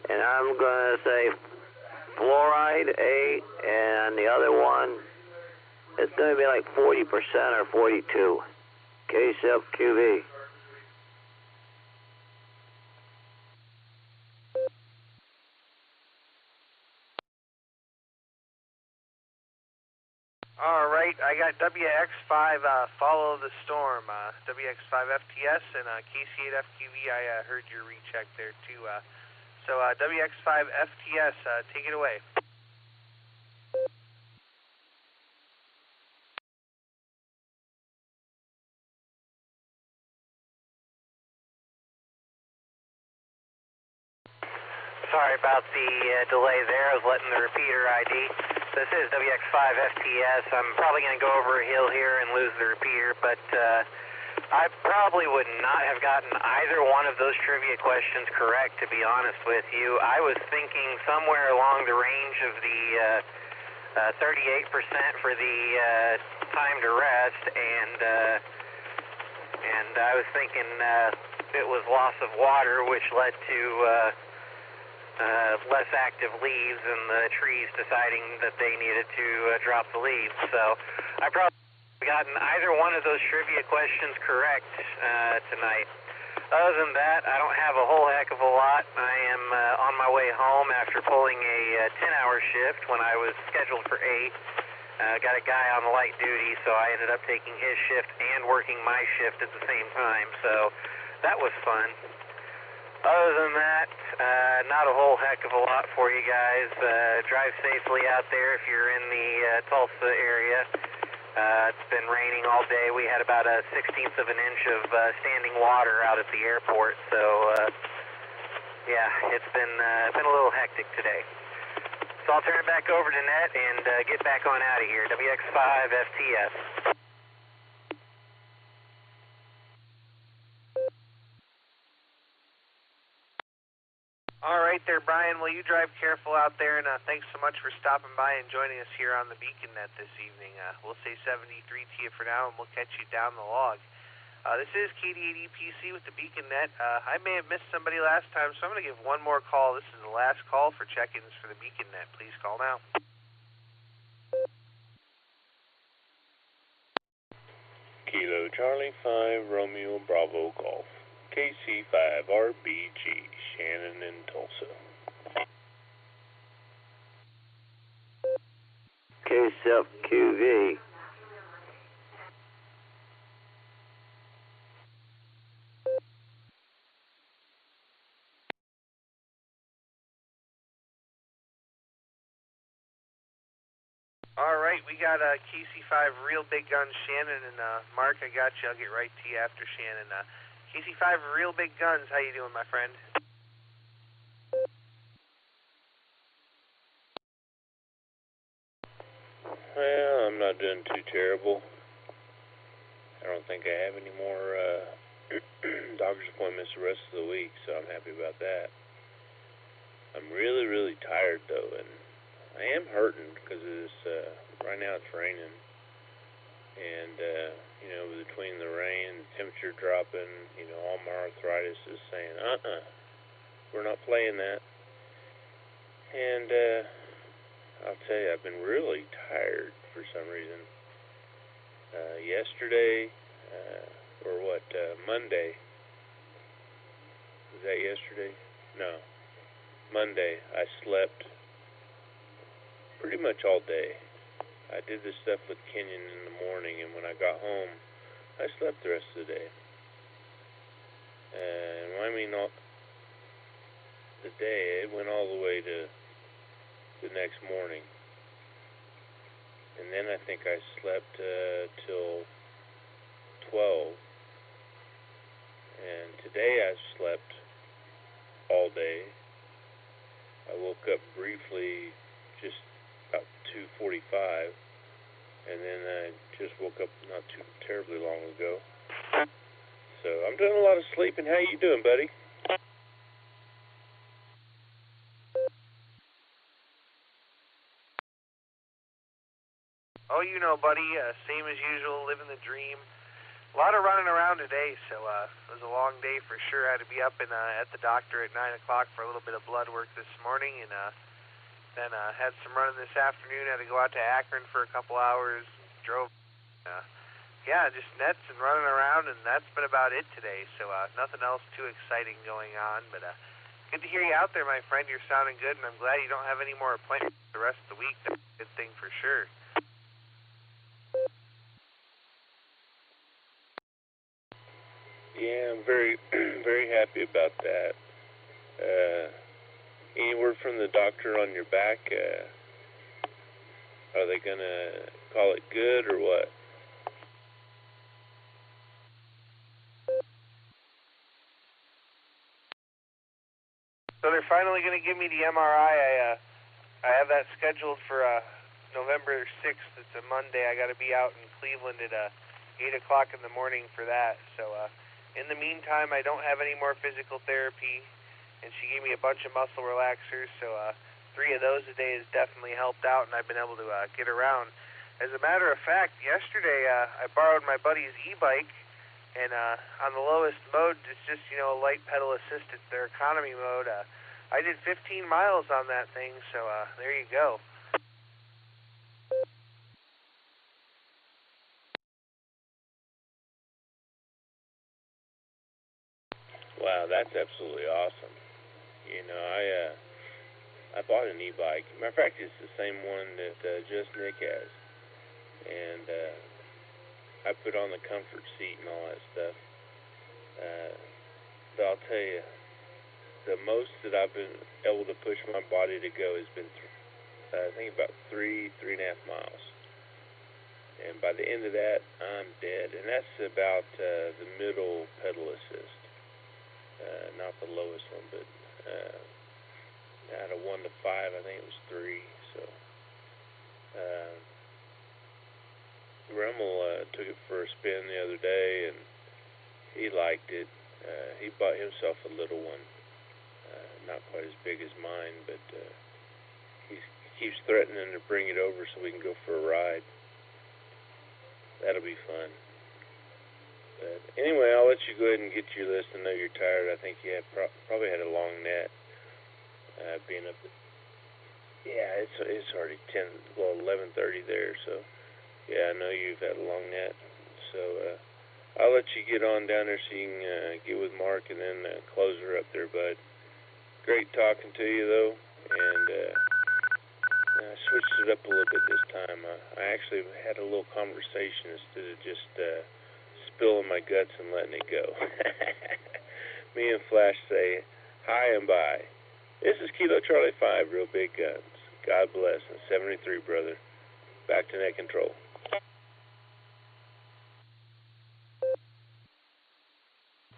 and I'm going to say fluoride, 8, and the other one, it's going to be like 40% or 42. K-SUP-QV. All right, I got WX5, Follow the Storm, WX5 FTS, and KC8 FQV, I heard your recheck there too. So WX5 FTS, take it away. Sorry about the delay there. I was letting the repeater ID. This is WX5 FTS. I'm probably going to go over a hill here and lose the repeater, but I probably would not have gotten either one of those trivia questions correct, to be honest with you. I was thinking somewhere along the range of the 38% for the time to rest, and I was thinking it was loss of water, which led to less active leaves and the trees deciding that they needed to drop the leaves. So I probably gotten either one of those trivia questions correct tonight. Other than that, I don't have a whole heck of a lot. I am on my way home after pulling a 10-hour shift when I was scheduled for 8. Got a guy on light duty, so I ended up taking his shift and working my shift at the same time. So that was fun. Other than that, not a whole heck of a lot for you guys. Drive safely out there if you're in the Tulsa area. It's been raining all day. We had about a 1/16 of an inch of standing water out at the airport. So, yeah, it's been a little hectic today. So I'll turn it back over to Net and get back on out of here. WX5 FTS. All right there, Brian. Well, you drive careful out there, and thanks so much for stopping by and joining us here on the Beacon Net this evening. We'll say 73 to you for now, and we'll catch you down the log. This is KD8EPC with the Beacon Net. I may have missed somebody last time, so I'm going to give one more call. This is the last call for check-ins for the Beacon Net. Please call now. Kilo Charlie 5 Romeo Bravo Golf. KC5 RBG, Shannon in Tulsa. K-SUP-QV. All right, we got KC5 Real Big Guns, Shannon, and Mark, I got you. I'll get right to you after Shannon. KC5 Real Big Guns, how you doing, my friend? Well, I'm not doing too terrible. I don't think I have any more doctor's appointments the rest of the week, so I'm happy about that. I'm really, really tired, though, and I am hurting because right now it's raining. And, between the rain, the temperature dropping, all my arthritis is saying, we're not playing that. And I'll tell you, I've been really tired for some reason. Yesterday, Monday. Was that yesterday? No. Monday, I slept pretty much all day. I did this stuff with Kenyon in the morning, and when I got home, I slept the rest of the day. And the day, it went all the way to the next morning. And then I think I slept till 12. And today I slept all day. I woke up briefly just about 2:45, and then I just woke up not too terribly long ago. So I'm doing a lot of sleeping. How you doing, buddy? Oh, buddy, same as usual, living the dream. A lot of running around today, so it was a long day for sure. I had to be up at the doctor at 9 o'clock for a little bit of blood work this morning, and then had some running this afternoon. Had to go out to Akron for a couple hours. Drove, just nets and running around, and that's been about it today. So nothing else too exciting going on, but good to hear you out there, my friend. You're sounding good, and I'm glad you don't have any more appointments the rest of the week. That's a good thing for sure. Yeah, I'm very, very happy about that. Any word from the doctor on your back? Are they going to call it good or what? So they're finally going to give me the MRI. I have that scheduled for November 6th. It's a Monday. I got to be out in Cleveland at 8 o'clock in the morning for that. So in the meantime, I don't have any more physical therapy, and she gave me a bunch of muscle relaxers, so 3 of those a day has definitely helped out, and I've been able to get around. As a matter of fact, yesterday I borrowed my buddy's e-bike, and on the lowest mode, it's just, light pedal assisted, their economy mode. I did 15 miles on that thing, so there you go. Wow, that's absolutely awesome. I bought an e-bike. Matter of fact, it's the same one that Just Nick has. And I put on the comfort seat and all that stuff. But I'll tell you, the most that I've been able to push my body to go has been, I think, about 3.5 miles. And by the end of that, I'm dead. And that's about the middle pedal assist. Not the lowest one, but out of 1 to 5, I think it was 3. So Rimmel took it for a spin the other day, and he liked it. He bought himself a little one, not quite as big as mine, but he keeps threatening to bring it over so we can go for a ride. That'll be fun. But anyway, I'll let you go ahead and get your list. I know you're tired. I think you probably had a long net being up. It's already 11:30 there. So yeah, I know you've had a long net. So I'll let you get on down there so you can get with Mark and then close her up there, bud. Great talking to you though, and I switched it up a little bit this time. I actually had a little conversation instead of just spilling my guts and letting it go. Me and Flash say hi and bye. This is Kilo Charlie 5, Real Big Guns. God bless. And 73, brother. Back to net control.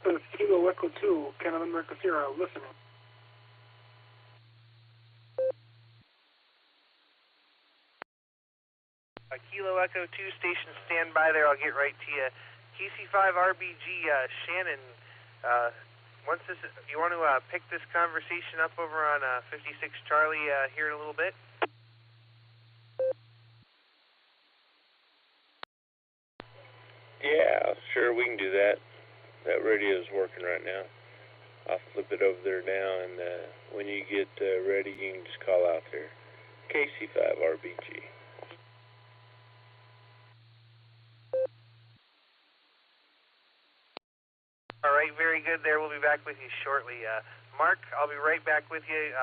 This is Kilo Echo 2, Canada America Sierra, listening. Kilo Echo 2 station, stand by there. I'll get right to you. KC5RBG, Shannon, once this, you want to pick this conversation up over on 56 Charlie here in a little bit? Yeah, sure, we can do that. That radio's working right now. I'll flip it over there now, and when you get ready, you can just call out there. KC5RBG. All right, very good there. We'll be back with you shortly. Mark, I'll be right back with you.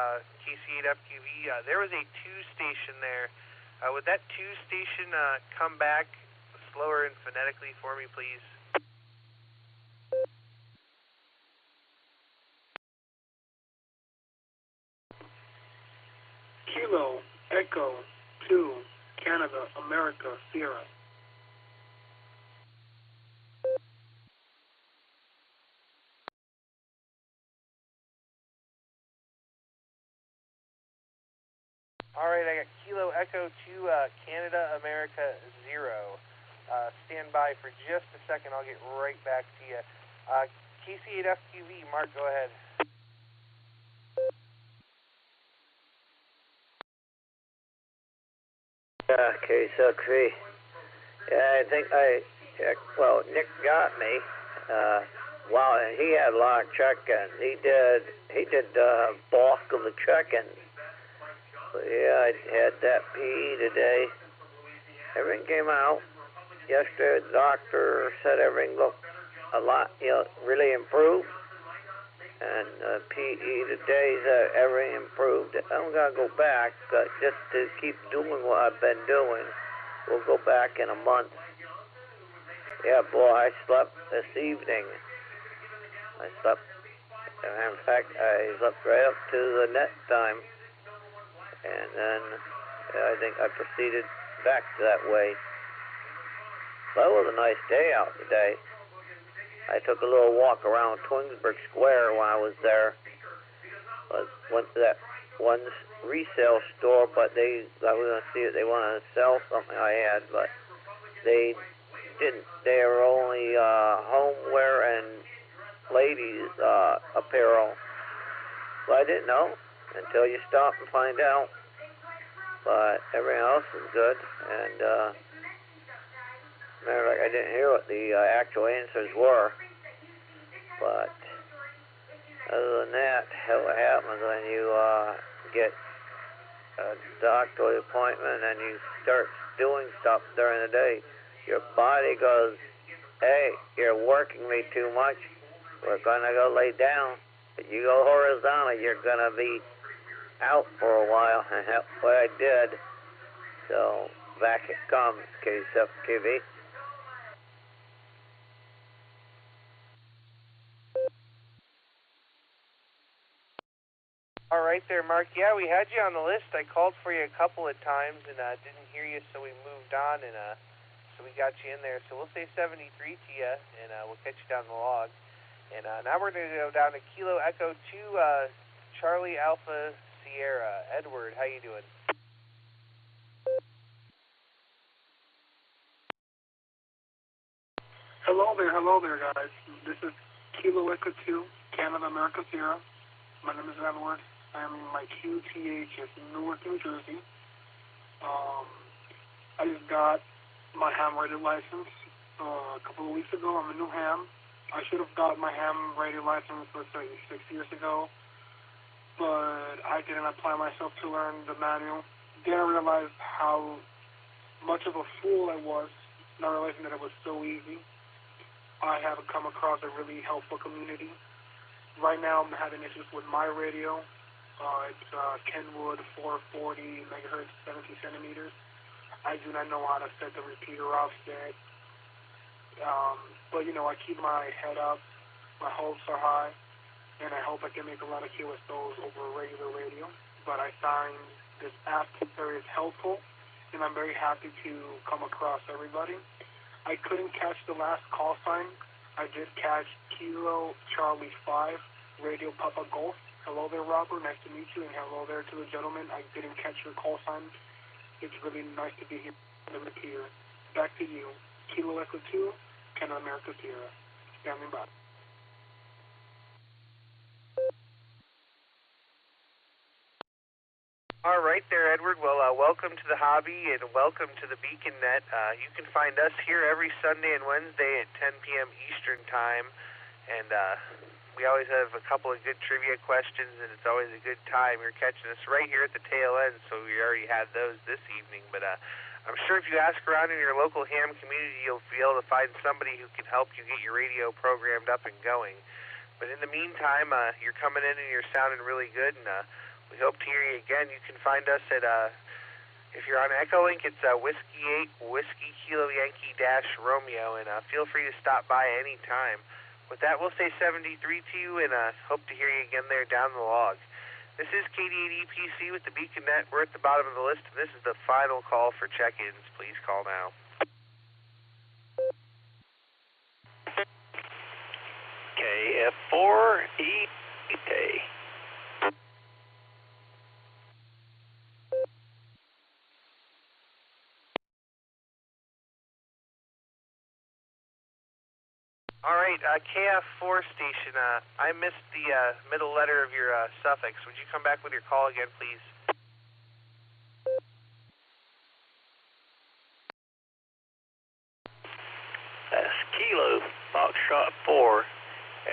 KC8FQV, there was a 2-station there. Would that 2-station come back slower and phonetically for me, please? Kilo, Echo, 2, Canada, America, Sierra. All right, I got Kilo Echo 2, Canada, America, 0. Stand by for just a second. I'll get right back to you. KC8FQV, Mark, go ahead. Yeah, KC3. Yeah, I think well, Nick got me. Well, he had a lot of check-ins. He did bulk of the check-ins. But yeah, I had that PE today. Everything came out. Yesterday, the doctor said everything looked a lot, really improved. And PE today said everything improved. I'm going to go back just to keep doing what I've been doing. We'll go back in a month. Yeah, boy, I slept this evening. In fact, I slept right up to the net time. And then I think I proceeded back that way. But it was a nice day out today. I took a little walk around Twinsburg Square when I was there. Went to that one resale store, but I was going to see if they wanted to sell something I had, but they didn't. They were only homeware and ladies apparel. But I didn't know until you stop and find out. But everything else was good, and matter of fact, I didn't hear what the actual answers were. But other than that, what happens when you get a doctor appointment and you start doing stuff during the day? Your body goes, "Hey, you're working me too much. We're gonna go lay down." If you go horizontal, you're gonna be out for a while, and that's what I did. So back it comes, KC7QV. All right there, Mark. Yeah, we had you on the list. I called for you a couple of times and didn't hear you, so we moved on, and so we got you in there. So we'll say 73 to you, and we'll catch you down the log. And now we're going to go down to Kilo Echo 2, Charlie Alpha Sierra. Edward, how you doing? Hello there, guys. This is Kilo Echo 2, Canada, America, Sierra. My name is Edward. I am in my QTH in Newark, New Jersey. I just got my ham radio license a couple of weeks ago. I'm a new ham. I should have got my ham radio license, let's say, 6 years ago, but I didn't apply myself to learn the manual. Then I realized how much of a fool I was, not realizing that it was so easy. I have come across a really helpful community. Right now, I'm having issues with my radio. It's Kenwood 440 megahertz, 70 centimeters. I do not know how to set the repeater offset. But, I keep my head up. My hopes are high. And I hope I can make a lot of QSOs over a regular radio. But I find this app very helpful. And I'm very happy to come across everybody. I couldn't catch the last call sign. I did catch Kilo Charlie 5, Radio Papa Golf. Hello there, Robert. Nice to meet you. And hello there to the gentleman. I didn't catch your call sign. It's really nice to be here. Here. Back to you. Kilo Echo 2, Canada America Sierra. Standing by. All right there, Edward. Well, welcome to the hobby and welcome to the Beacon Net. You can find us here every Sunday and Wednesday at 10 p.m. Eastern Time, and we always have a couple of good trivia questions, and it's always a good time. You're catching us right here at the tail end, so we already had those this evening, but I'm sure if you ask around in your local ham community, you'll be able to find somebody who can help you get your radio programmed up and going. But in the meantime, you're coming in and you're sounding really good, and we hope to hear you again. You can find us at, if you're on Echolink, it's Whiskey 8, Whiskey Kilo Yankee Dash Romeo, and feel free to stop by any time. With that, we'll say 73 to you, and hope to hear you again there down the log. This is KD8EPC with the Beacon Net. We're at the bottom of the list, and this is the final call for check-ins. Please call now. KF4EK. All right, KF4 station, I missed the middle letter of your suffix. Would you come back with your call again, please? That's Kilo, Foxtrot 4,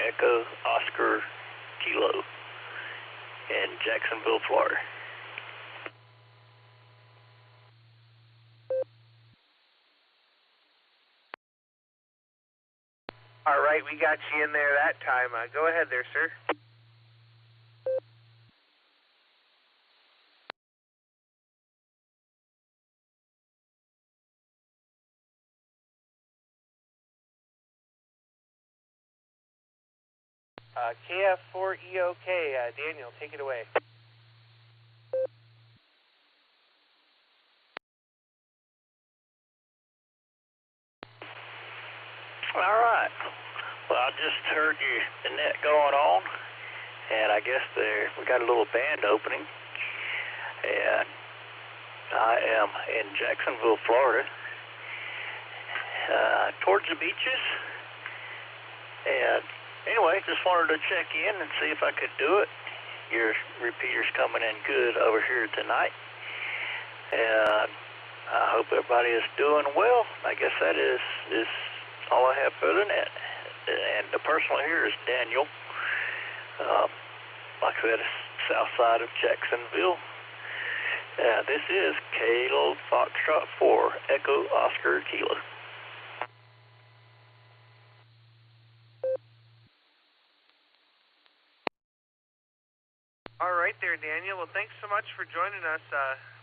Echo, Oscar, Kilo, in Jacksonville, Florida. All right, we got you in there that time. Go ahead there, sir. KF4EOK, Daniel, take it away. All right. Well, I just heard the net going on, and I guess we got a little band opening, and I am in Jacksonville, Florida, towards the beaches, and anyway, just wanted to check in and see if I could do it. Your repeater's coming in good over here tonight, and I hope everybody is doing well. I guess that is all I have for the net. And the person here is Daniel. Like I said, it's south side of Jacksonville. This is Kilo Foxtrot 4, Echo Oscar Kilo. All right there, Daniel. Well, thanks so much for joining us.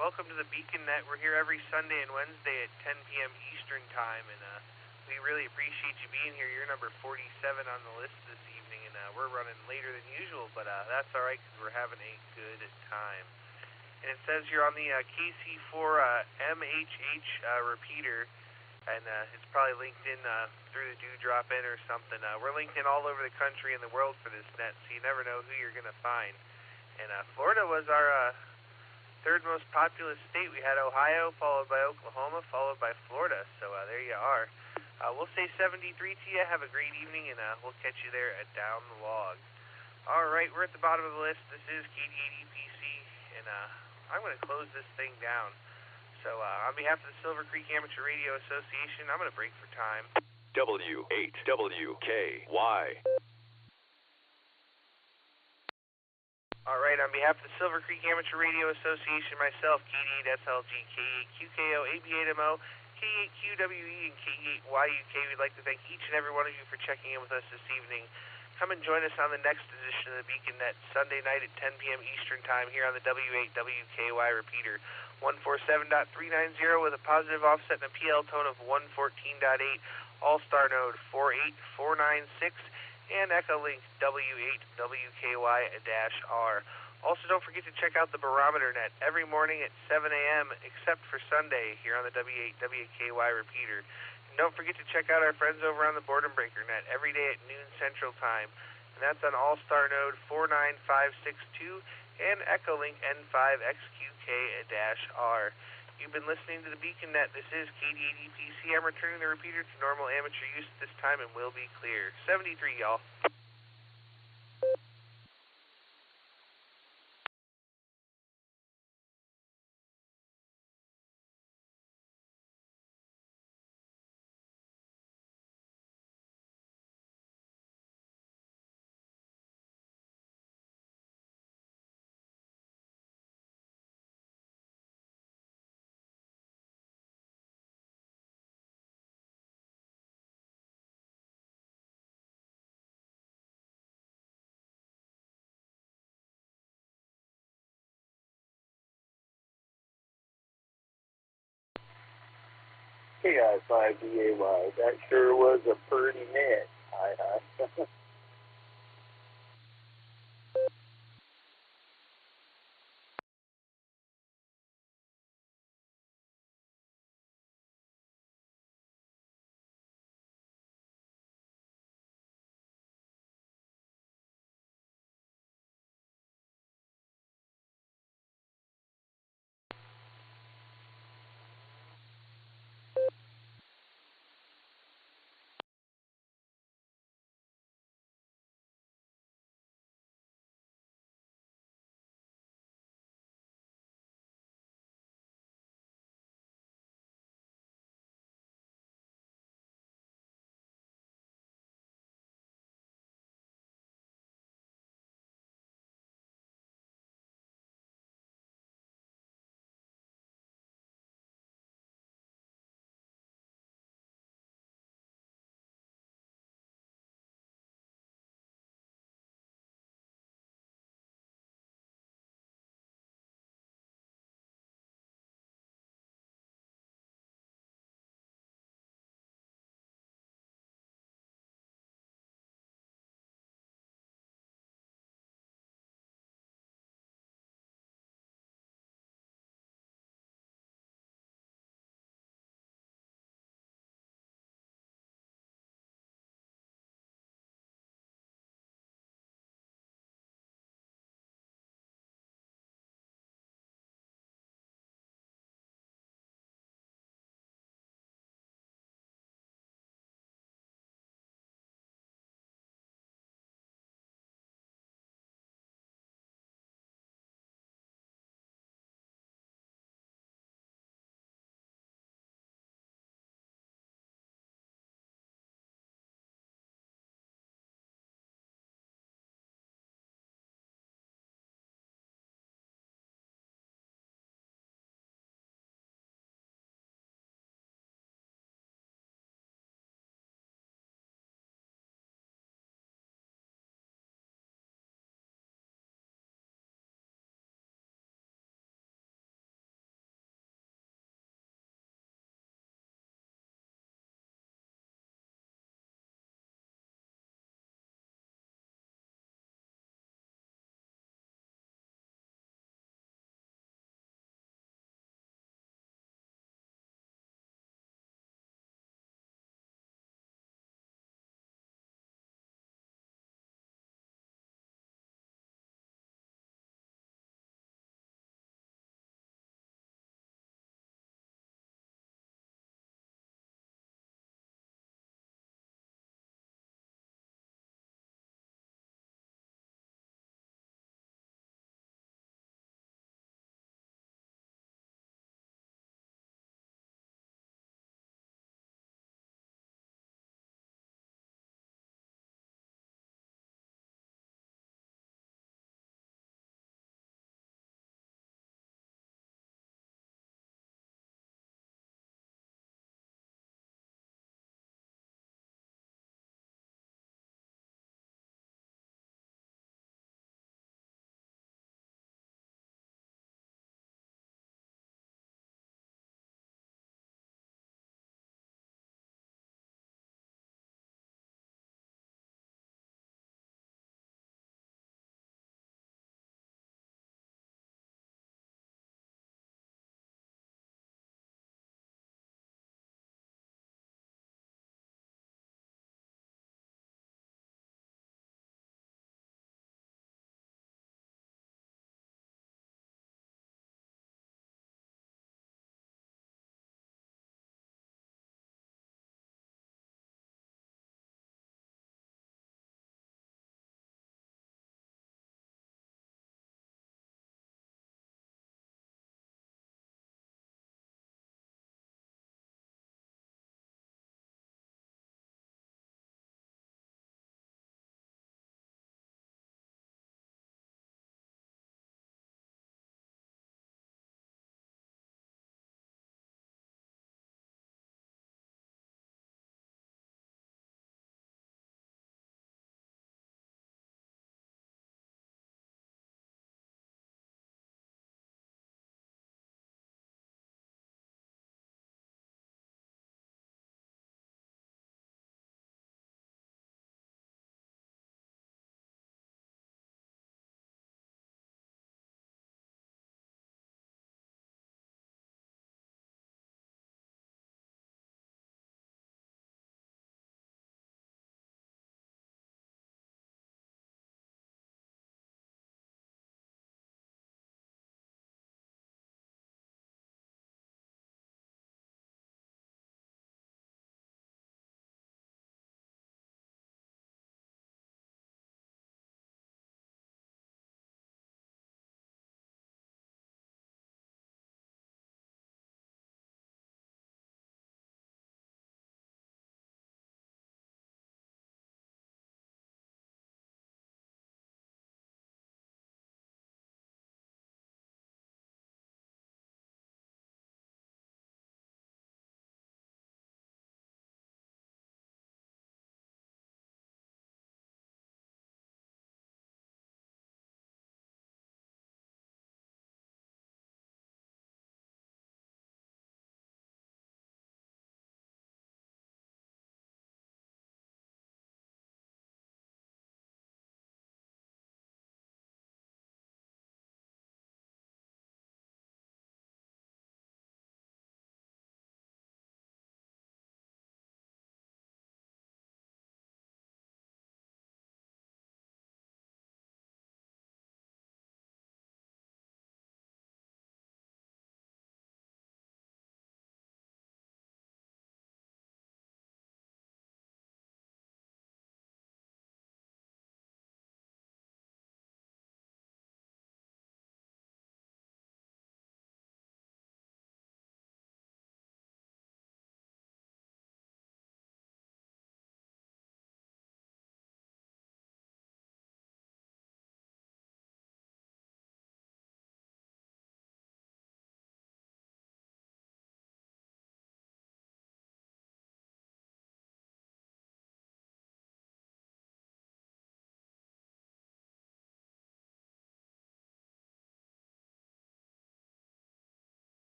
Welcome to the Beacon Net. We're here every Sunday and Wednesday at 10 p.m. Eastern Time, and we really appreciate you being here. You're number 47 on the list this evening, and we're running later than usual, but that's all right because we're having a good time. And it says you're on the KC4 MHH repeater, and it's probably linked in through the Dewdrop in or something. We're linked in all over the country and the world for this net, so you never know who you're going to find. And Florida was our third most populous state. We had Ohio, followed by Oklahoma, followed by Florida, so there you are. We'll say 73 to you. Have a great evening, and we'll catch you there at Down the Log. All right, we're at the bottom of the list. This is KD8EPC, and I'm going to close this thing down. So on behalf of the Silvercreek Amateur Radio Association, I'm going to break for time. W8WKY. All right, on behalf of the Silvercreek Amateur Radio Association, myself, KD8SLG, K8QKO, AB8MO, K8QWE, and K8YUK, we'd like to thank each and every one of you for checking in with us this evening. Come and join us on the next edition of the Beacon Net, Sunday night at 10 p.m. Eastern Time here on the W8WKY repeater, 147.390 with a positive offset and a PL tone of 114.8, Allstar Node 48496, and Echolink W8WKY-R. Also, don't forget to check out the Barometer Net every morning at 7 a.m., except for Sunday, here on the W8WKY repeater. And don't forget to check out our friends over on the Boredom Breaker Net every day at noon Central Time. And that's on Allstar Node 49562 and Echolink N5XQK-R. You've been listening to the Beacon Net. This is KD80PC. I'm returning the repeater to normal amateur use at this time and will be clear. 73, y'all. KI5DAY, that sure was a pretty net. Hi.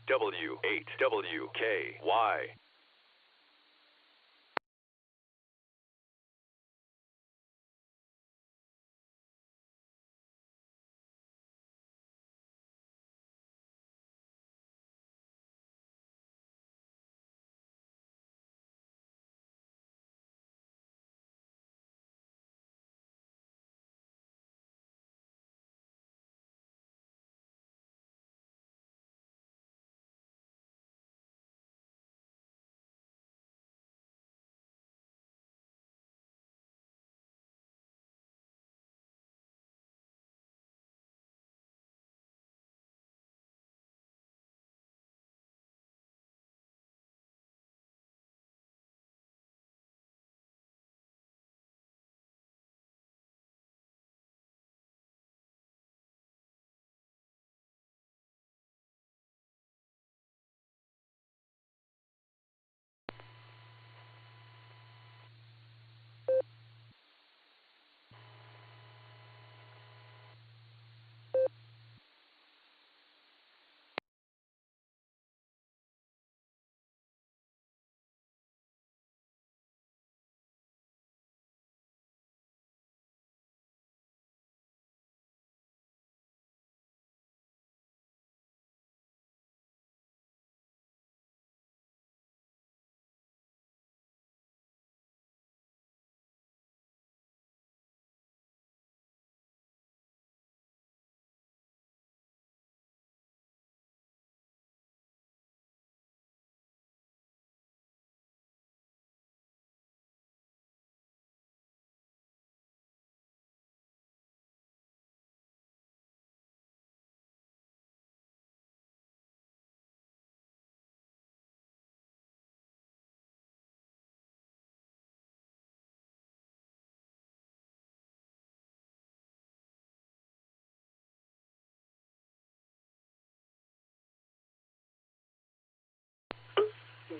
W8WKY.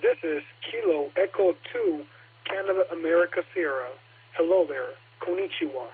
This is Kilo Echo 2, Canada, America, Sierra. Hello there. Konnichiwa.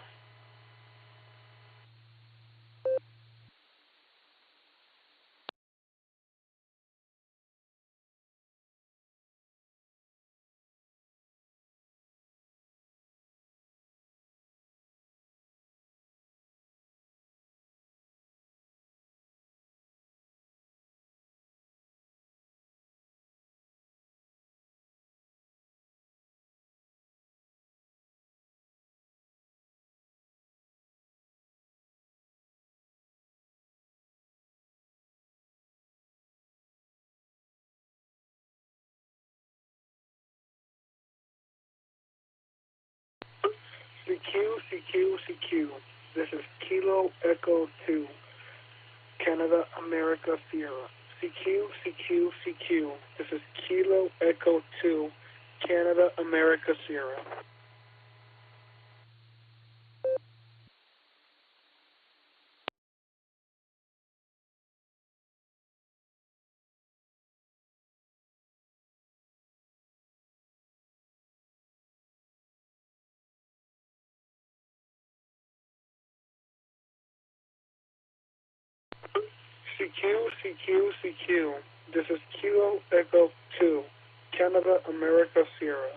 CQ. This is Kilo Echo 2, Canada, America, Sierra. CQ. This is Kilo Echo 2, Canada, America, Sierra. CQ. This is Kilo Echo 2, Canada, America, Sierra.